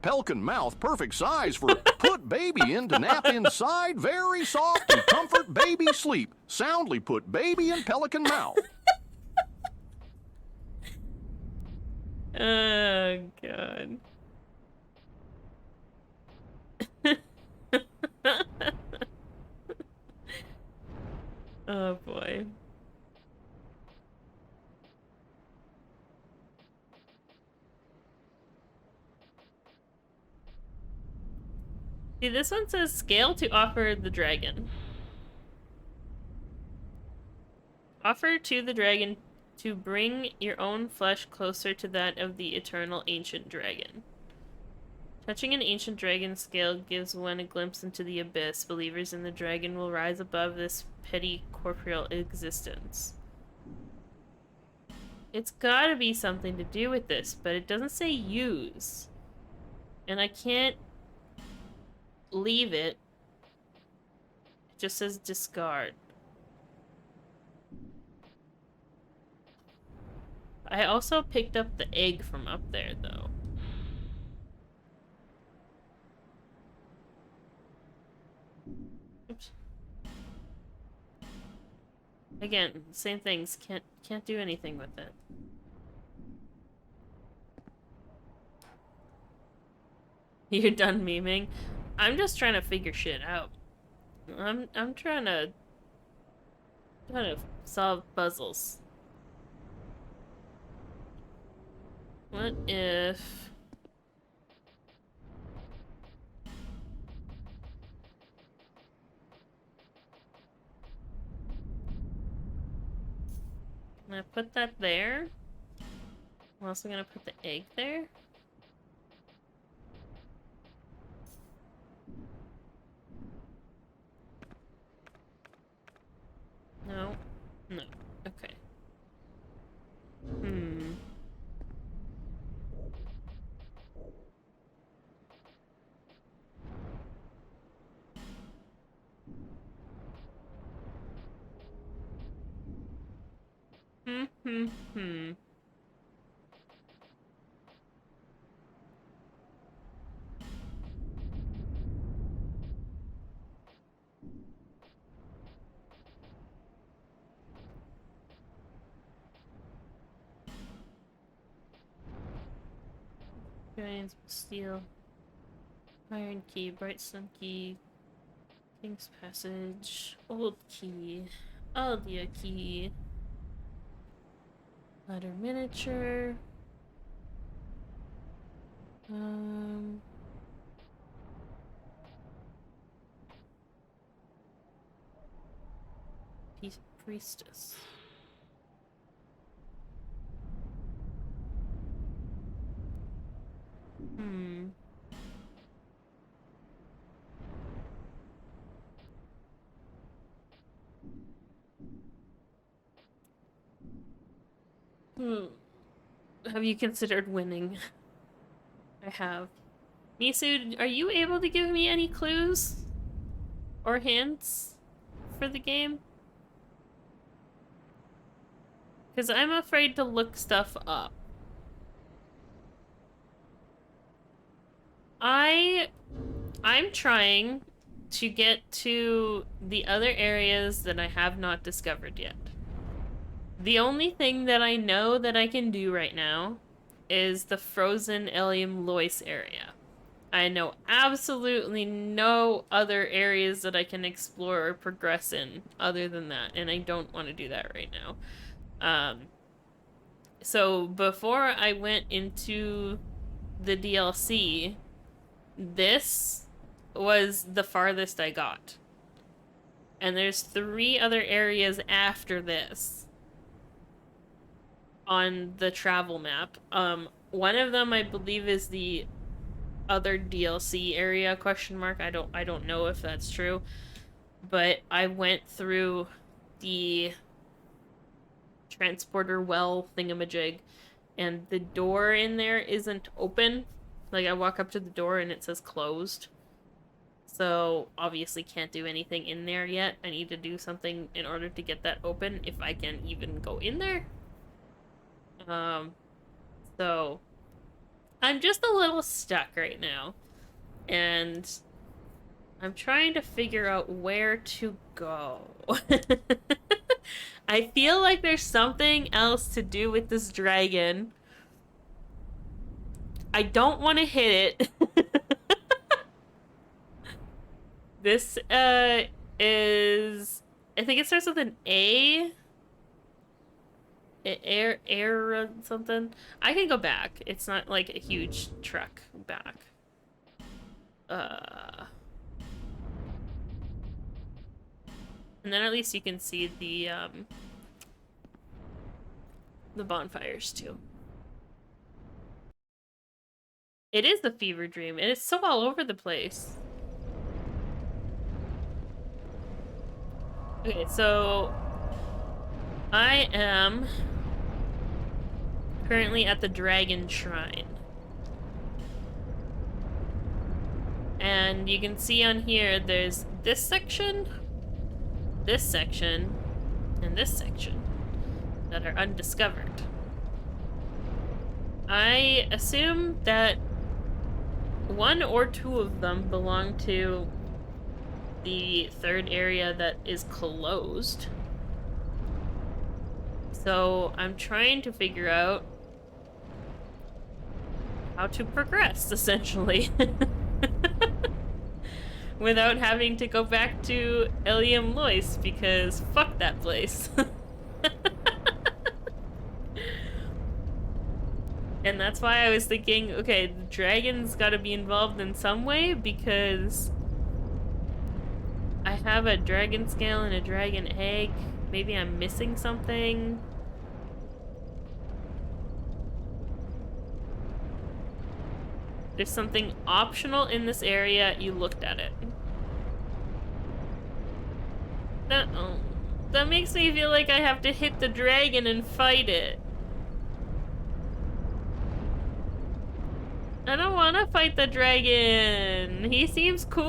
Pelican mouth, perfect size for put baby in to nap inside, very soft and comfort baby sleep. Soundly put baby in pelican mouth. Oh, God. Oh, boy. See, this one says scale to offer the dragon. Offer to the dragon to bring your own flesh closer to that of the eternal ancient dragon. Touching an ancient dragon scale gives one a glimpse into the abyss. Believers in the dragon will rise above this petty corporeal existence. It's gotta be something to do with this, but it doesn't say use. And I can't leave it. It just says discard. I also picked up the egg from up there, though. Oops. Again, same things. Can't do anything with it. You're done memeing? I'm just trying to figure shit out. I'm trying to solve puzzles. What if I'm gonna put that there? I'm also gonna put the egg there. No. No. Okay. Hmm. Giants, steel, iron key, bright sun key, King's Passage, old key, Aldia key, ladder miniature, priestess. Have you considered winning? I have. Misu, are you able to give me any clues? Or hints for the game? Because I'm afraid to look stuff up. I'm trying to get to the other areas that I have not discovered yet. The only thing that I know that I can do right now is the frozen Elium Lois area. I know absolutely no other areas that I can explore or progress in other than that, and I don't want to do that right now. So before I went into the DLC, this was the farthest I got. And there's 3 other areas after this on the travel map. One of them I believe is the other DLC area, question mark. I don't know if that's true. But I went through the transporter well thingamajig, and the door in there isn't open. Like, I walk up to the door and it says closed. So, obviously can't do anything in there yet. I need to do something in order to get that open, if I can even go in there. So, I'm just a little stuck right now. And I'm trying to figure out where to go. I feel like there's something else to do with this dragon. I don't want to hit it. This, is... I think it starts with an A. Air something. I can go back. It's not like a huge trek back. And then at least you can see the bonfires too. It is the fever dream, and it's so all over the place. Okay, so I am Currently at the Dragon Shrine. And you can see on here, there's this section, and this section that are undiscovered. I assume that one or two of them belong to the third area that is closed. So I'm trying to figure out how to progress, essentially. Without having to go back to Eliam Lois, because fuck that place. And that's why I was thinking, okay, the dragon's gotta be involved in some way, because I have a dragon scale and a dragon egg. Maybe I'm missing something. There's something optional in this area. You looked at it. That makes me feel like I have to hit the dragon and fight it. I don't want to fight the dragon. He seems cool.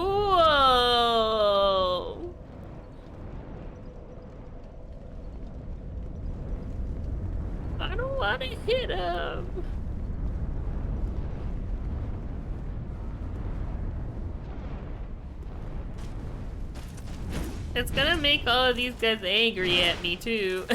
I don't want to hit him. It's gonna make all of these guys angry at me, too.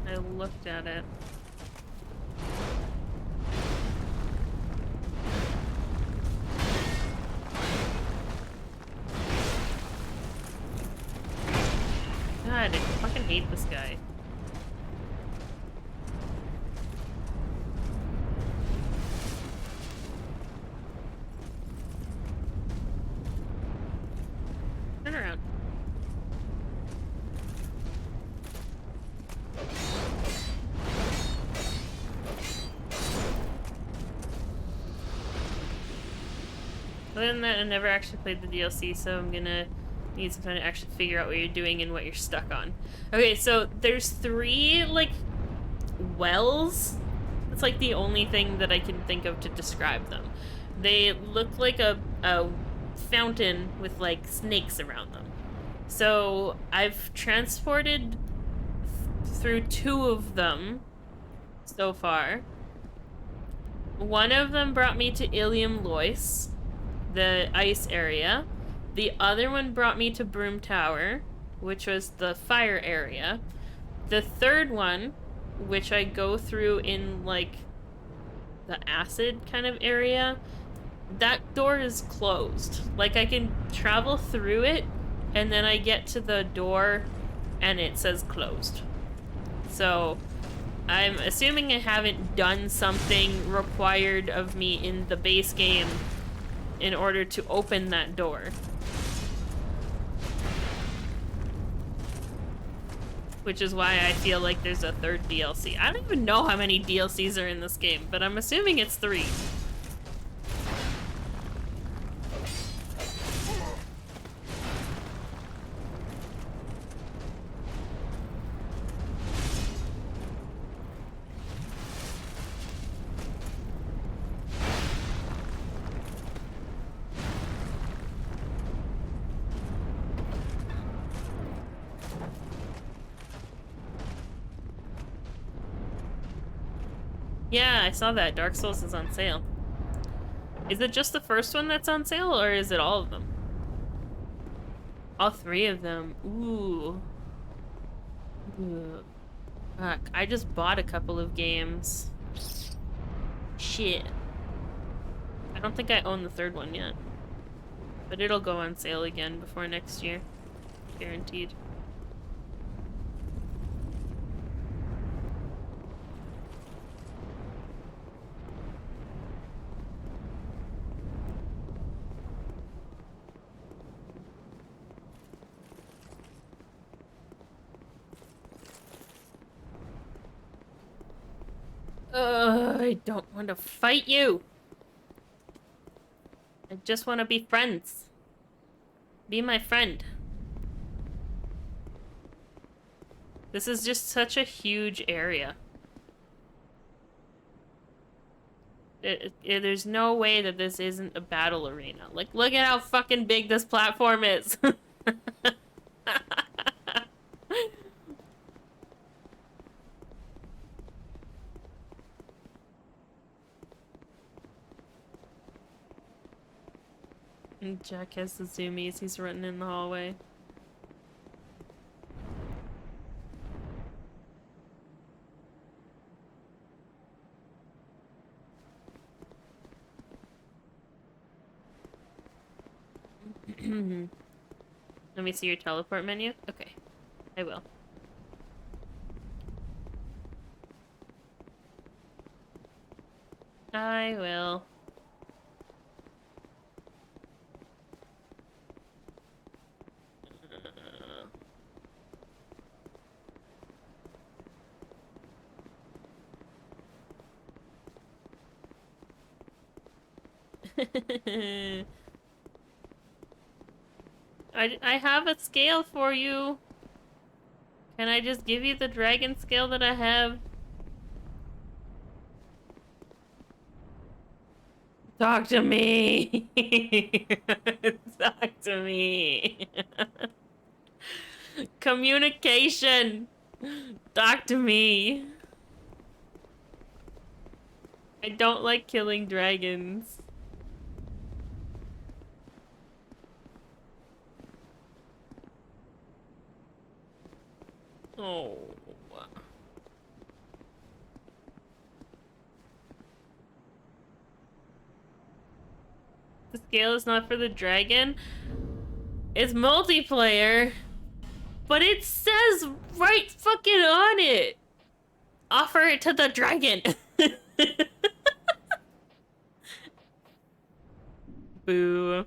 I looked at it. God, I fucking hate this guy. Turn around. Other than that, I never actually played the DLC, so I'm gonna need some time to actually figure out what you're doing and what you're stuck on. Okay, so there's 3, like, wells. It's like the only thing that I can think of to describe them. They look like a fountain with, like, snakes around them. So I've transported through 2 of them so far. One of them brought me to Ilium Lois, the ice area. The other one brought me to Broom Tower, which was the fire area. The third one, which I go through in, like, the acid kind of area, that door is closed. Like, I can travel through it, and then I get to the door, and it says closed. So, I'm assuming I haven't done something required of me in the base game in order to open that door. Which is why I feel like there's a third DLC. I don't even know how many DLCs are in this game, but I'm assuming it's 3. Yeah, I saw that. Dark Souls is on sale. Is it just the first one that's on sale, or is it all of them? All 3 of them. Ooh. Ooh. Fuck, I just bought a couple of games. Shit. I don't think I own the 3rd one yet. But it'll go on sale again before next year. Guaranteed. I don't want to fight you. I just want to be friends. Be my friend. This is just such a huge area. There's no way that this isn't a battle arena. Like, look at how fucking big this platform is. And Jack has the zoomies. He's running in the hallway. Let me see your teleport menu. Okay, I will. I will. I have a scale for you. Can I just give you the dragon scale that I have? Talk to me. Talk to me. Communication. Talk to me. I don't like killing dragons. Oh. The scale is not for the dragon. It's multiplayer. But it says right fucking on it. Offer it to the dragon. Boo.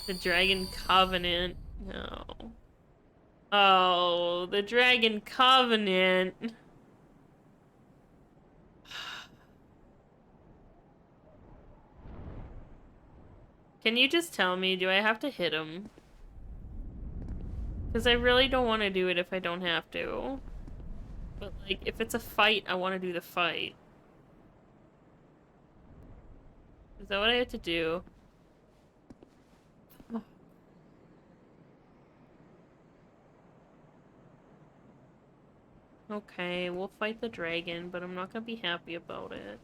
The Dragon Covenant. No. Oh, the Dragon Covenant. Can you just tell me, do I have to hit him? Because I really don't want to do it if I don't have to. But, like, if it's a fight, I want to do the fight. Is that what I have to do? Okay, we'll fight the dragon, but I'm not gonna be happy about it.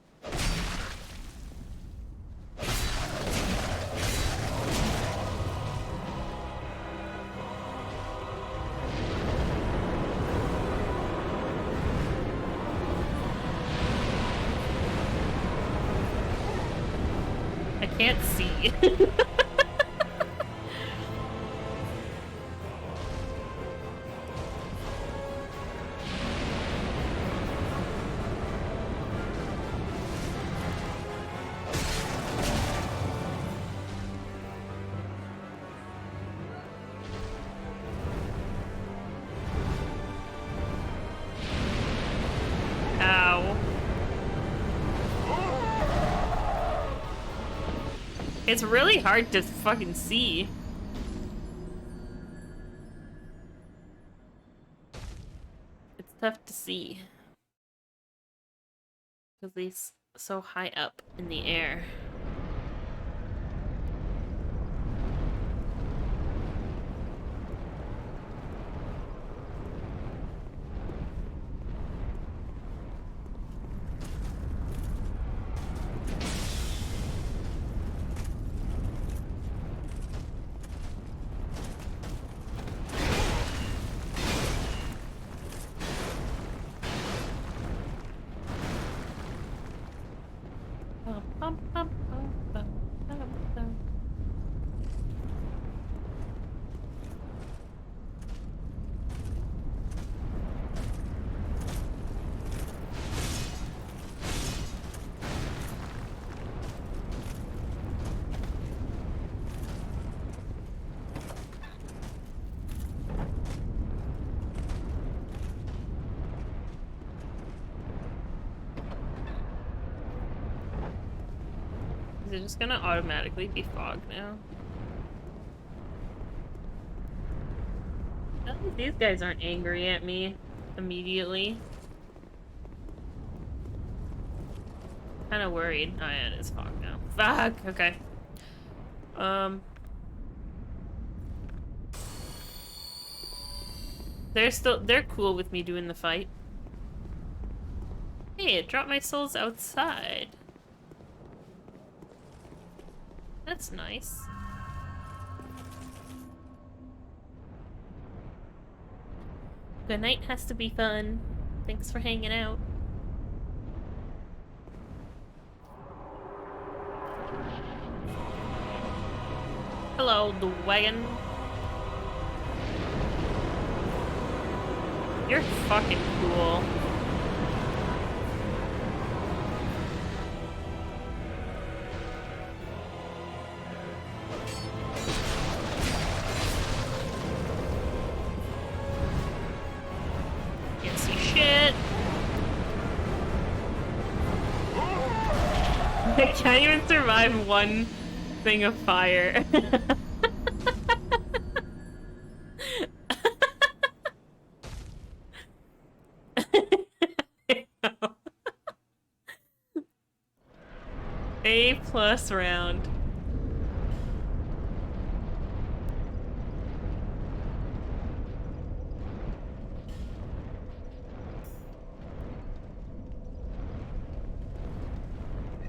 I can't see. Ow. It's really hard to fucking see. It's tough to see. Because he's so high up in the air. Bum, bum, bum. Is it just gonna automatically be fog now? At least these guys aren't angry at me immediately. Kinda worried. Oh yeah, it is fog now. Fuck! Okay. They're cool with me doing the fight. Hey, it dropped my souls outside. That's nice. Good night has to be fun. Thanks for hanging out. Hello, the wagon. You're fucking cool. Can't see shit. I can't even survive one thing of fire. A+ round.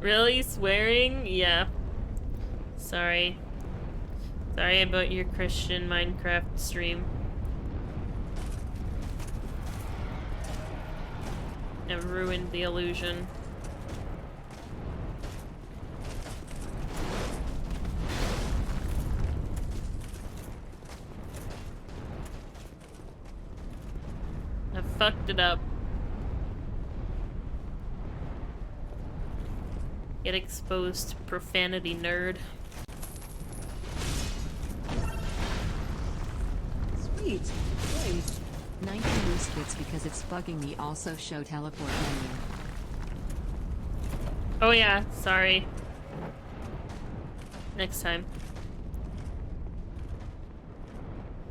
Really? Swearing? Yeah. Sorry. Sorry about your Christian Minecraft stream. I've ruined the illusion. I fucked it up. Get exposed, profanity nerd. Sweet. Wait. 19 loose bits because it's bugging me. Also show teleport menu. Oh yeah, sorry. Next time.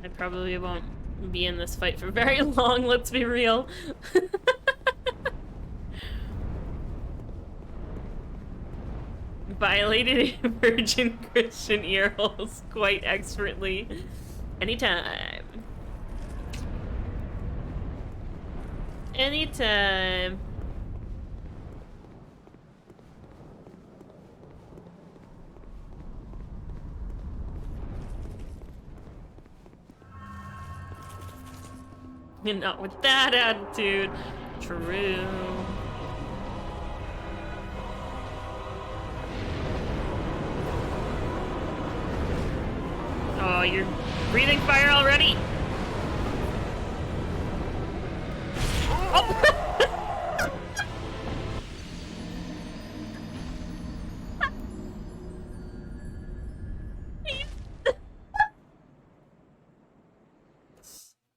I probably won't be in this fight for very long, let's be real. Violated a virgin Christian ear holes quite expertly. Anytime. Anytime. And not with that attitude. True. Oh, you're breathing fire already? Oh!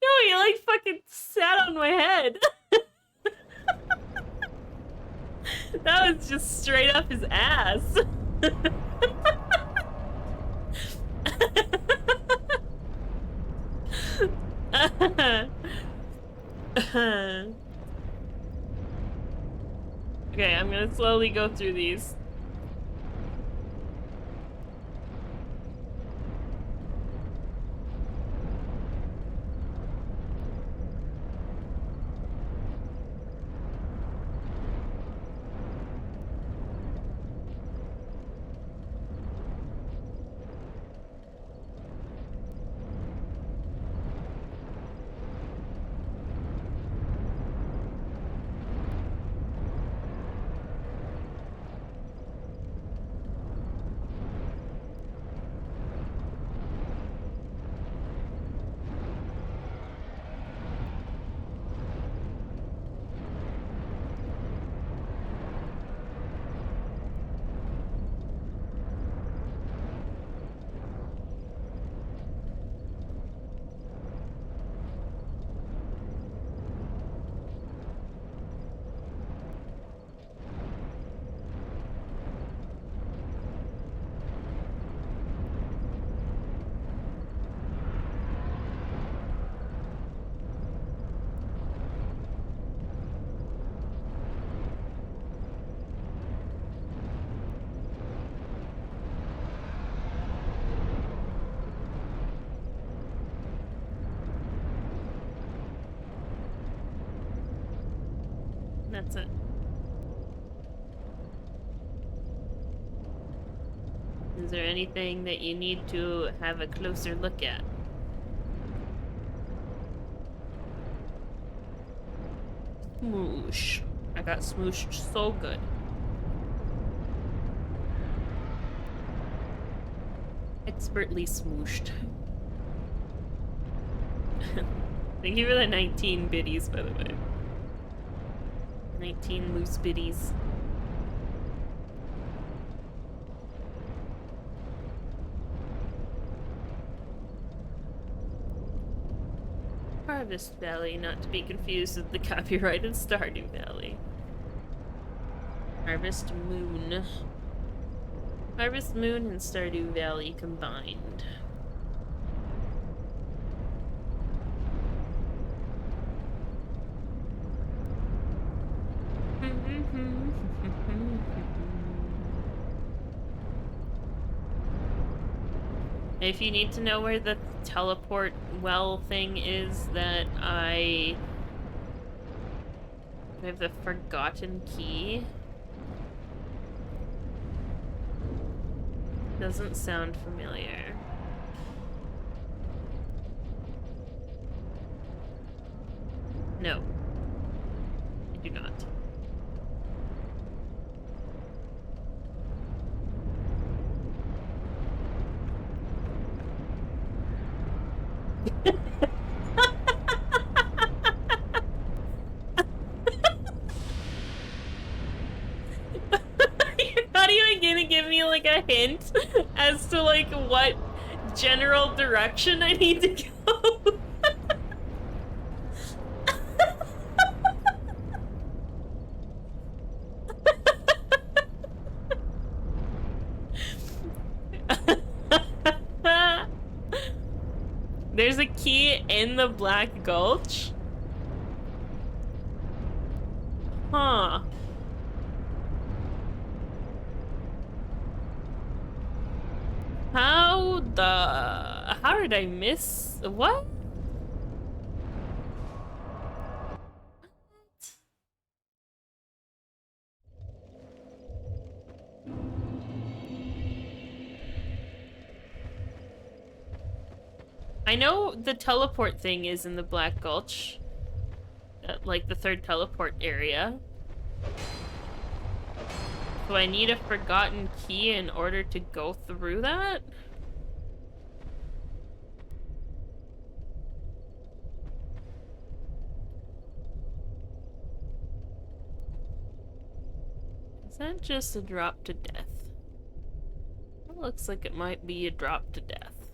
No, you like fucking sat on my head. That was just straight up his ass. Okay, I'm gonna slowly go through these. That's it. Is there anything that you need to have a closer look at? Smoosh. I got smooshed so good. Expertly smooshed. Thank you for the 19 biddies, by the way. 19 loose biddies. Harvest Valley, not to be confused with the copyrighted Stardew Valley. Harvest Moon. Harvest Moon and Stardew Valley combined. If you need to know where the teleport well thing is that I have the forgotten key. Doesn't sound familiar. No. I do not. You're not even gonna give me like a hint as to like what general direction I need to go. There's a key in the Black Gulch? Huh. How did I miss what? I know the teleport thing is in the Black Gulch. Like the third teleport area. So I need a forgotten key in order to go through that? Is that just a drop to death? It looks like it might be a drop to death.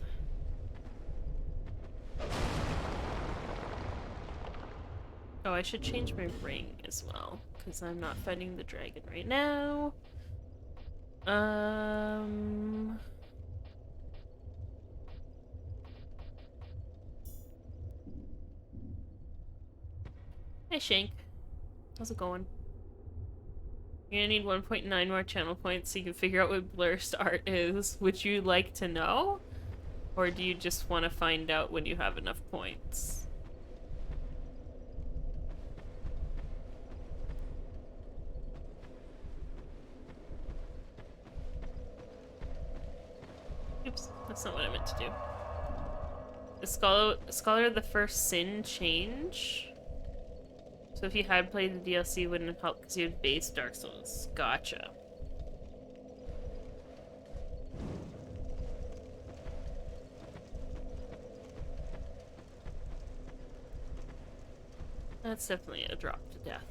Oh, I should change my ring as well, because I'm not fighting the dragon right now. Hey Shank. How's it going? You're gonna need 1.9 more channel points so you can figure out what blurst art is. Would you like to know? Or do you just want to find out when you have enough points? Oops, that's not what I meant to do. Is Scholar of the First Sin change? So if you had played the DLC, it wouldn't have helped because you had base Dark Souls. Gotcha. That's definitely a drop to death.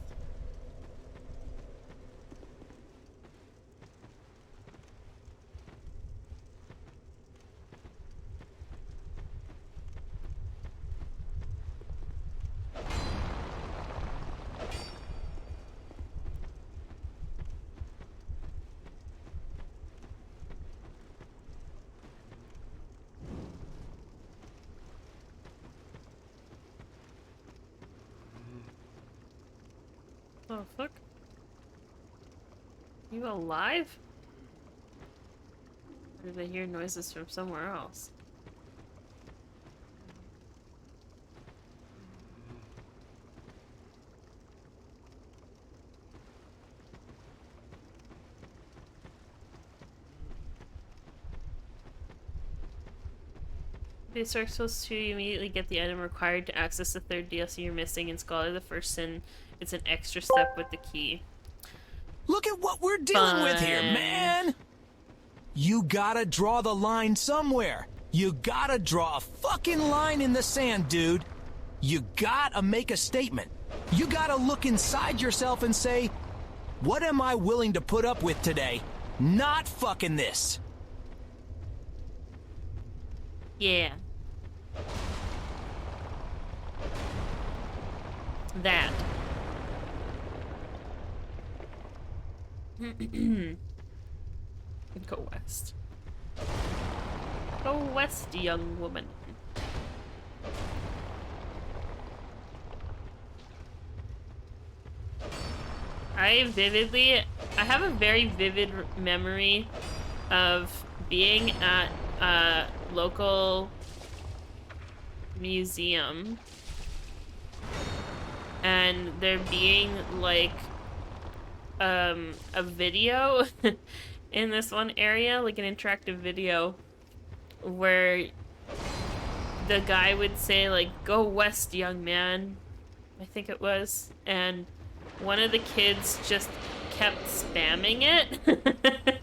Oh, fuck. You alive? Or did I hear noises from somewhere else? Base Dark Souls 2, you immediately get the item required to access the third DLC you're missing. In Scholar the First Sin, it's an extra step with the key. Look at what we're dealing with here, man! You gotta draw the line somewhere. You gotta draw a fucking line in the sand, dude. You gotta make a statement. You gotta look inside yourself and say, what am I willing to put up with today? Not fucking this. Yeah. That. Go west. Go west, young woman. I have a very vivid memory of being at a local museum and there being like a video in this one area, like an interactive video where the guy would say like, "Go west, young man," I think it was, and one of the kids just kept spamming it.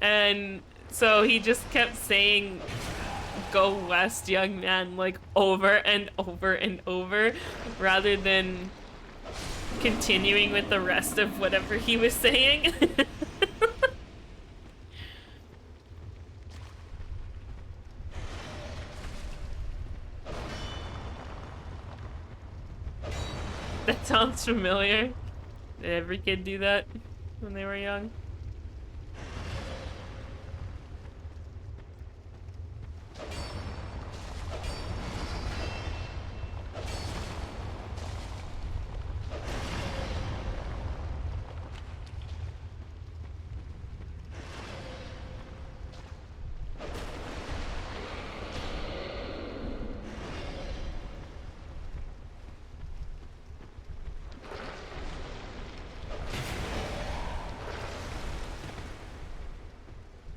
And so he just kept saying, "Go west, young man," like over and over and over, rather than continuing with the rest of whatever he was saying. That sounds familiar. Did every kid do that when they were young?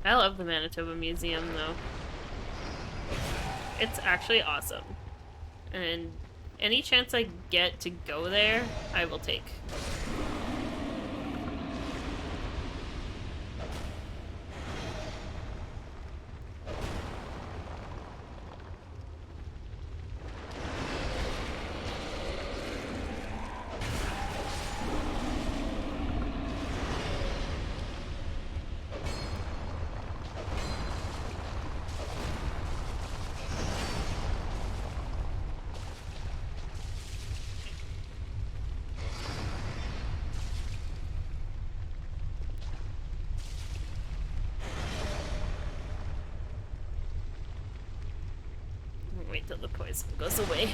I love the Manitoba Museum, though. It's actually awesome. And any chance I get to go there, I will take. Wait till the poison goes away.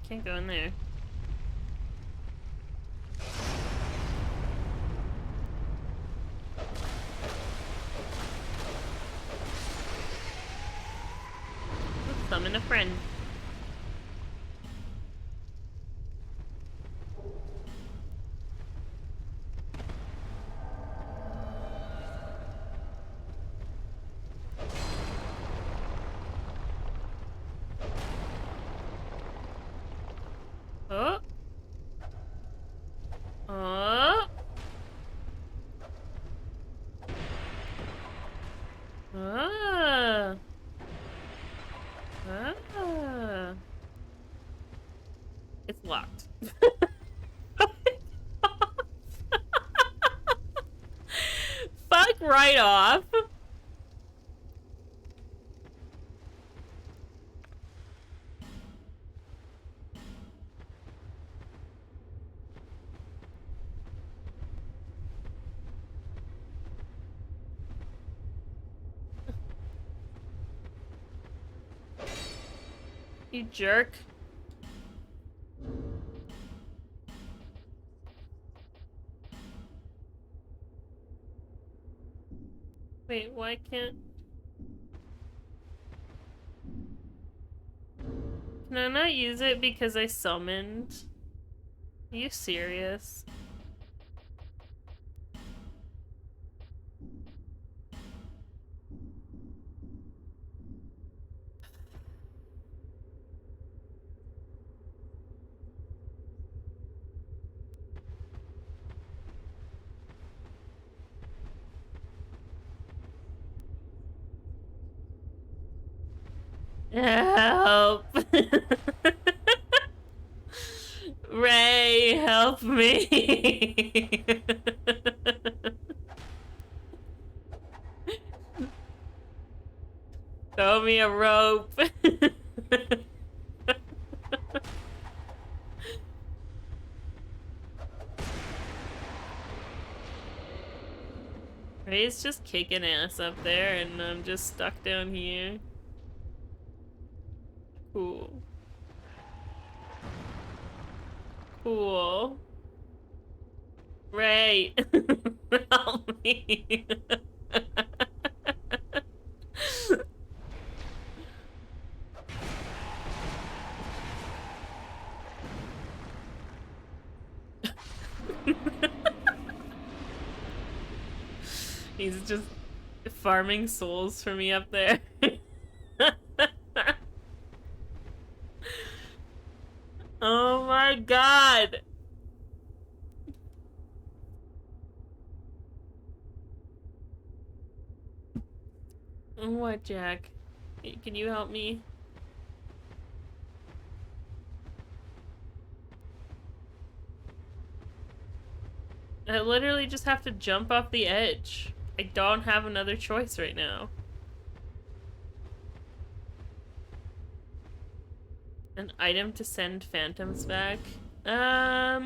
Can't go in there. Let's summon a friend. Oh. Oh. Ah. Ah. It's locked. Fuck right off. You jerk. Wait, why can't... Can I not use it because I summoned? Are you serious? Help! Ray, help me! Throw me a rope. Ray's just kicking ass up there and I'm just stuck down here. Cool. Cool. Ray, help me. He's just farming souls for me up there. Oh my god! What, Jack? Can you help me? I literally just have to jump off the edge. I don't have another choice right now. An item to send phantoms back? La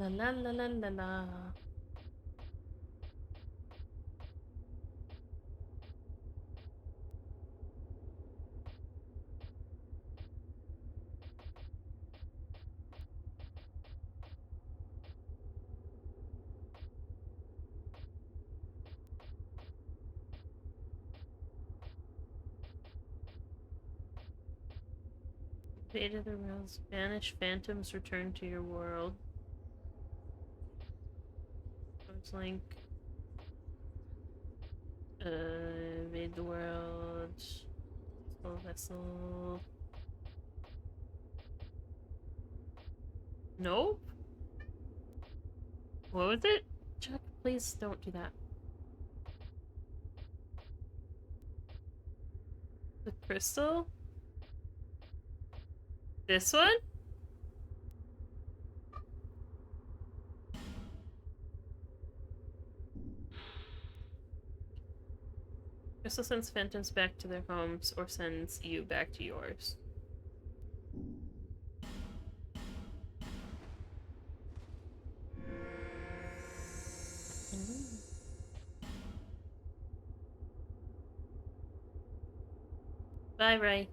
la la la la la. Beta the rules. Banish phantoms, return to your world. It's like made the world. Soul vessel. Nope. What was it? Chuck, please don't do that. The crystal? This one? Crystal sends phantoms back to their homes or sends you back to yours. Bye, Ray.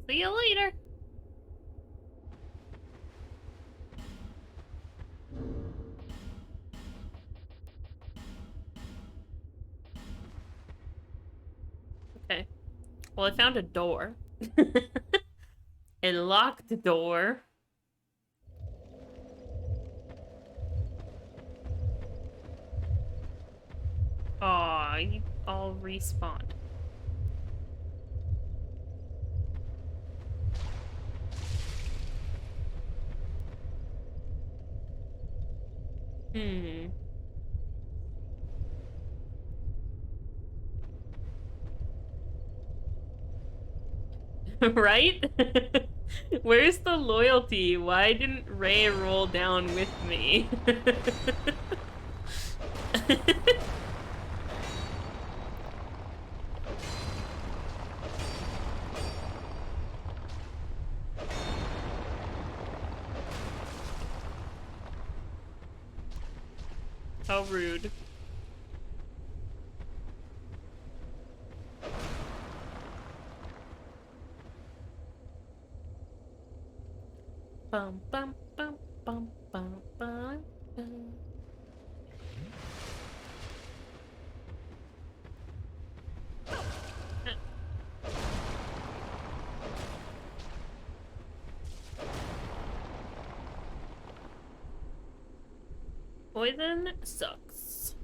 See you later. Okay. Well, I found a door. A locked door. Aw, you all respawned. Right? Where's the loyalty? Why didn't Ray roll down with me? How rude. Bum bum bum bum bum bum bum. Poison sucks.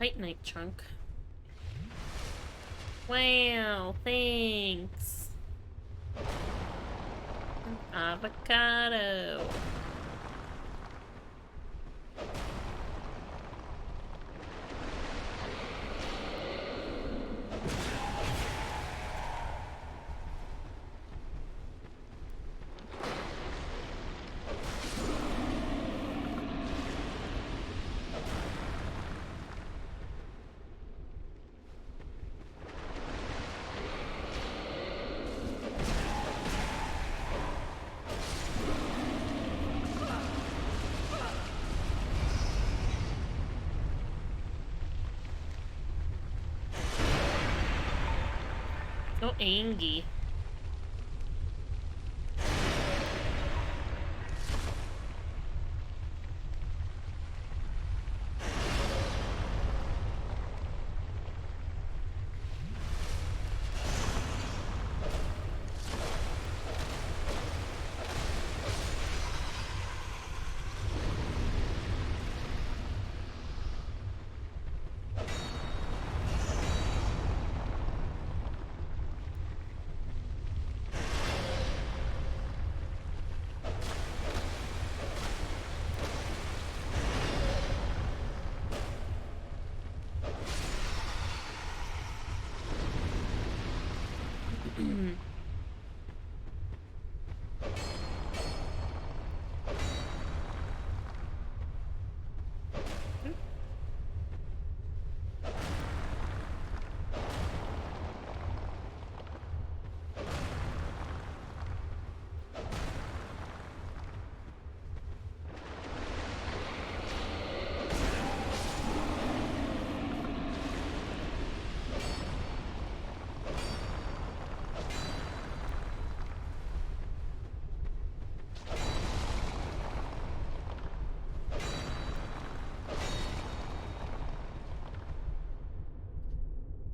Titanite chunk. Wow, thanks. Avocado. So angry.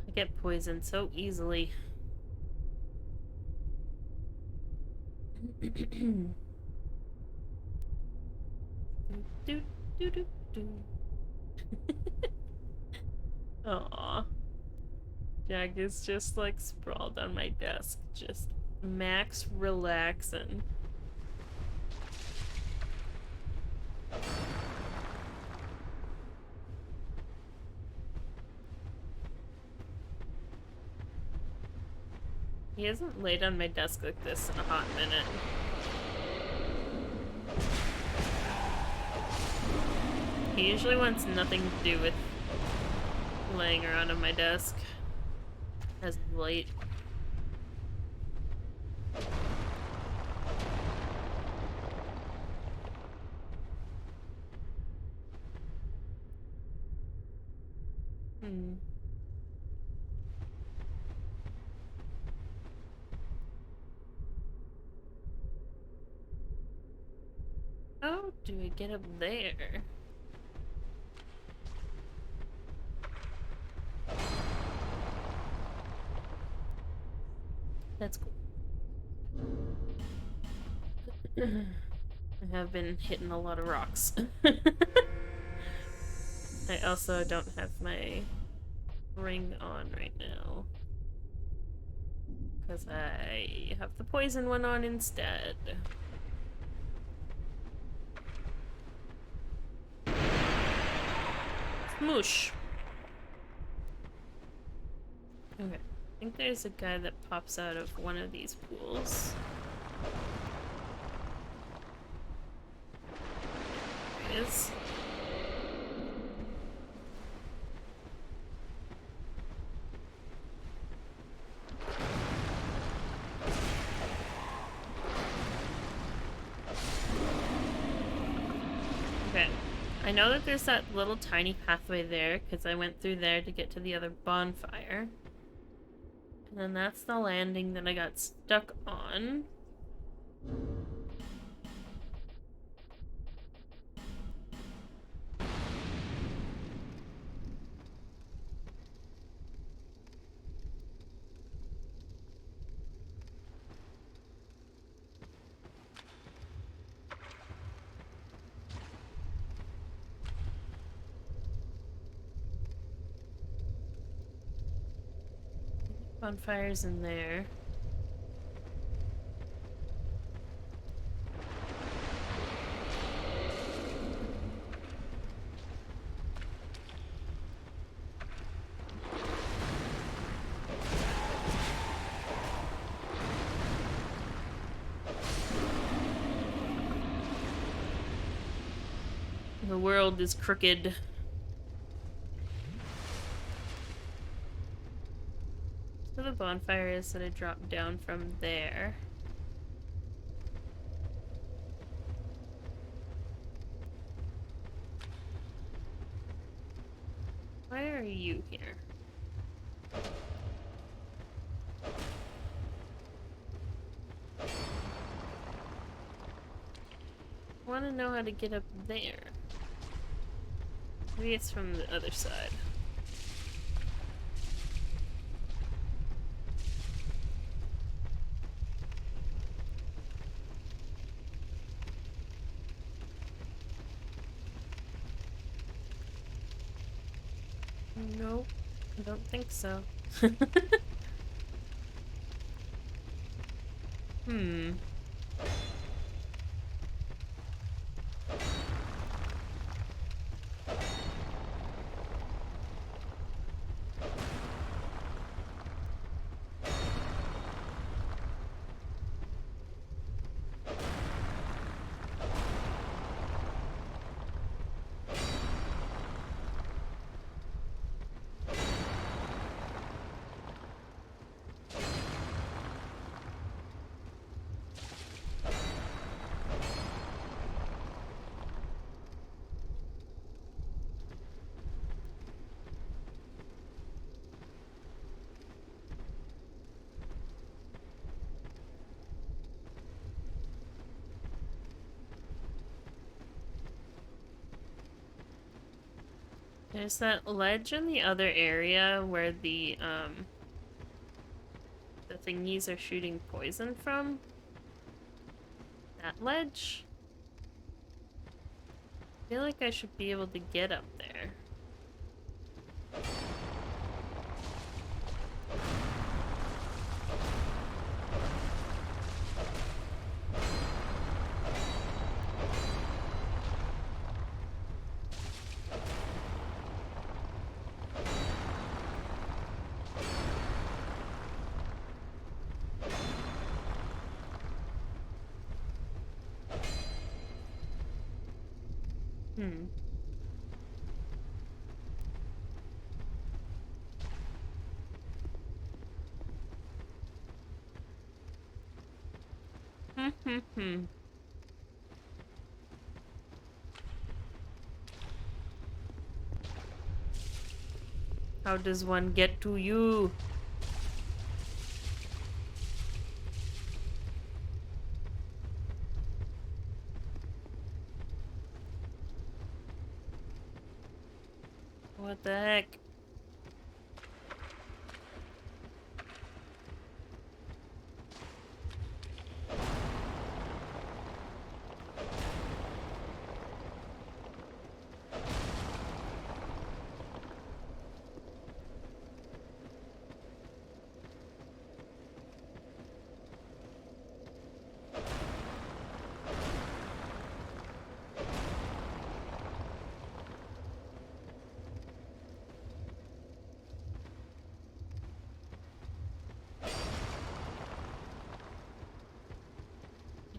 I get poisoned so easily. do, do, do, do. Aww. Jag is just like sprawled on my desk, just max relaxing. He hasn't laid on my desk like this in a hot minute. He usually wants nothing to do with laying around on my desk as of late. How do I get up there? That's cool. I have been hitting a lot of rocks. I also don't have my ring on right now. Because I have the poison one on instead. Smoosh. Okay. I think there's a guy that pops out of one of these pools. There he is. Okay. I know that there's that little tiny pathway there because I went through there to get to the other bonfire. And then that's the landing that I got stuck on. Bonfires in there. The world is crooked. So the bonfire is that I dropped down from there. Why are you here? I want to know how to get up there. Maybe it's from the other side. Nope, I don't think so. Hmm. There's that ledge in the other area where the thingies are shooting poison from. That ledge? I feel like I should be able to get up there. Hmm. How does one get to you? What the heck?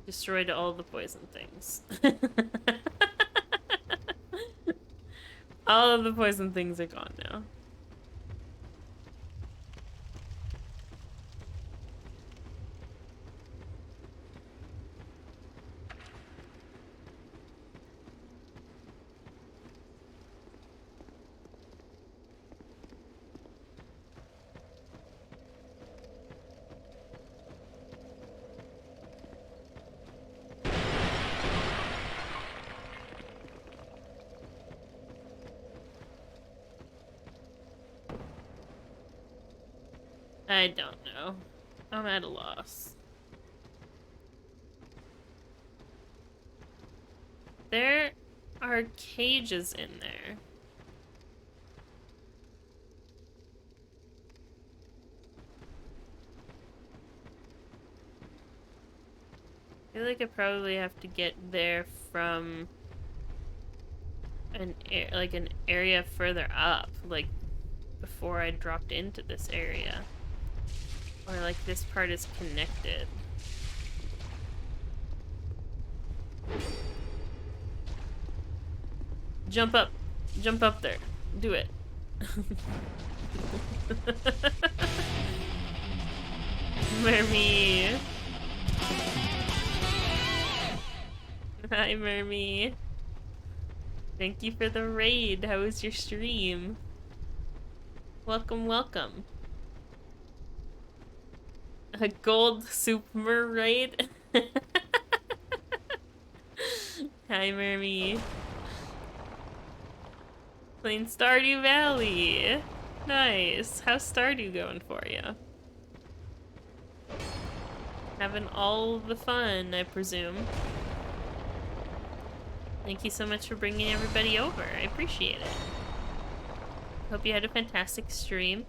Destroyed all the poison things. All of the poison things are gone now. I don't know. I'm at a loss. There are cages in there. I feel like I probably have to get there from an area further up, like before I dropped into this area. Or like this part is connected. Jump up. Jump up there. Do it. Mermy. Hi, Mermy. Thank you for the raid. How was your stream? Welcome, welcome. A gold super raid? Hi, Mermy. Playing Stardew Valley. Nice. How's Stardew going for you? Having all the fun, I presume. Thank you so much for bringing everybody over. I appreciate it. Hope you had a fantastic stream.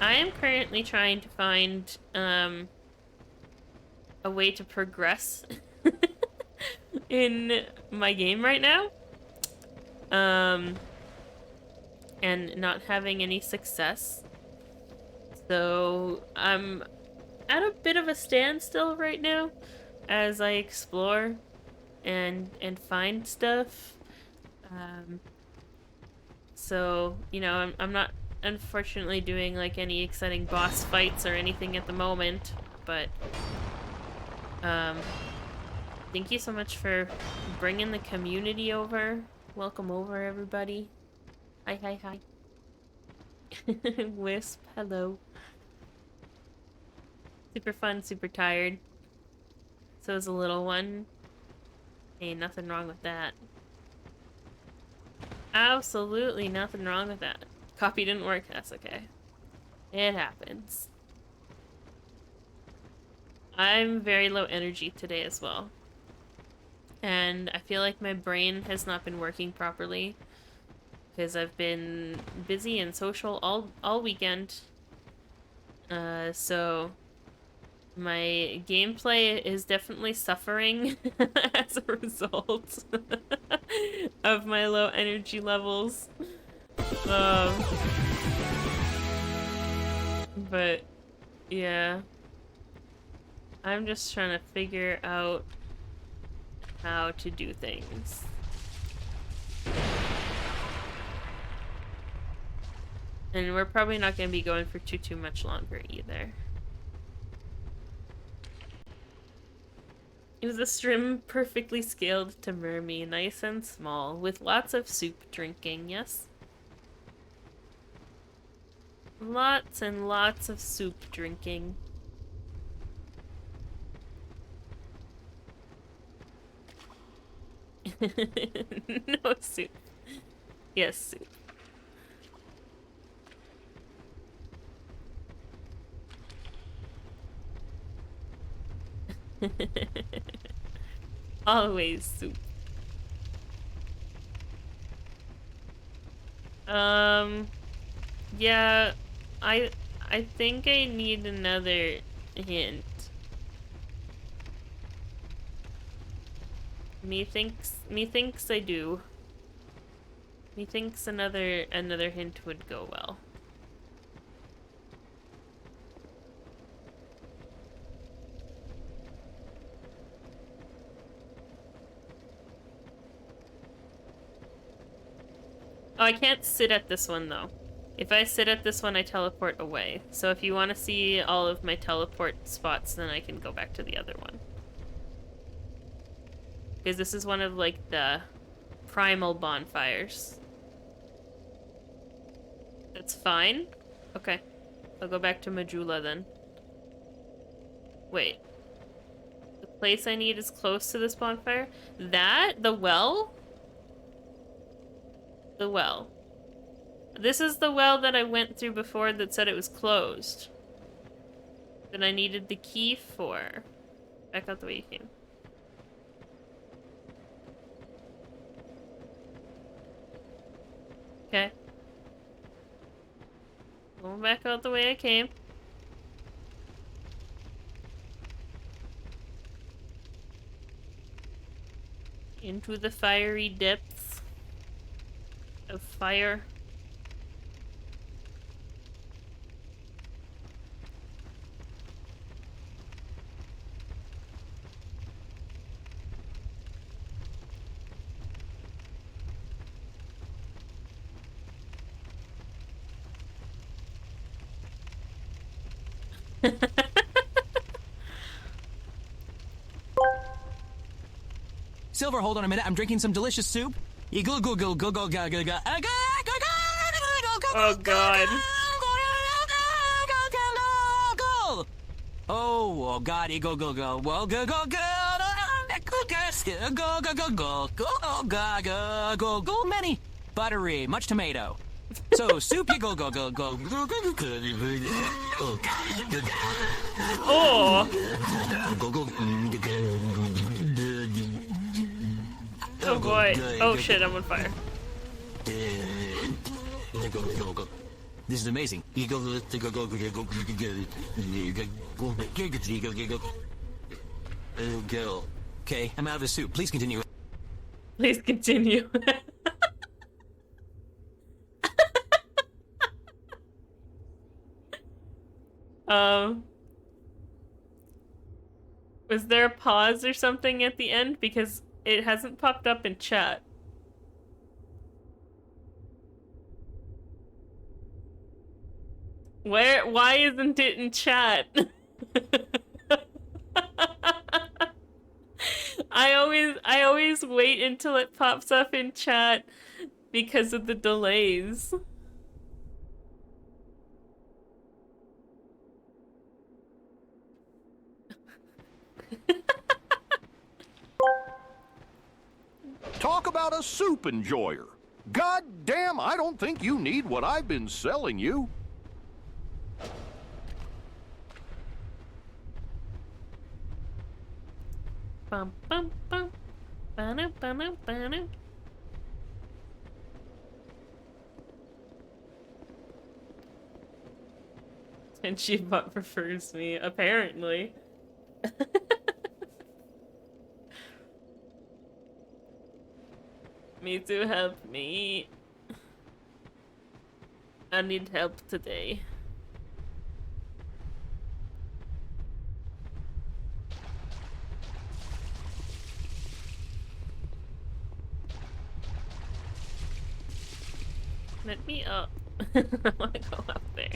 I am currently trying to find a way to progress in my game right now. And not having any success. So I'm at a bit of a standstill right now as I explore and find stuff. So, you know, I'm not unfortunately doing like any exciting boss fights or anything at the moment, but thank you so much for bringing the community over. Welcome over, everybody. Hi, hi, hi. Wisp, hello. Super fun, super tired. So is a little one. Hey, nothing wrong with that. Absolutely nothing wrong with that. Copy didn't work, that's okay. It happens. I'm very low energy today as well. And I feel like my brain has not been working properly. Because I've been busy and social all weekend. So my gameplay is definitely suffering as a result of my low energy levels. But yeah, I'm just trying to figure out how to do things. And we're probably not going to be going for too much longer either. Is the stream perfectly scaled to Mermy, nice and small, with lots of soup drinking, yes? Lots and lots of soup drinking. No soup. Yes, soup. Always soup. Yeah, I think I need another hint. Methinks I do. Methinks another hint would go well. Oh, I can't sit at this one, though. If I sit at this one, I teleport away. So if you want to see all of my teleport spots, then I can go back to the other one. Because this is one of, like, the primal bonfires. That's fine? Okay. I'll go back to Majula, then. Wait. The place I need is close to this bonfire? That? The well? The well. This is the well that I went through before that said it was closed. That I needed the key for. Back out the way you came. Okay. Going back out the way I came. Into the fiery depths of fire. Silver, hold on a minute. I'm drinking some delicious soup. Oh god. Oh god, go go go. Well, go go go. Go many. Buttery, much tomato. So soup, you go go go go. Oh. Oh boy. Oh shit, I'm on fire. This is amazing. Okay, I'm out of the soup. Please continue. Please continue. Was there a pause or something at the end? Because it hasn't popped up in chat. Why isn't it in chat? I always wait until it pops up in chat because of the delays. Talk about a soup enjoyer. God damn, I don't think you need what I've been selling you. Bum bum bum. Ba-na, ba-na, ba-na. And she prefers me, apparently. Me to help me. I need help today. Let me up. I wanna go up there.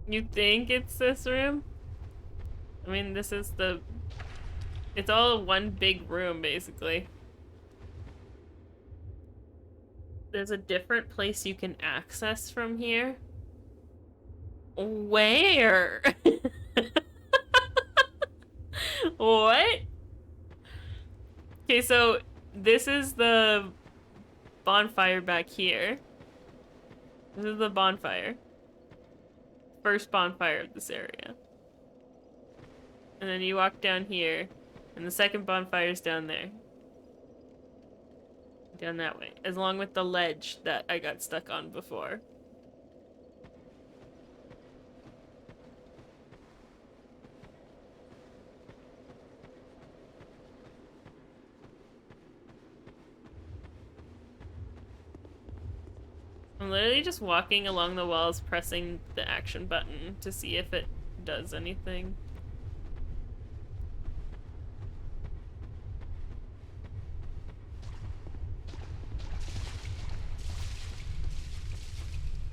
You think it's this room? I mean, this is the... It's all one big room, basically. There's a different place you can access from here. Where? What? Okay, so this is the bonfire back here. This is the bonfire. First bonfire of this area. And then you walk down here, and the second bonfire is down there. Down that way. Along with the ledge that I got stuck on before. I'm literally just walking along the walls, pressing the action button to see if it does anything.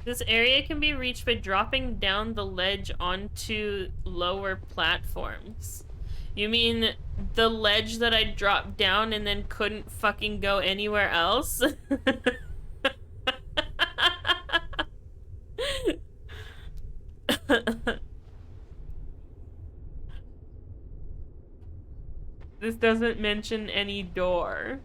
This area can be reached by dropping down the ledge onto lower platforms. You mean the ledge that I dropped down and then couldn't fucking go anywhere else? This doesn't mention any door.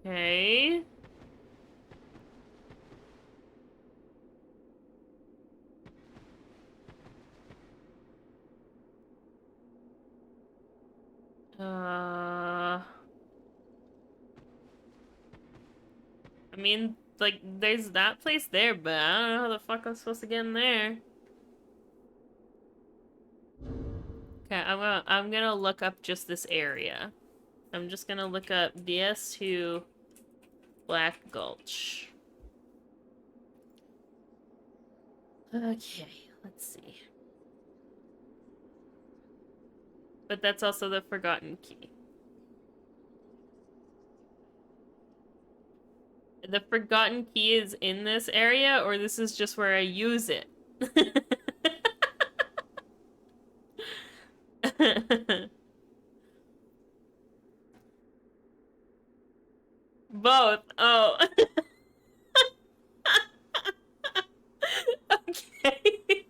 Okay. I mean, like, there's that place there, but I don't know how the fuck I'm supposed to get in there. Okay, I'm gonna look up just this area. I'm just gonna look up DS2 Black Gulch. Okay, let's see. But that's also the forgotten key. The forgotten key is in this area, or this is just where I use it? Both. Oh. Okay.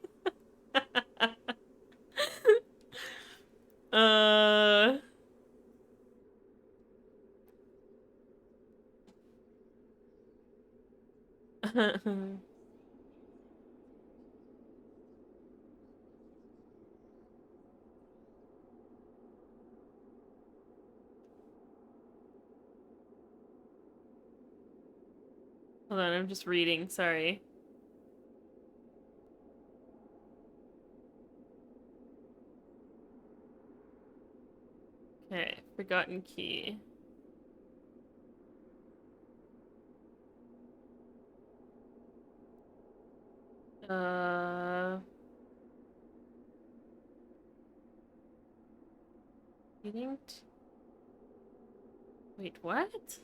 Hold on, I'm just reading, sorry. Okay, forgotten key. Didn't... Wait, what?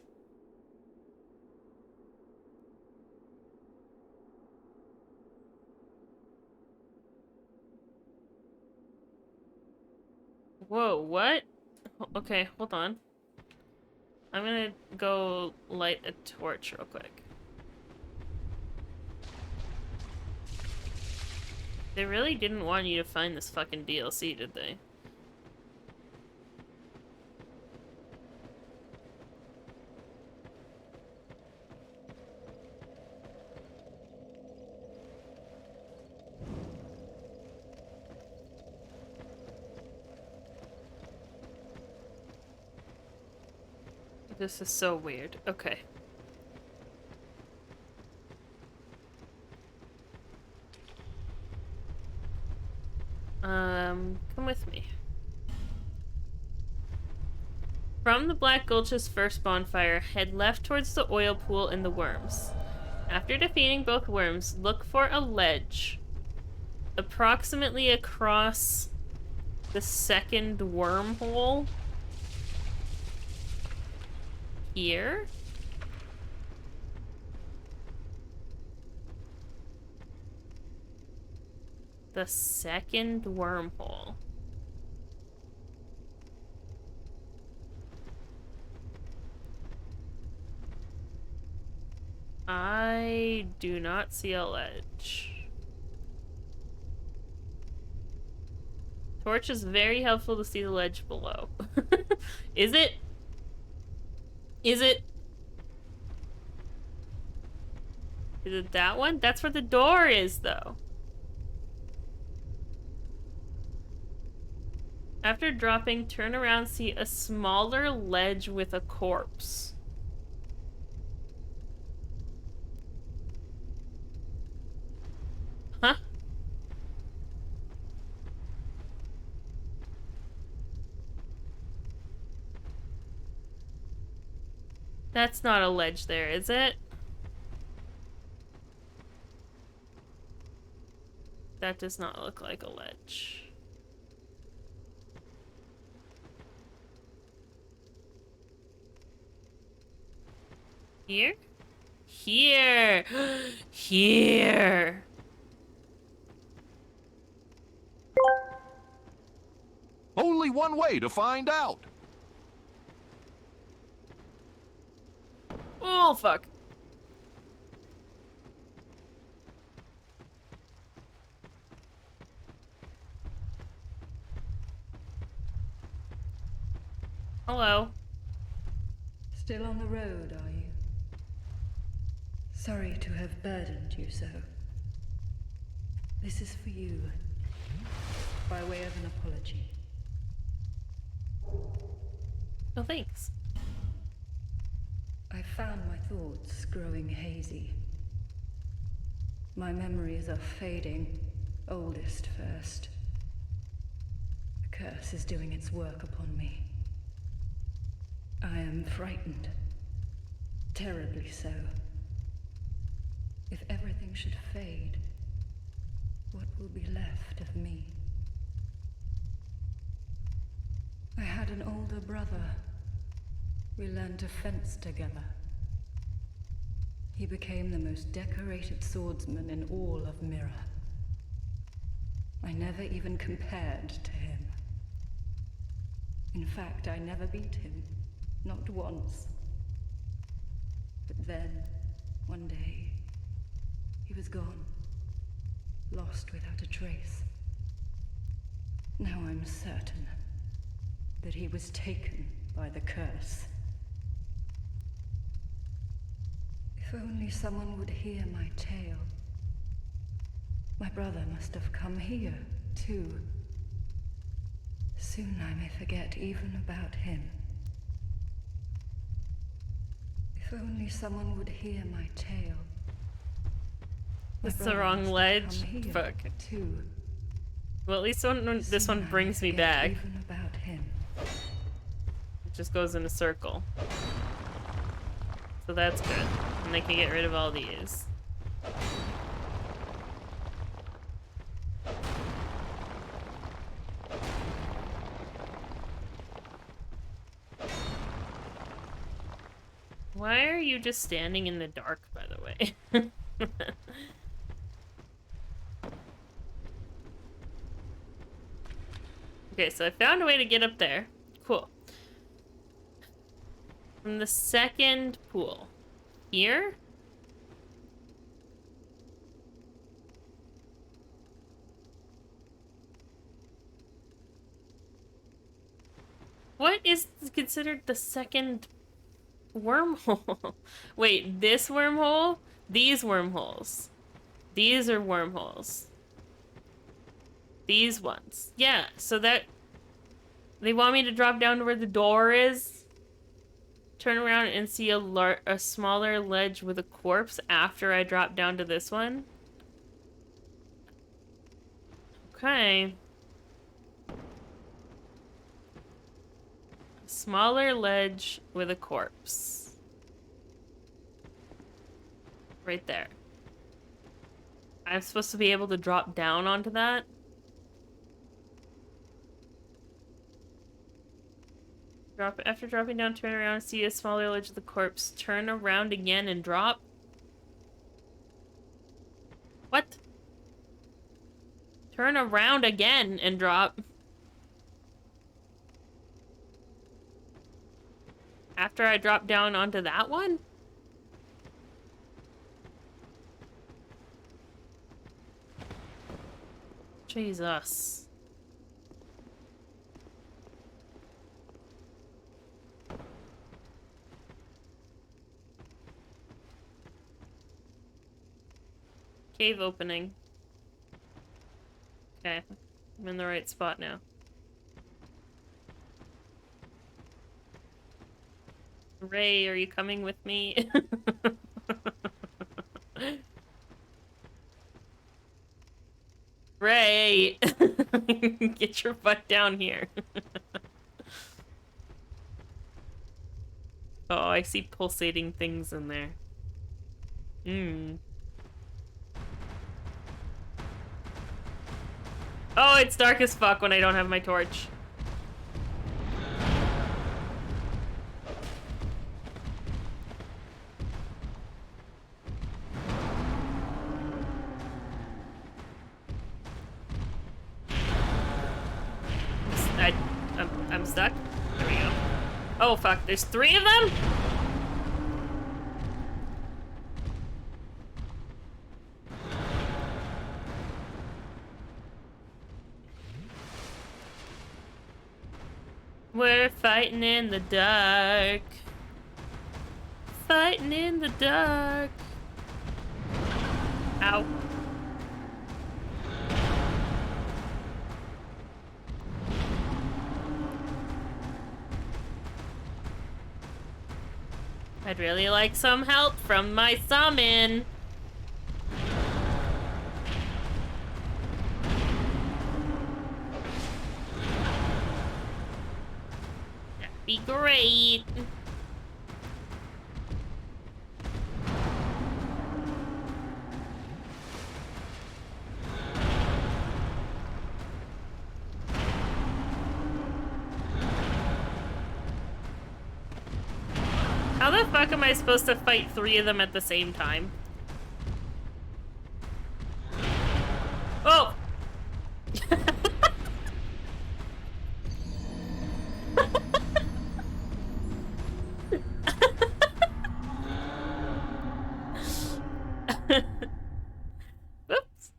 Whoa, what? Okay, hold on. I'm gonna go light a torch real quick. They really didn't want you to find this fucking DLC, did they? This is so weird. Okay. Come with me. From the Black Gulch's first bonfire, head left towards the oil pool and the worms. After defeating both worms, look for a ledge approximately across the second wormhole. Here? The second wormhole. I do not see a ledge. Torch is very helpful to see the ledge below. Is it? Is it? Is it that one? That's where the door is, though. After dropping, turn around, see a smaller ledge with a corpse. Huh? That's not a ledge there, is it? That does not look like a ledge. Here? Here! Here! Only one way to find out. Oh, fuck. Hello. Still on the road, are you? Sorry to have burdened you so. This is for you, by way of an apology. No thanks. I found my thoughts growing hazy. My memories are fading, oldest first. The curse is doing its work upon me. I am frightened. Terribly so. If everything should fade, what will be left of me? I had an older brother. We learned to fence together. He became the most decorated swordsman in all of Mirror. I never even compared to him. In fact, I never beat him. Not once. But then, one day, he was gone. Lost without a trace. Now I'm certain that he was taken by the curse. If only someone would hear my tale. My brother must have come here, too. Soon I may forget even about him. If only someone would hear my tale. This is the wrong ledge. Fuck. Too. Well, at least this one brings me back. Even about him. It just goes in a circle. So that's good. And I can get rid of all these. Why are you just standing in the dark, by the way? Okay, so I found a way to get up there. Cool. From the second pool. Here? What is considered the second wormhole? Wait, this wormhole? These wormholes. These are wormholes. These ones. Yeah, so that... They want me to drop down to where the door is. Turn around and see a smaller ledge with a corpse after I drop down to this one. Okay. A smaller ledge with a corpse. Right there. I'm supposed to be able to drop down onto that. After dropping down, turn around and see a smaller ledge of the corpse. Turn around again and drop. What? Turn around again and drop. After I drop down onto that one? Jesus. Cave opening. Okay, I'm in the right spot now. Ray, are you coming with me? Ray! Get your butt down here. Oh, I see pulsating things in there. Hmm. Oh, it's dark as fuck when I don't have my torch. I'm stuck. There we go. Oh fuck, there's 3 of them? We're fighting in the dark. Fighting in the dark. Ow. I'd really like some help from my summon. That'd be great. How the fuck am I supposed to fight 3 of them at the same time? Oh! Oops.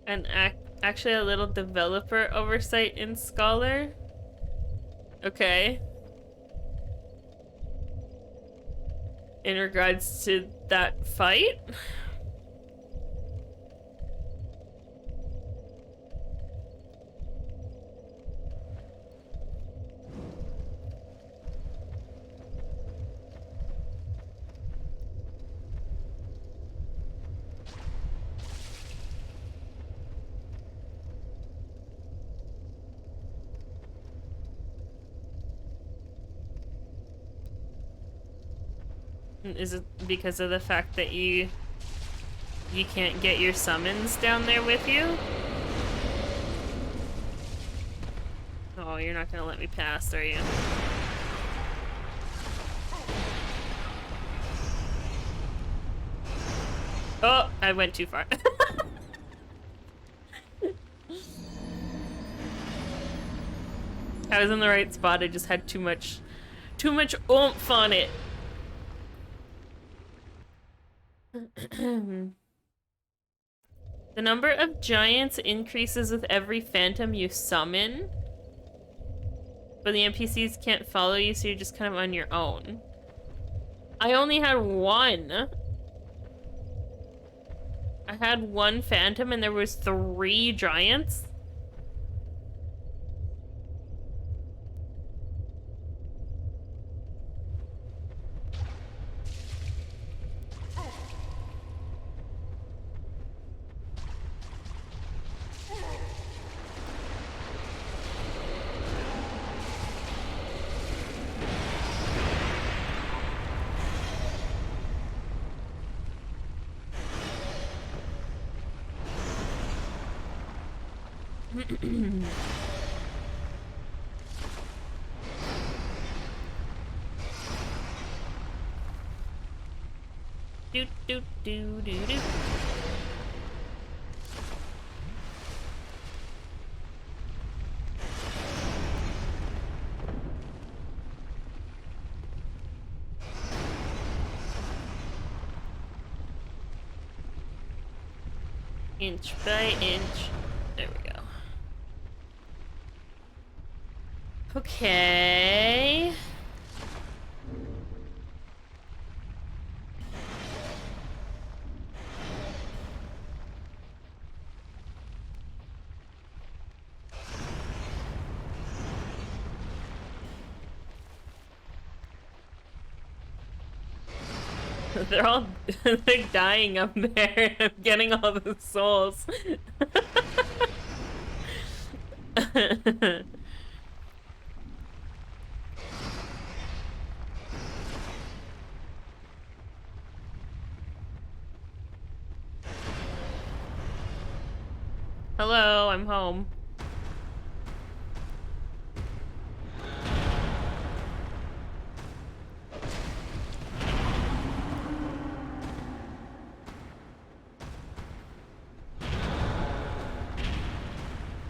And actually a little developer oversight in Scholar. Okay. In regards to that fight? Is it because of the fact that you can't get your summons down there with you? Oh, you're not gonna let me pass, are you? Oh, I went too far. I was in the right spot, I just had too much oomph on it. The number of giants increases with every phantom you summon, but the NPCs can't follow you, so you're just kind of on your own. I only had 1. I had 1 phantom and there was 3 giants. Do do do do do. Inch by inch. There we go. Okay. They're all they're dying up there. I'm getting all the souls. Hello, I'm home.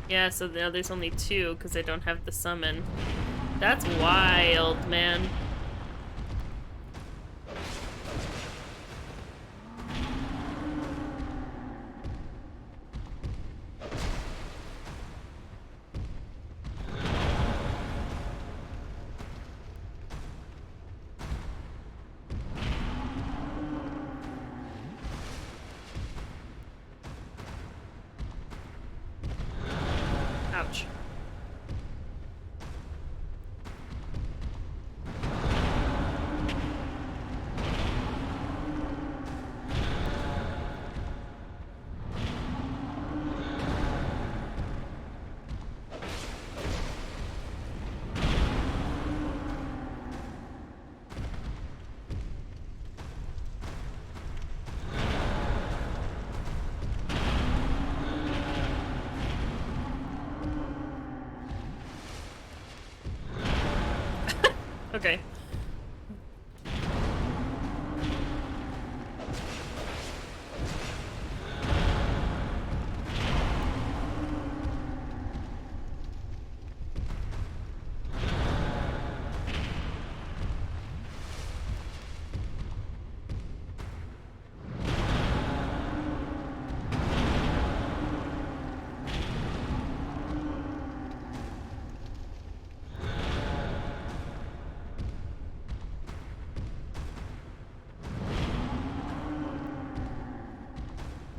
Yeah, so now there's only 2 because I don't have the summon. That's wild, man. Ouch. Okay.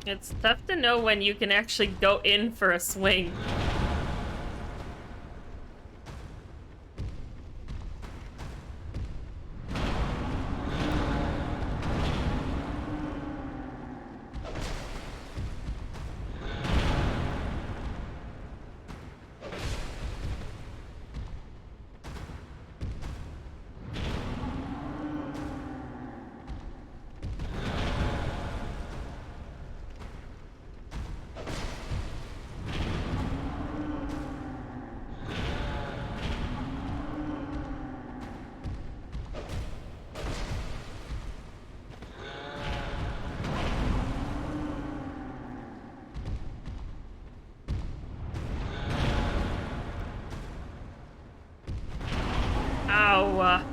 It's tough to know when you can actually go in for a swing. Ow.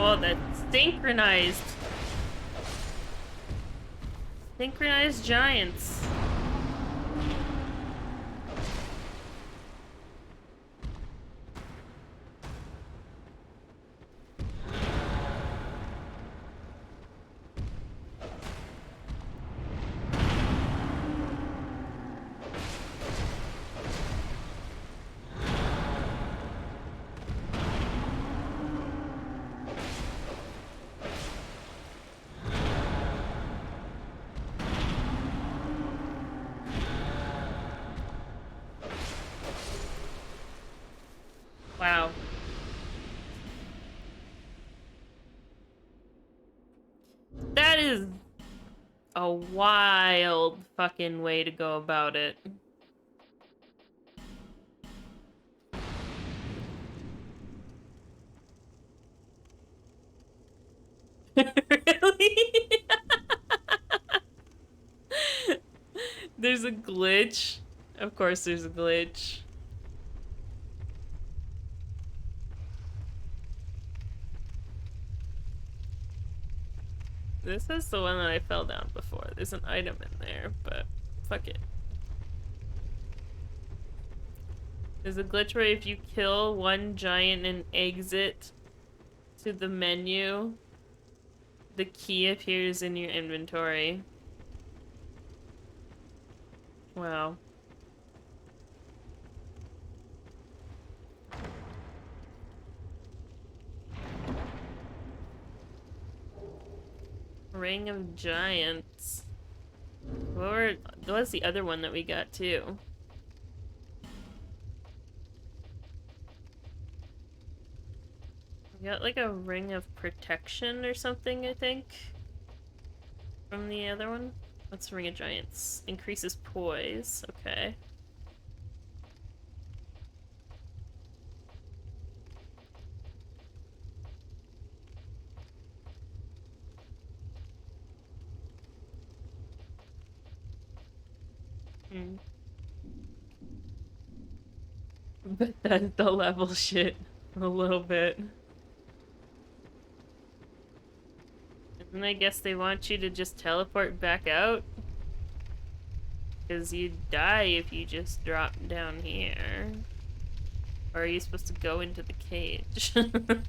Oh, that's synchronized. Synchronized giants. Wow. That is a wild fucking way to go about it. Really? There's a glitch. Of course there's a glitch. This is the one that I fell down before. There's an item in there, but fuck it. There's a glitch where if you kill one giant and exit to the menu, the key appears in your inventory. Wow. Ring of Giants. What was the other one that we got too? We got like a Ring of Protection or something, I think. From the other one? What's Ring of Giants? Increases poise. Okay. Hmm. But that's the level shit a little bit. And I guess they want you to just teleport back out? Because you die if you just drop down here. Or are you supposed to go into the cage? Can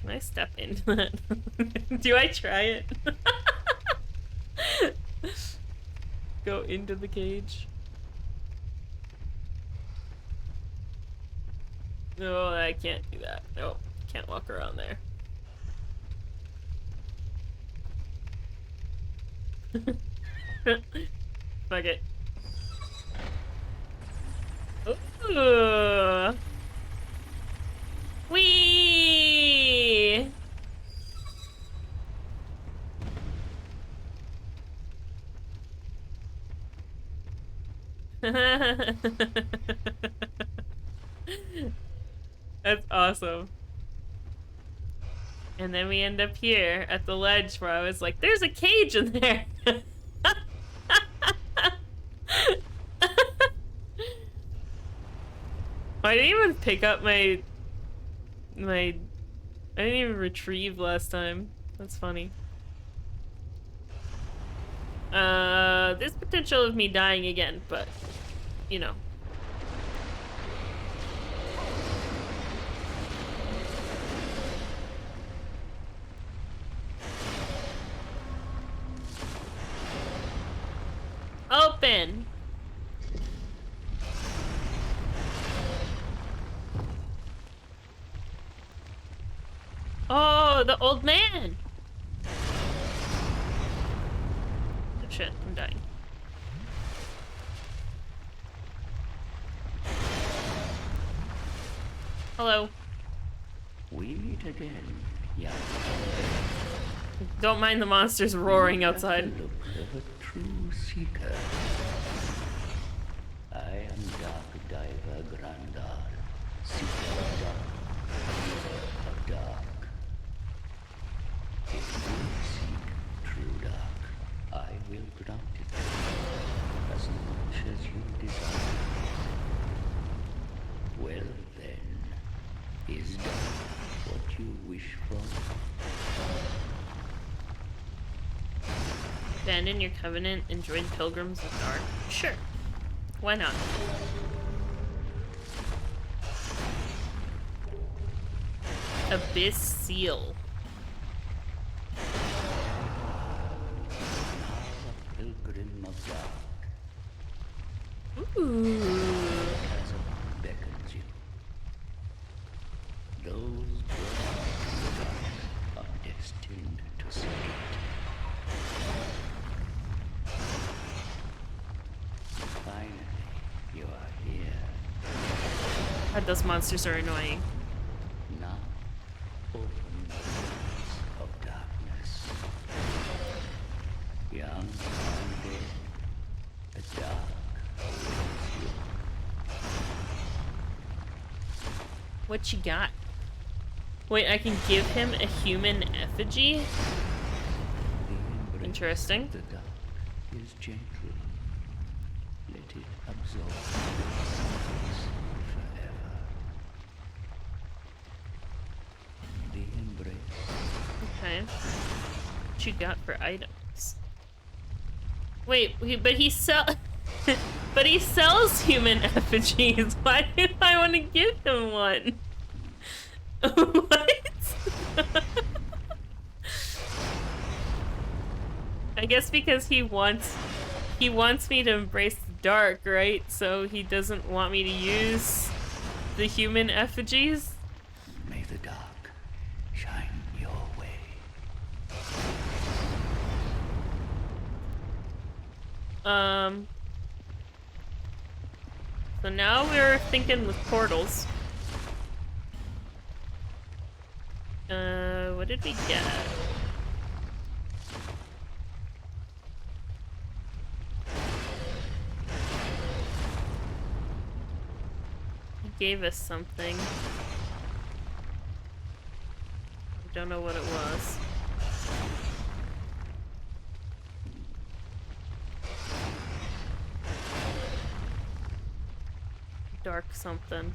I step into that? Do I try it? Go into the cage? No, I can't do that. No, can't walk around there. Fuck it. Ooh. Whee! That's awesome. And then we end up here at the ledge where I was like, there's a cage in there! I didn't even pick up my... I didn't even retrieve last time. That's funny. There's potential of me dying again, but, you know. Open! Oh, the old man! Oh shit, I'm dying. Hello. We meet again, young. Don't mind the monsters roaring outside. Look of a true seeker. I am Dark Diver Grandar, seeker of dark, giver of dark. If you seek true dark, I will grant it as much as you desire. Well then, is dark what you wish for? Abandon your covenant and join pilgrims of dark? Sure. Why not? Abyss Seal. Pilgrim of dark. Ooh. Chasm beckons you. Those born in the dark are destined to seek it. Finally, you are here. God, those monsters are annoying. Now, open the doors of darkness. Young and dead, the dark awaits you. What you got? Wait, I can give him a human effigy? Interesting. The dark is gentle. Let it absorb your sufferings forever. The embrace. Okay. What you got for items? Wait, but he sell. But he sells human effigies. Why do I want to give him one? What? I guess because he wants me to embrace the dark, right? So he doesn't want me to use the human effigies. May the dark shine your way. So now we're thinking with portals. What did we get? He gave us something. I don't know what it was. Dark something.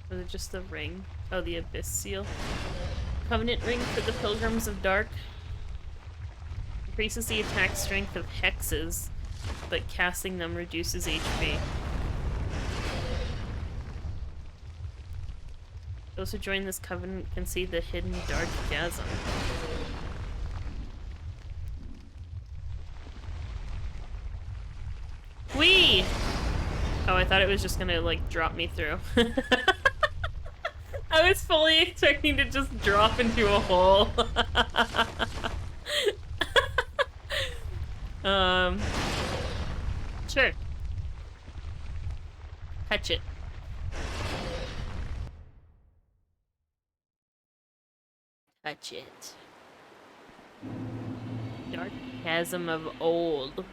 Was it just the ring? Oh, the Abyss Seal. Covenant Ring for the Pilgrims of Dark. Increases the attack strength of hexes, but casting them reduces HP. Those who join this covenant can see the hidden dark chasm. Whee! Oh, I thought it was just gonna, like, drop me through. I was fully expecting to just drop into a hole. Sure. Touch it. Touch it. Dark chasm of old.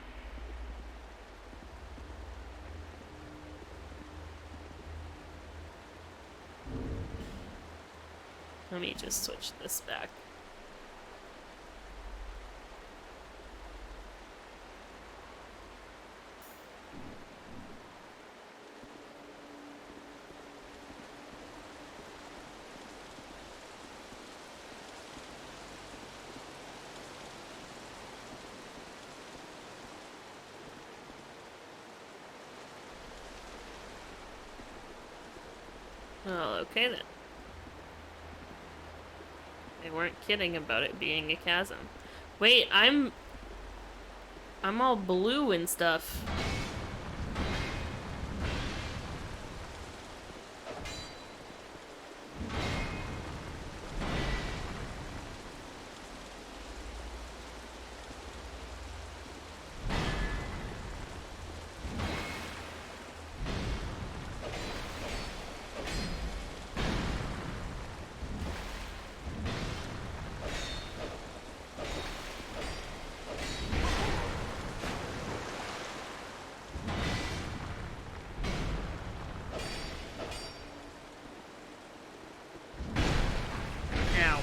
Let me just switch this back. Well, okay then. They weren't kidding about it being a chasm. Wait, I'm all blue and stuff. Ow.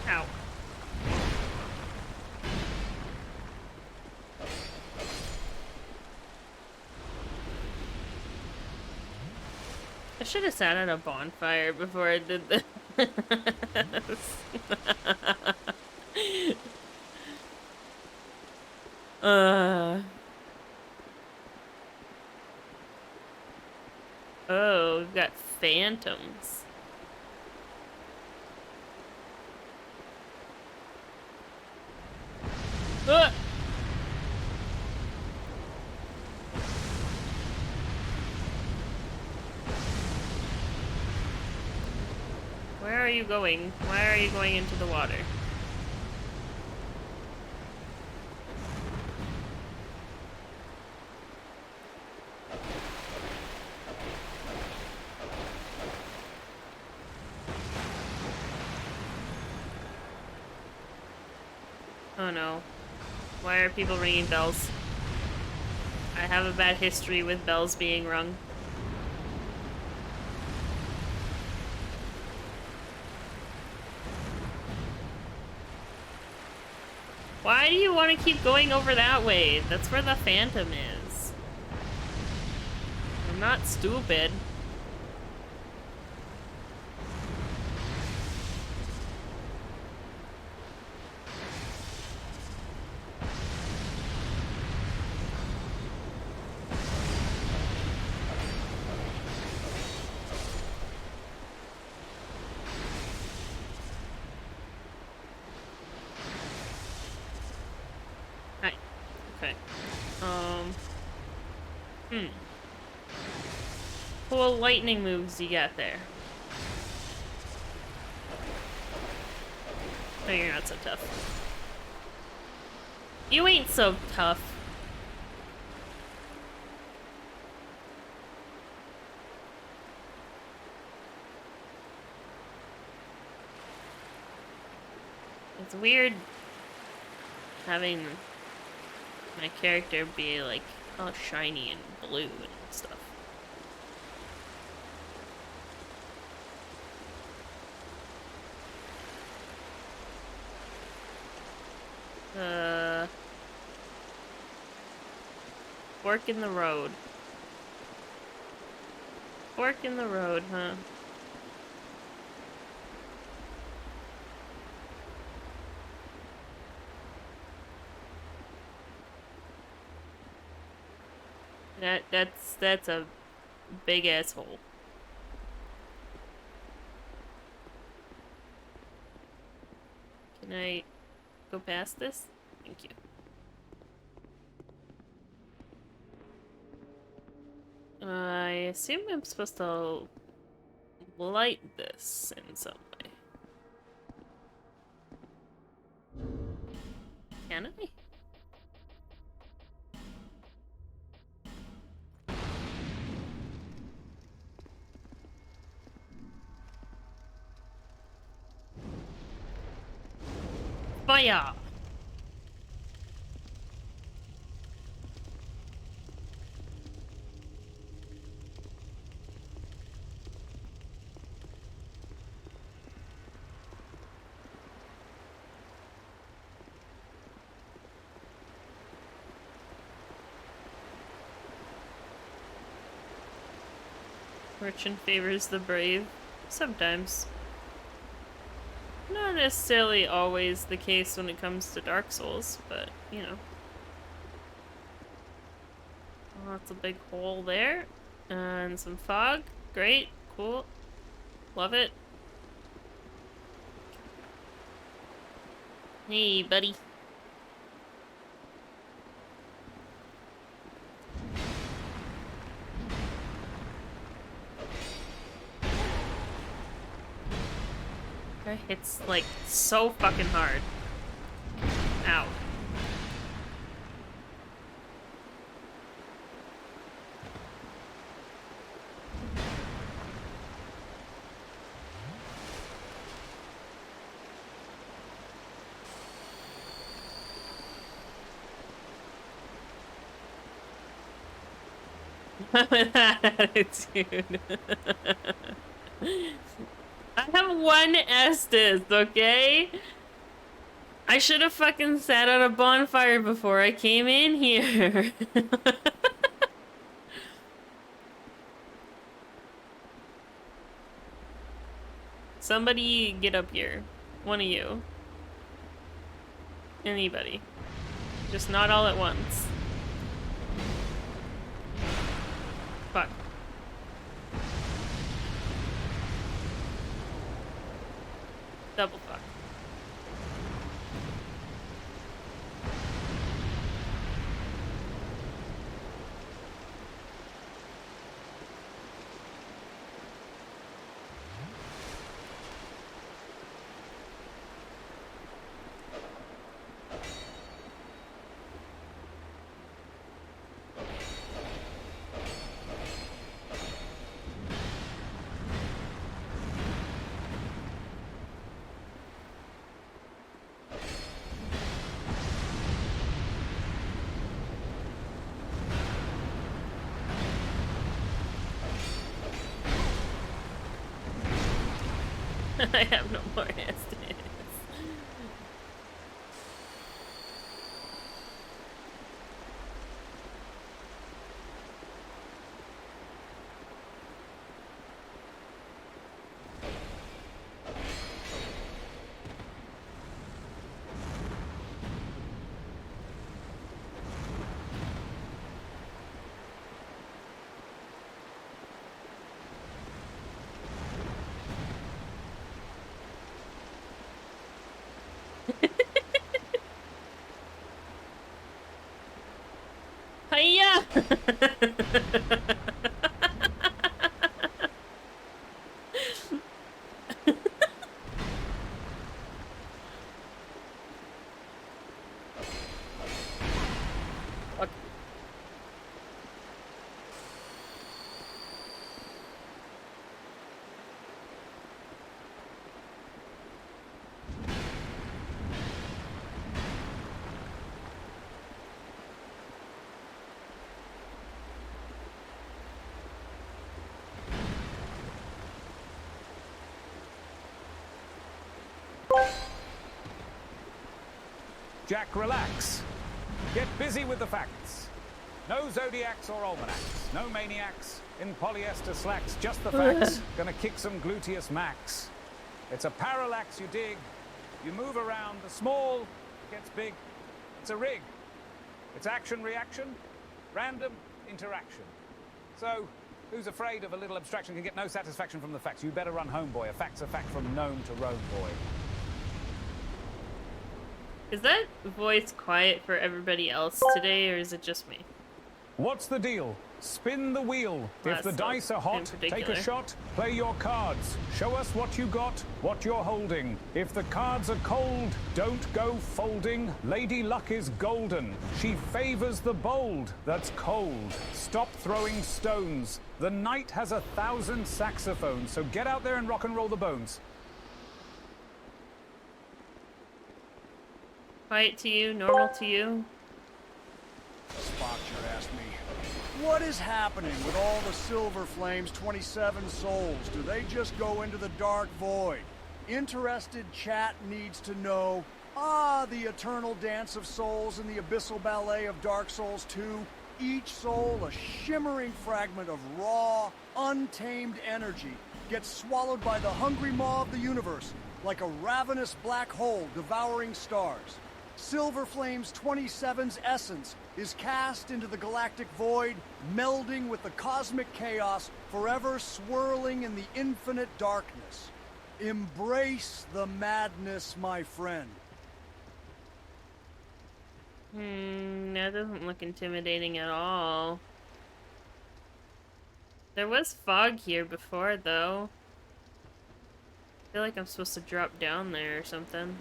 Ow. I should have sat at a bonfire before I did this. Oh, we've got phantoms. Where are you going? Why are you going into the water? Oh no. Why are people ringing bells? I have a bad history with bells being rung. Why do you want to keep going over that way? That's where the phantom is. I'm not stupid. Hi. Okay. Cool lightning moves you got there. Oh, you're not so tough. You ain't so tough. It's weird having my character be like all shiny and blue and stuff. Fork in the road. Fork in the road, huh? That's a big asshole. Can I go past this? Thank you. I assume I'm supposed to light this in some way. Can I? Fire! Fortune favors the brave. Sometimes. Not necessarily always the case when it comes to Dark Souls, but, you know. Oh, that's a big hole there. And some fog. Great. Cool. Love it. Hey, buddy. It's like so fucking hard. Ow. With that attitude. I have one Estes, okay? I should have fucking sat on a bonfire before I came in here. Somebody get up here. One of you. Anybody. Just not all at once. Fuck. Double fuck. I have no more Estes. Hiya! Jack, relax. Get busy with the facts. No zodiacs or almanacs. No maniacs in polyester slacks. Just the facts. Gonna kick some gluteus max. It's a parallax you dig. You move around. The small gets big. It's a rig. It's action-reaction. Random interaction. So, who's afraid of a little abstraction can get no satisfaction from the facts. You better run home, boy. A fact's a fact from gnome to Rome, boy. Is that voice quiet for everybody else today, or is it just me? What's the deal? Spin the wheel. If the dice are hot, take a shot, play your cards. Show us what you got, what you're holding. If the cards are cold, don't go folding. Lady Luck is golden. She favors the bold. That's cold. Stop throwing stones. The knight has 1,000 saxophones, so get out there and rock and roll the bones. Quiet to you, normal to you. Spock should ask me, what is happening with all the Silver Flames 27 souls? Do they just go into the dark void? Interested chat needs to know. The eternal dance of souls in the abyssal ballet of Dark Souls 2. Each soul a shimmering fragment of raw, untamed energy gets swallowed by the hungry maw of the universe, like a ravenous black hole devouring stars. Silver Flames 27's essence is cast into the galactic void, melding with the cosmic chaos, forever swirling in the infinite darkness. Embrace the madness, my friend. That doesn't look intimidating at all. There was fog here before, though. I feel like I'm supposed to drop down there or something.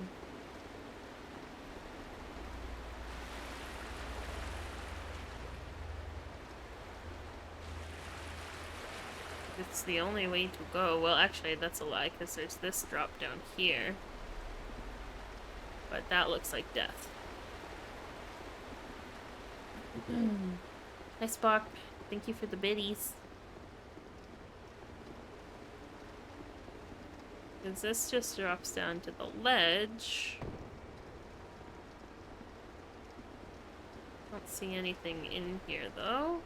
It's the only way to go. Well, actually, that's a lie, because there's this drop down here. But that looks like death. Hi, Spock. Thank you for the biddies. Because this just drops down to the ledge. Don't see anything in here, though.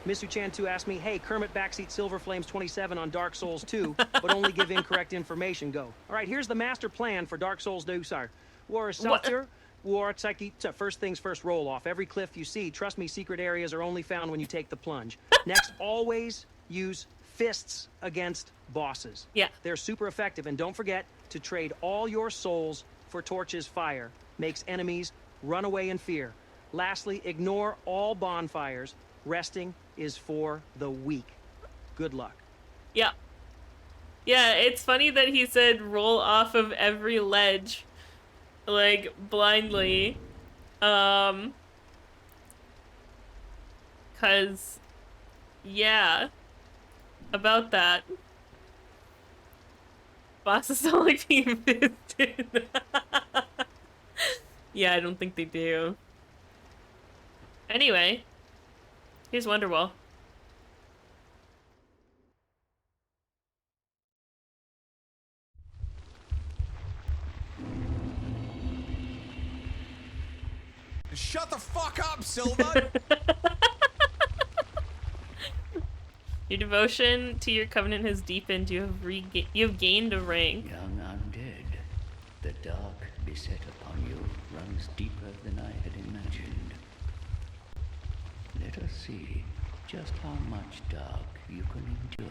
Mr. Chan2 asked me, hey, Kermit backseat Silver Flames 27 on Dark Souls 2, but only give incorrect information. Go. All right, here's the master plan for Dark Souls 2, sir. First things first, roll off. Every cliff you see, trust me, secret areas are only found when you take the plunge. Next, always use fists against bosses. Yeah. They're super effective, and don't forget to trade all your souls for Torch's fire. Makes enemies run away in fear. Lastly, ignore all bonfires. Resting is for the weak. Good luck. Yeah. Yeah, it's funny that he said roll off of every ledge, like, blindly. 'Cause, yeah, about that. Bosses don't like being fisted. Yeah, I don't think they do. Anyway. Here's Wonderwall. Shut the fuck up, Silver! Your devotion to your covenant has deepened. You have gained a rank. Young undead, the dark beset upon you runs deeper than I had imagined. Let us see just how much dark you can endure.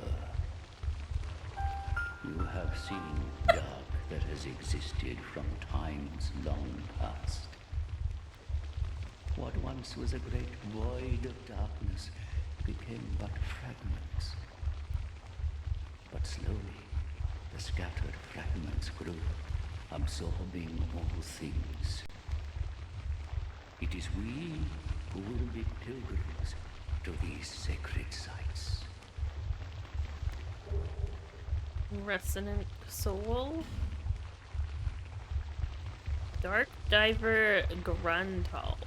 You have seen dark that has existed from times long past. What once was a great void of darkness became but fragments. But slowly, the scattered fragments grew, absorbing all things. It is we who will be pilgrims to these sacred sites. Resonant Soul. Dark Diver Grandhall.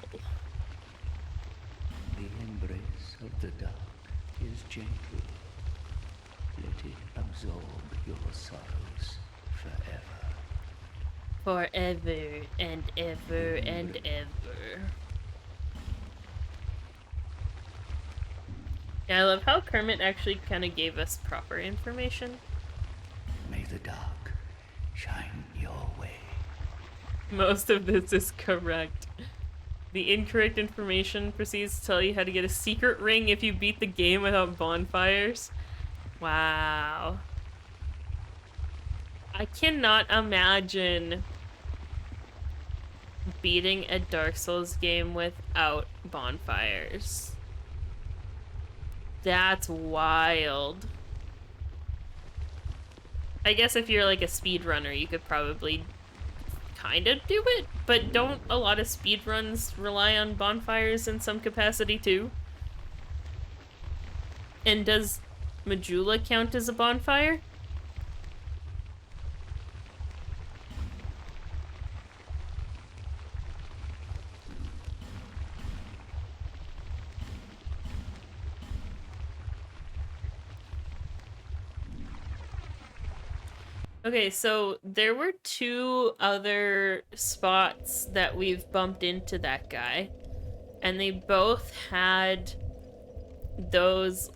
The embrace of the dark is gentle. Let it absorb your sorrows forever. Forever and ever and ever. Yeah, I love how Kermit actually kind of gave us proper information. May the dark shine your way. Most of this is correct. The incorrect information proceeds to tell you how to get a secret ring if you beat the game without bonfires. Wow. I cannot imagine beating a Dark Souls game without bonfires. That's wild. I guess if you're like a speedrunner, you could probably kind of do it, but don't a lot of speedruns rely on bonfires in some capacity too? And does Majula count as a bonfire? Okay, so there were two other spots that we've bumped into that guy, and they both had those,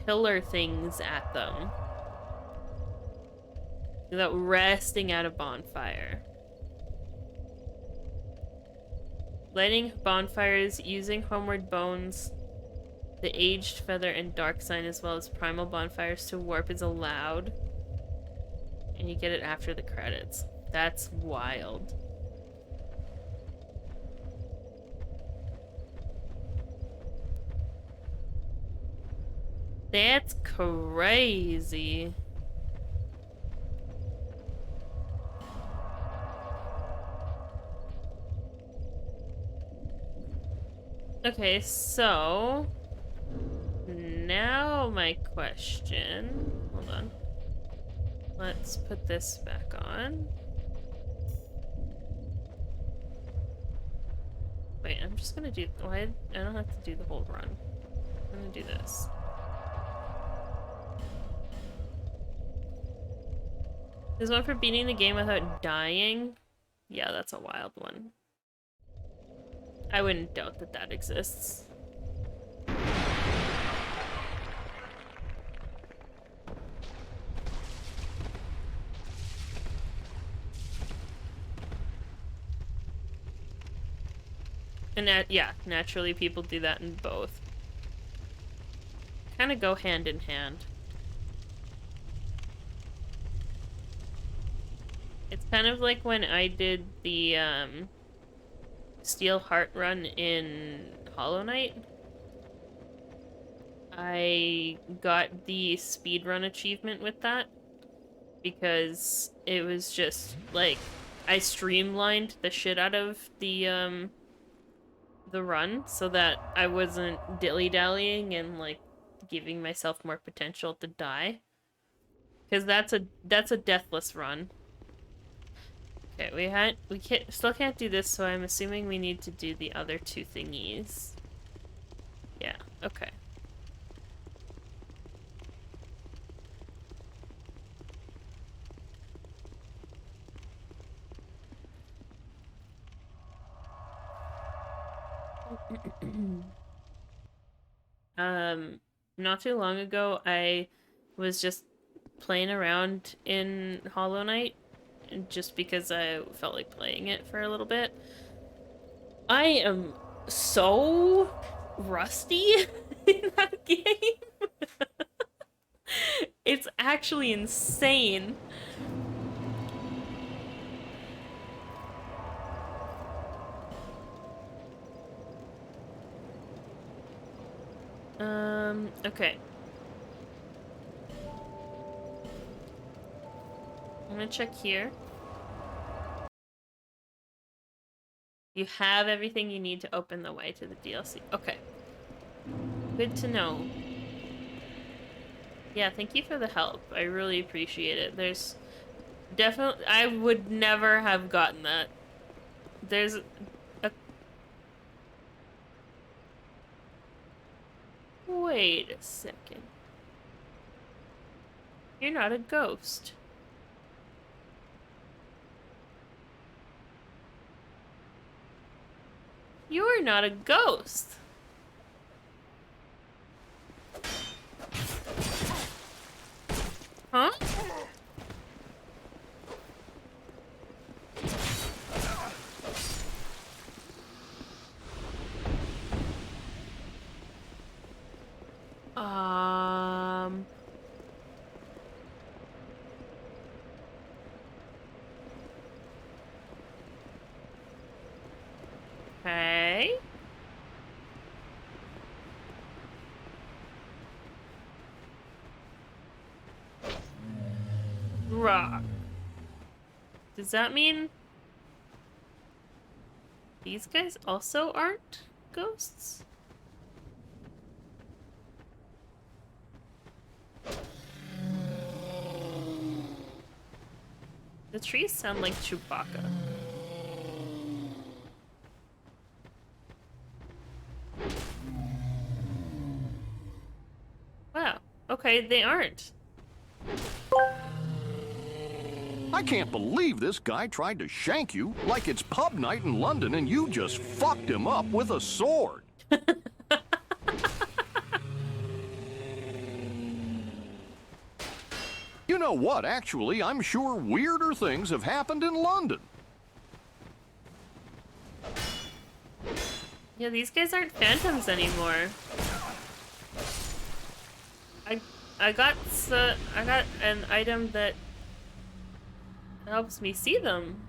pillar things at them. Without resting at a bonfire. Lighting bonfires using Homeward Bones, the Aged Feather, and Dark Sign, as well as Primal Bonfires to warp is allowed. And you get it after the credits. That's wild. That's crazy. Okay, so now my question, hold on. Let's put this back on. Wait, I'm just gonna do, why, I don't have to do the whole run. I'm gonna do this. There's one for beating the game without dying. Yeah, that's a wild one. I wouldn't doubt that that exists. And yeah, naturally people do that in both. Kind of go hand in hand. It's kind of like when I did the Steel Heart run in Hollow Knight. I got the speedrun achievement with that because it was just like I streamlined the shit out of the run so that I wasn't dilly-dallying and like giving myself more potential to die. Because that's a deathless run. Okay, we still can't do this, so I'm assuming we need to do the other two thingies. Yeah, okay. Not too long ago, I was just playing around in Hollow Knight, just because I felt like playing it for a little bit. I am so rusty in that game. It's actually insane. Okay. I'm gonna check here. You have everything you need to open the way to the DLC. Okay. Good to know. Yeah, thank you for the help. I really appreciate it. There's definitely... I would never have gotten that. There's a... Wait a second. You're not a ghost. You're not a ghost. Huh? Okay. Rock. Does that mean these guys also aren't ghosts? The trees sound like Chewbacca. Wow. Okay, they aren't. I can't believe this guy tried to shank you like it's pub night in London and you just fucked him up with a sword. You know what, actually, I'm sure weirder things have happened in London. Yeah, these guys aren't phantoms anymore. I got an item that helps me see them.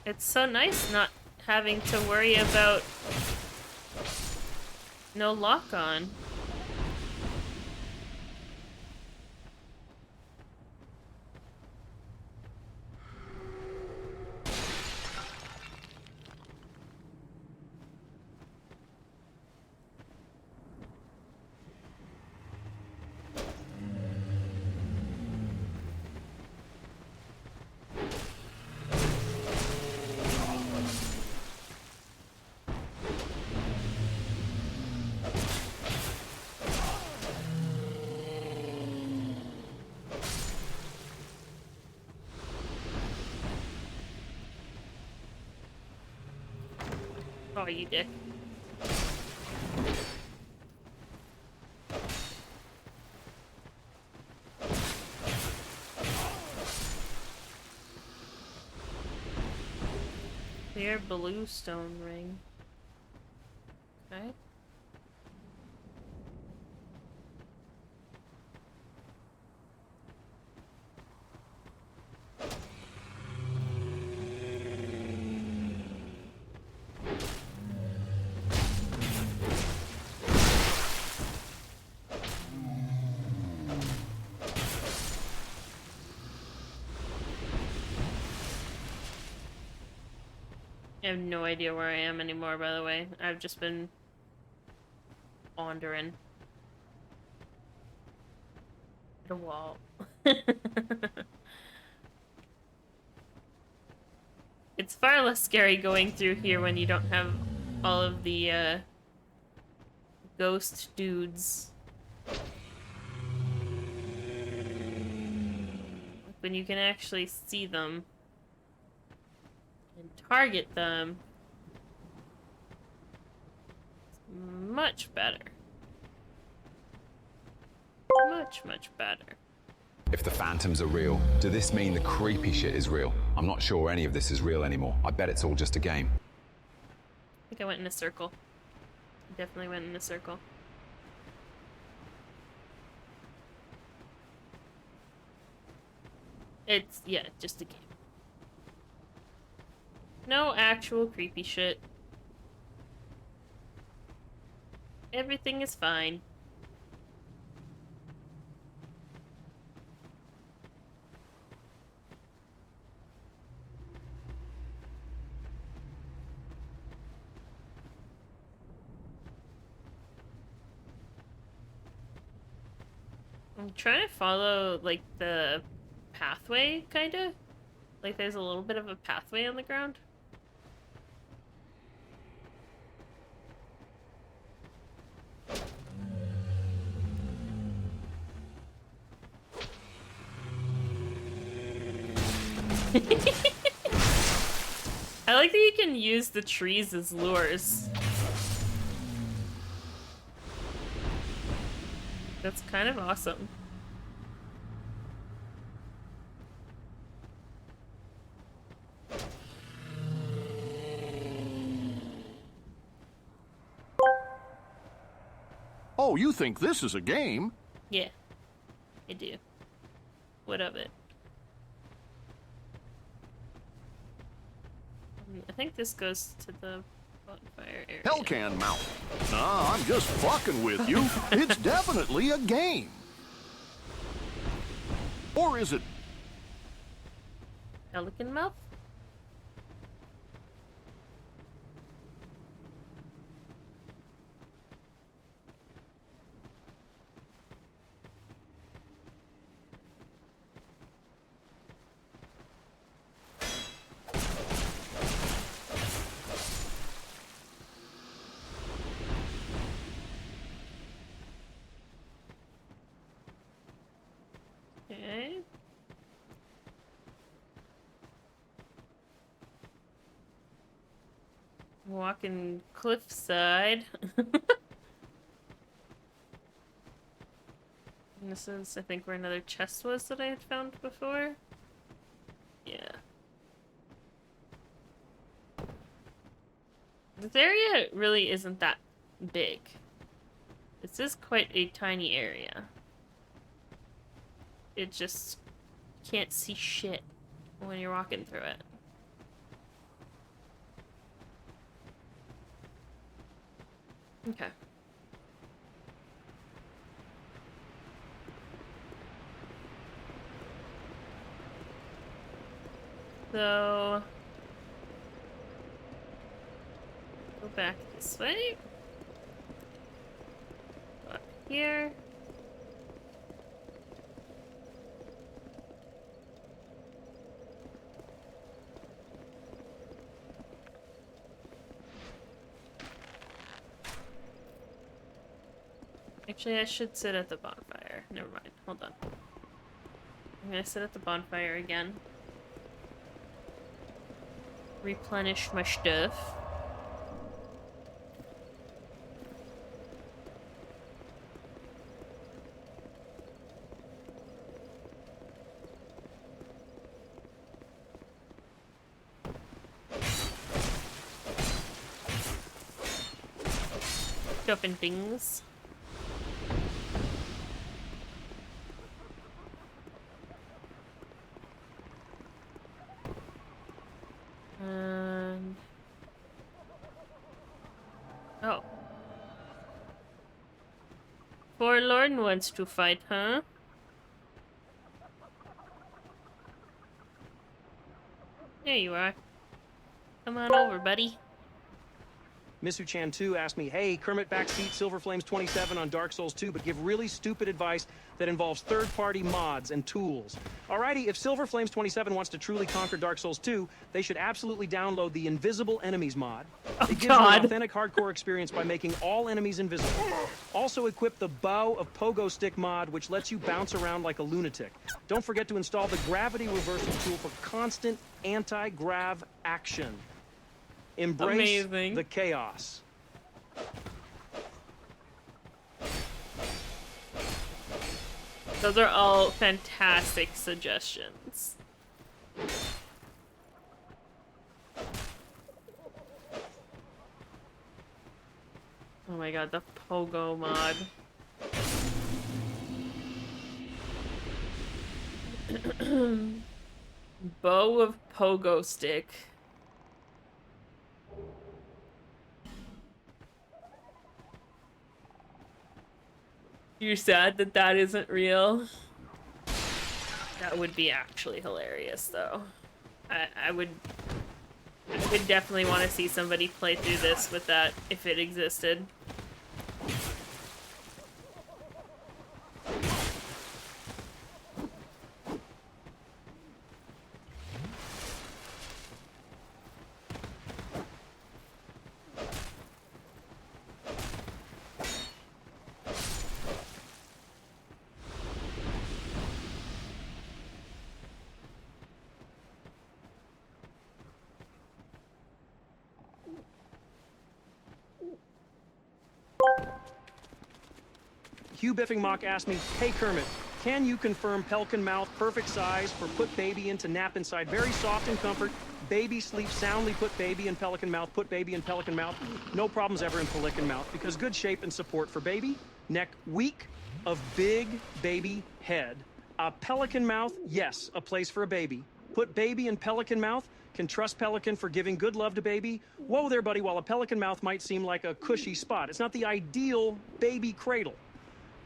It's so nice not having to worry about no lock on. Oh, you dick. Clear blue stone ring. Okay. I have no idea where I am anymore, by the way. I've just been wandering. At a wall. It's far less scary going through here when you don't have all of the, ghost dudes. When you can actually see them. target them, it's much better. Much, much better. If the phantoms are real, does this mean the creepy shit is real? I'm not sure any of this is real anymore. I bet it's all just a game. I think I went in a circle. I definitely went in a circle. It's, yeah, just a game. No actual creepy shit. Everything is fine. I'm trying to follow, like, the pathway, kinda. Like, there's a little bit of a pathway on the ground. I like that you can use the trees as lures. That's kind of awesome. Oh, you think this is a game? Yeah, I do. What of it? I think this goes to the bonfire area. Hellcan Mount. Nah, I'm just fucking with you. It's definitely a game. Or is it? Pelican mouth? Okay. Walking cliffside. And this is, I think, where another chest was that I had found before. Yeah. This area really isn't that big. This is quite a tiny area. It just can't see shit when you're walking through it. Okay. So go back this way. Go up here. Actually, I should sit at the bonfire. Never mind. Hold on. I'm gonna sit at the bonfire again. Replenish my stuff. Open things. And oh, Forlorn wants to fight, huh? There you are. Come on over, buddy. Misu-chan 2 asked me, hey, Kermit backseat Silver Flames 27 on Dark Souls 2, but give really stupid advice that involves third-party mods and tools. Alrighty, if Silver Flames 27 wants to truly conquer Dark Souls 2, they should absolutely download the Invisible Enemies mod. It gives you an authentic hardcore experience by making all enemies invisible. Also equip the Bow of Pogo Stick mod, which lets you bounce around like a lunatic. Don't forget to install the Gravity Reversal tool for constant anti-grav action. Embrace Amazing. the chaos. Those are all fantastic suggestions. Oh my god, the pogo mod. Bow of pogo stick. You're sad that that isn't real? That would be actually hilarious, though. I would definitely want to see somebody play through this with that if it existed. Hugh Biffing Mock asked me, hey Kermit, can you confirm Pelican Mouth, perfect size for put baby into nap inside, very soft and comfort, baby sleep soundly, put baby in Pelican Mouth, put baby in Pelican Mouth, no problems ever in Pelican Mouth, because good shape and support for baby, neck weak, of big baby head. Pelican Mouth, yes, a place for a baby. Put baby in Pelican Mouth, can trust Pelican for giving good love to baby. Whoa there, buddy, while a Pelican Mouth might seem like a cushy spot, it's not the ideal baby cradle.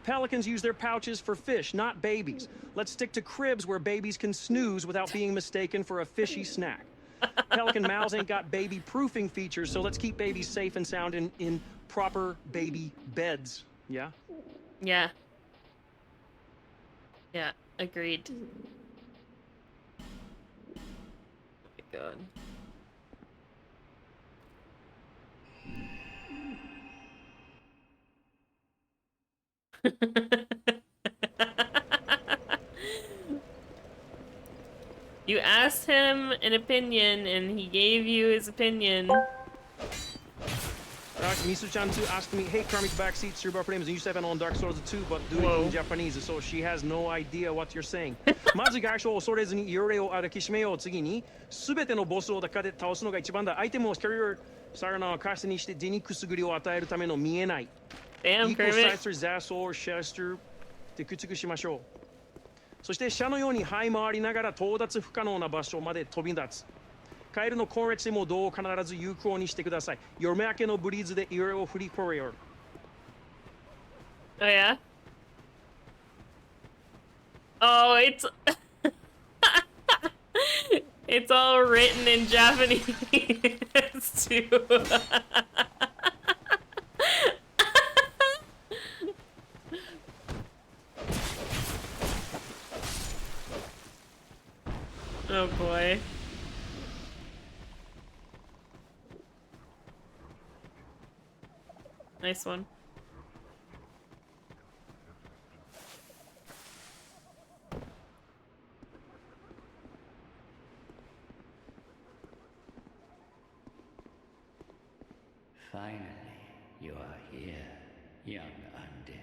Pelicans use their pouches for fish, not babies. Let's stick to cribs where babies can snooze without being mistaken for a fishy snack. Pelican mouths ain't got baby proofing features, so let's keep babies safe and sound in proper baby beds. Yeah? Yeah. Yeah, agreed. Oh my god. You asked him an opinion and he gave you his opinion. Misu-chan too asked me, hey, Karmic backseat, Super Frames, and you said on Dark Souls 2, but do it in Japanese, so she has no idea what you're saying. まず外傷を恐れずに鎧を抱きしめよう。次に、すべてのボスを倒すのが一番だ。アイテムをキャリアサガナをカスにして地にくすぐりを与えるための見えない。Damn, Equal Kermit. size for Zassor or Chester でくっつくしましょう。そして、車のように這い回りながら到達不可能な場所まで飛び立つ。カエルの攻撃性もどう必ず有効にしてください。夜明けのブリーズで鎧を振りこれよ。Oh yeah? Oh, it's all written in Japanese too. Oh boy. Nice one. Finally, you are here, young undead.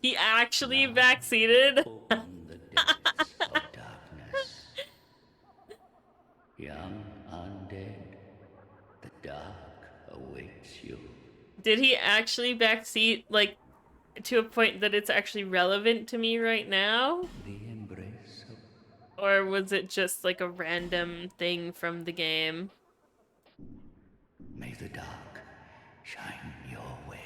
He actually backseated? Open the depths of darkness. Young undead, the dark awaits you. Did he actually backseat, like, to a point that it's actually relevant to me right now? The embrace of... Or was it just, like, a random thing from the game? May the dark shine your way.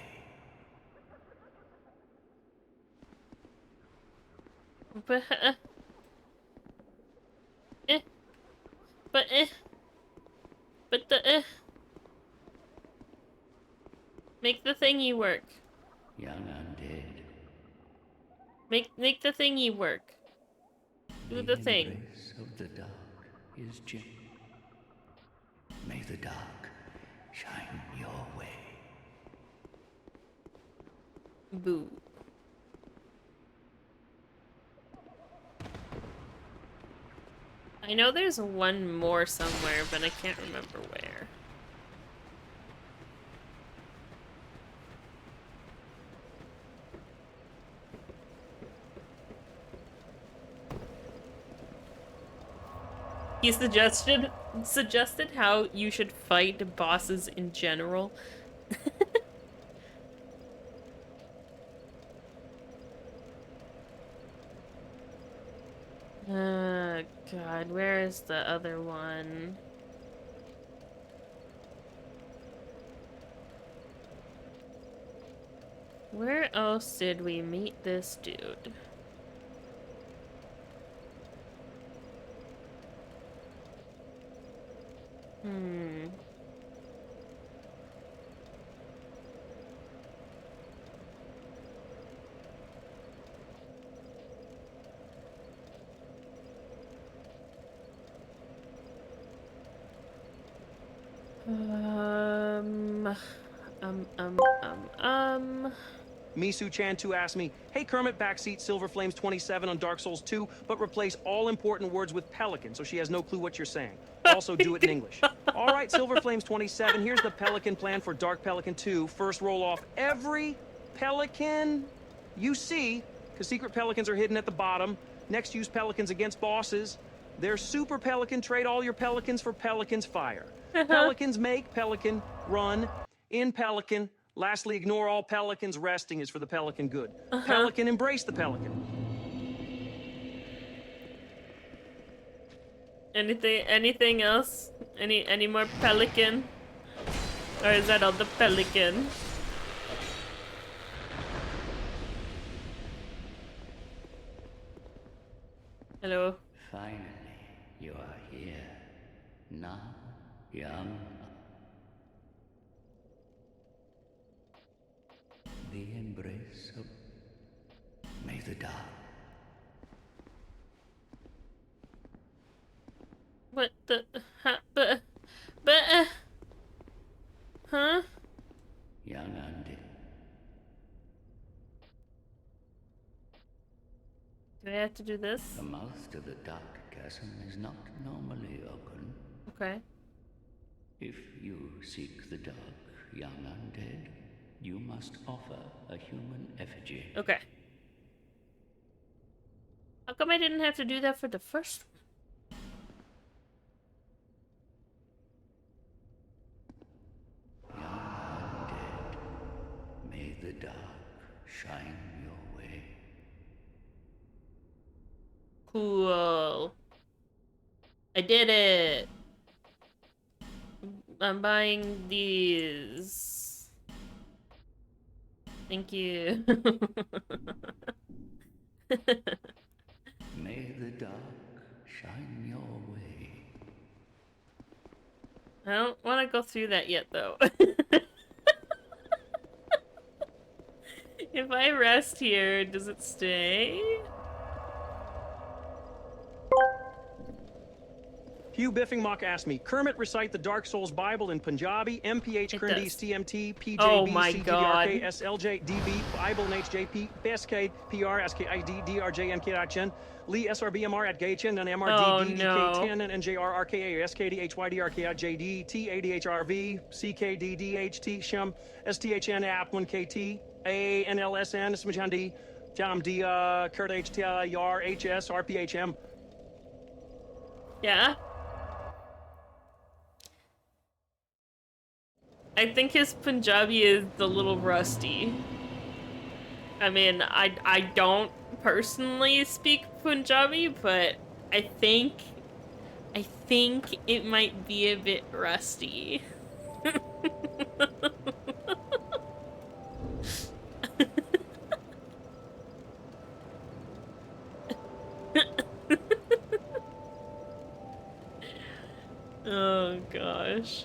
But, make the thingy work. Young undead. Make the thingy work. Do the thing. The embrace of the dark is gentle. May the dark shine your way. Boo. I know there's one more somewhere, but I can't remember where. He suggested how you should fight bosses in general. God, where is the other one? Where else did we meet this dude? Hmm. Misu-chan 2 asked me, hey Kermit, backseat Silver Flames 27 on Dark Souls 2, but replace all important words with pelican, so she has no clue what you're saying. Also do it in English. All right, Silver Flames 27, here's the pelican plan for Dark Pelican 2. First, roll off every pelican you see, because secret pelicans are hidden at the bottom. Next, use pelicans against bosses. There's super pelican, trade all your pelicans for pelicans fire. Pelicans make pelican run in pelican. Lastly, ignore all pelicans. Resting is for the pelican good. Pelican, embrace the pelican. Anything else? Any more pelican? Or is that all the pelican? Hello. Finally, you are here. Now, young. The embrace of... May the dark. What the... Huh? Young Andy. Do I have to do this? The mouth to the dark chasm is not normally open. Okay. If you seek the dark, young undead, you must offer a human effigy. Okay. How come I didn't have to do that for the first one? Young undead, may the dark shine your way. Cool. I did it. I'm buying these. Thank you. May the dark shine your way. I don't want to go through that yet, though. If I rest here, does it stay? Hugh Biffingmock asked me, Kermit recite the Dark Souls Bible in Punjabi, MPH, Kurndis, TMT, PJB, Oh my CTDRK, God. SLJ, DB, Bible, and HJP, BSK, PR, SKID, DRJ, MKHN, Lee, SRBMR at Gaychen, and MRD, DK10, and NJR, RKA, SKD, HYD, RKA, JD, TADHRV, CKD, DHT, SHM, STHN, App1, KT, ANLSN, Smajandi, JAMD, Kurt HTIR, HS, RPHM. Yeah? I think his Punjabi is a little rusty. I mean, I don't personally speak Punjabi, but I think it might be a bit rusty. Oh gosh.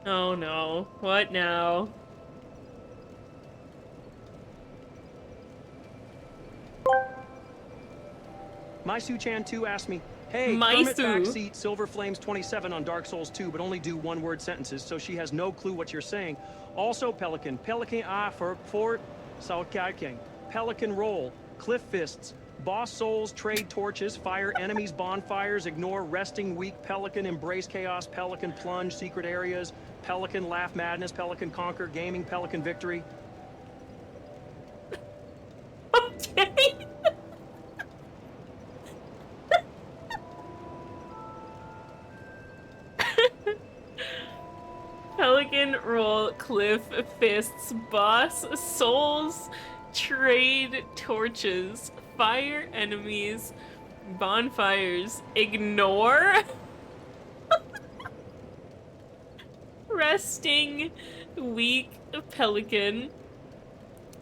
Oh no. What now? Maisu-chan 2 asked me, hey, Maisu. Kermit backseat Silver Flames 27 on Dark Souls 2, but only do one-word sentences, so she has no clue what you're saying. Also, Pelican. Pelican for Sao King. Pelican Roll, Cliff Fists, Boss Souls, Trade Torches, Fire Enemies, Bonfires, Ignore, Resting Weak, Pelican, Embrace Chaos, Pelican Plunge, Secret Areas, Pelican, Laugh Madness, Pelican Conquer, Gaming, Pelican Victory. Okay. Pelican Roll, Cliff Fists, Boss Souls, Trade Torches, Fire Enemies, Bonfires, Ignore, Resting Weak Pelican,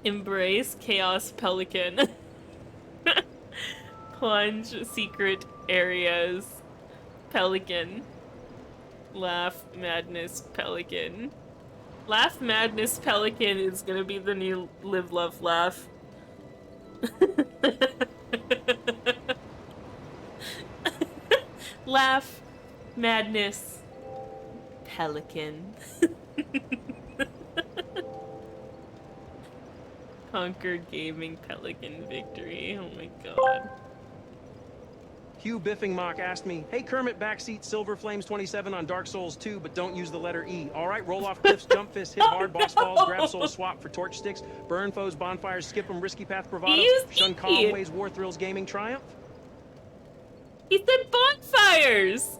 Embrace Chaos Pelican, Plunge Secret Areas Pelican, Laugh Madness Pelican. Laugh Madness Pelican is gonna be the new Live Love Laugh. Laugh Madness Pelican. Conquer Gaming Pelican Victory. Oh my god. Hugh Biffingmock asked me, hey Kermit, backseat Silver Flames 27 on Dark Souls 2, but don't use the letter E. All right, roll off cliffs, jump fist, hit hard, boss falls, grab soul, swap for torch sticks, burn foes, bonfires, skip 'em, risky path, bravado, shun Conway's War Thrills Gaming Triumph. He said bonfires!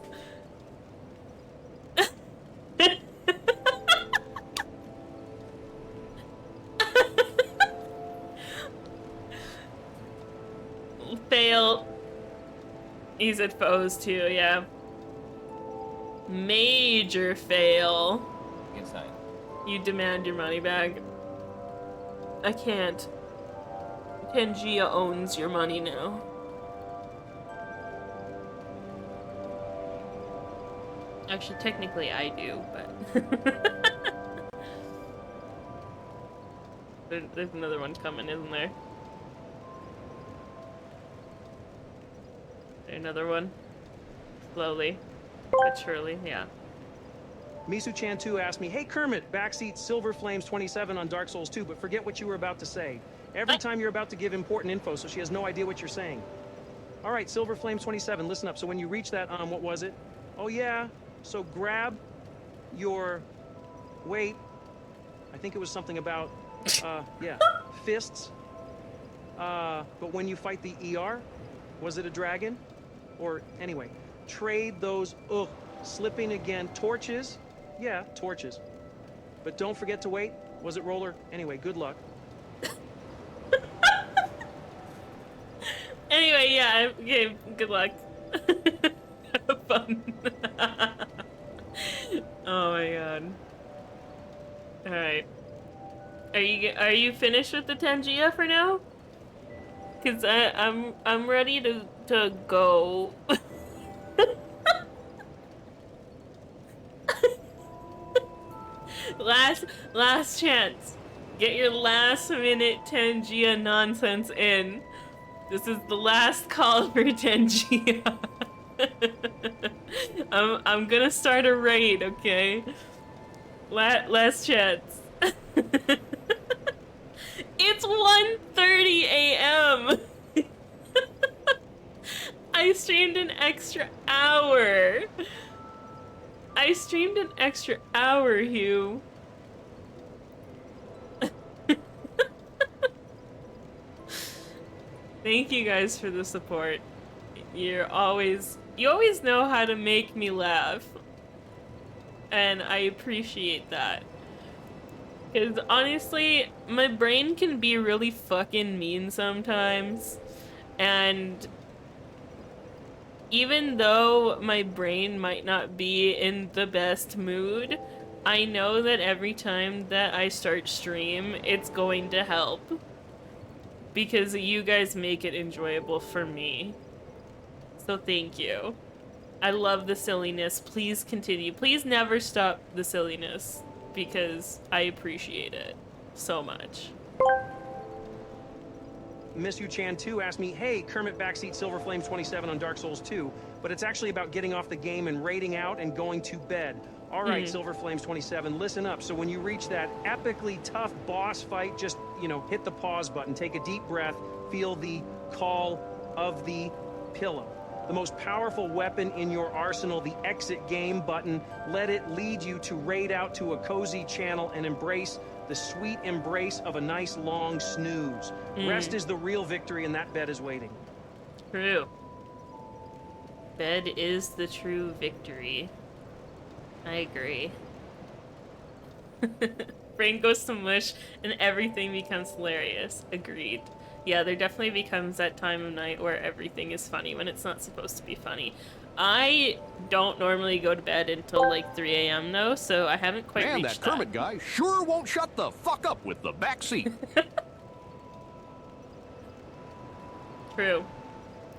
Fail. He said foes too, yeah. Major fail. Inside. You demand your money back. I can't. Pangea owns your money now. Actually, technically I do, but... There's another one coming, isn't there? Another one. Slowly, but surely, yeah. Misu-chan 2 asked me, hey Kermit, backseat Silver Flames 27 on Dark Souls 2, but forget what you were about to say. Every time you're about to give important info, so she has no idea what you're saying. All right, Silver Flames 27, listen up. So when you reach that, what was it? Oh yeah, so grab your, wait, I think it was something about, yeah, fists. But when you fight the ER, was it a dragon? Or anyway, trade those, slipping again, torches. Yeah, torches. But don't forget to wait. Was it roller? Anyway, good luck. Anyway, yeah, okay, good luck. Have fun. Oh my god. Alright. Are you finished with the Tangia for now? Cause I'm ready to go. last chance. Get your last minute Tangia nonsense in. This is the last call for Tangia. I'm gonna start a raid, okay? Last chance. It's 1:30 a.m. I streamed an extra hour. I streamed an extra hour, Hugh. Thank you guys for the support. You always know how to make me laugh. And I appreciate that. Because honestly, my brain can be really fucking mean sometimes. And even though my brain might not be in the best mood, I know that every time that I start stream, it's going to help. Because you guys make it enjoyable for me. So thank you. I love the silliness. Please continue. Please never stop the silliness. Because I appreciate it so much. Miss Yu Chan 2 asked me, hey, Kermit Backseat Silver Flames 27 on Dark Souls 2, but it's actually about getting off the game and raiding out and going to bed. All right, Silver Flames 27, listen up. So when you reach that epically tough boss fight, just, you know, hit the pause button, take a deep breath, feel the call of the pillow. The most powerful weapon in your arsenal, the exit game button. Let it lead you to raid out to a cozy channel and embrace the sweet embrace of a nice long snooze. Rest is the real victory, and that bed is waiting. True. Bed is the true victory. I agree. Brain goes to mush and everything becomes hilarious. Agreed. Yeah, there definitely becomes that time of night where everything is funny when it's not supposed to be funny. I don't normally go to bed until like 3 a.m. though, so I haven't quite Man, reached that Kermit guy sure won't shut the fuck up with the back seat. True.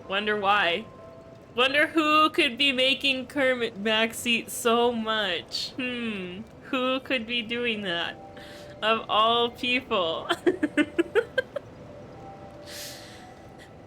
Wonder why. Wonder who could be making Kermit backseat so much. Who could be doing that? Of all people.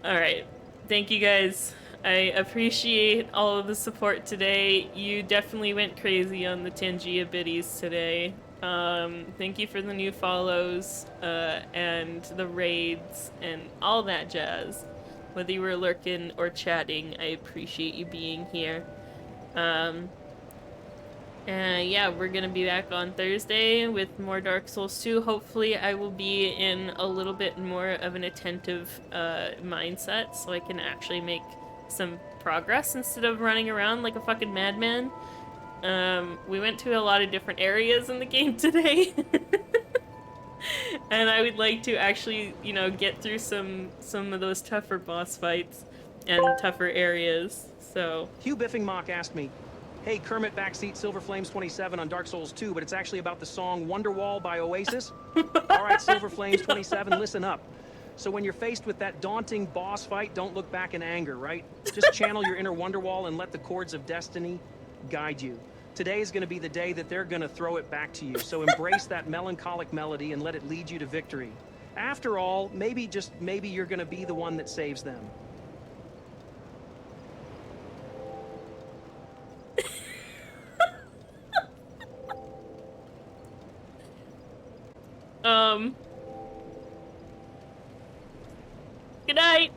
Alright. Thank you guys. I appreciate all of the support today. You definitely went crazy on the Tangia biddies today. Thank you for the new follows, and the raids, and all that jazz. Whether you were lurking or chatting, I appreciate you being here. Yeah, we're gonna be back on Thursday with more Dark Souls 2. Hopefully I will be in a little bit more of an attentive mindset so I can actually make some progress instead of running around like a fucking madman. We went to a lot of different areas in the game today. And I would like to actually, you know, get through some of those tougher boss fights and tougher areas, so... Hugh Biffing Mock asked me, hey, Kermit Backseat Silver Flames 27 on Dark Souls 2, but it's actually about the song Wonderwall by Oasis. All right, Silver Flames 27, listen up. So when you're faced with that daunting boss fight, don't look back in anger, right? Just channel your inner Wonderwall and let the chords of destiny guide you. Today is going to be the day that they're going to throw it back to you, so embrace that melancholic melody and let it lead you to victory. After all, maybe, just maybe, you're going to be the one that saves them. Good night!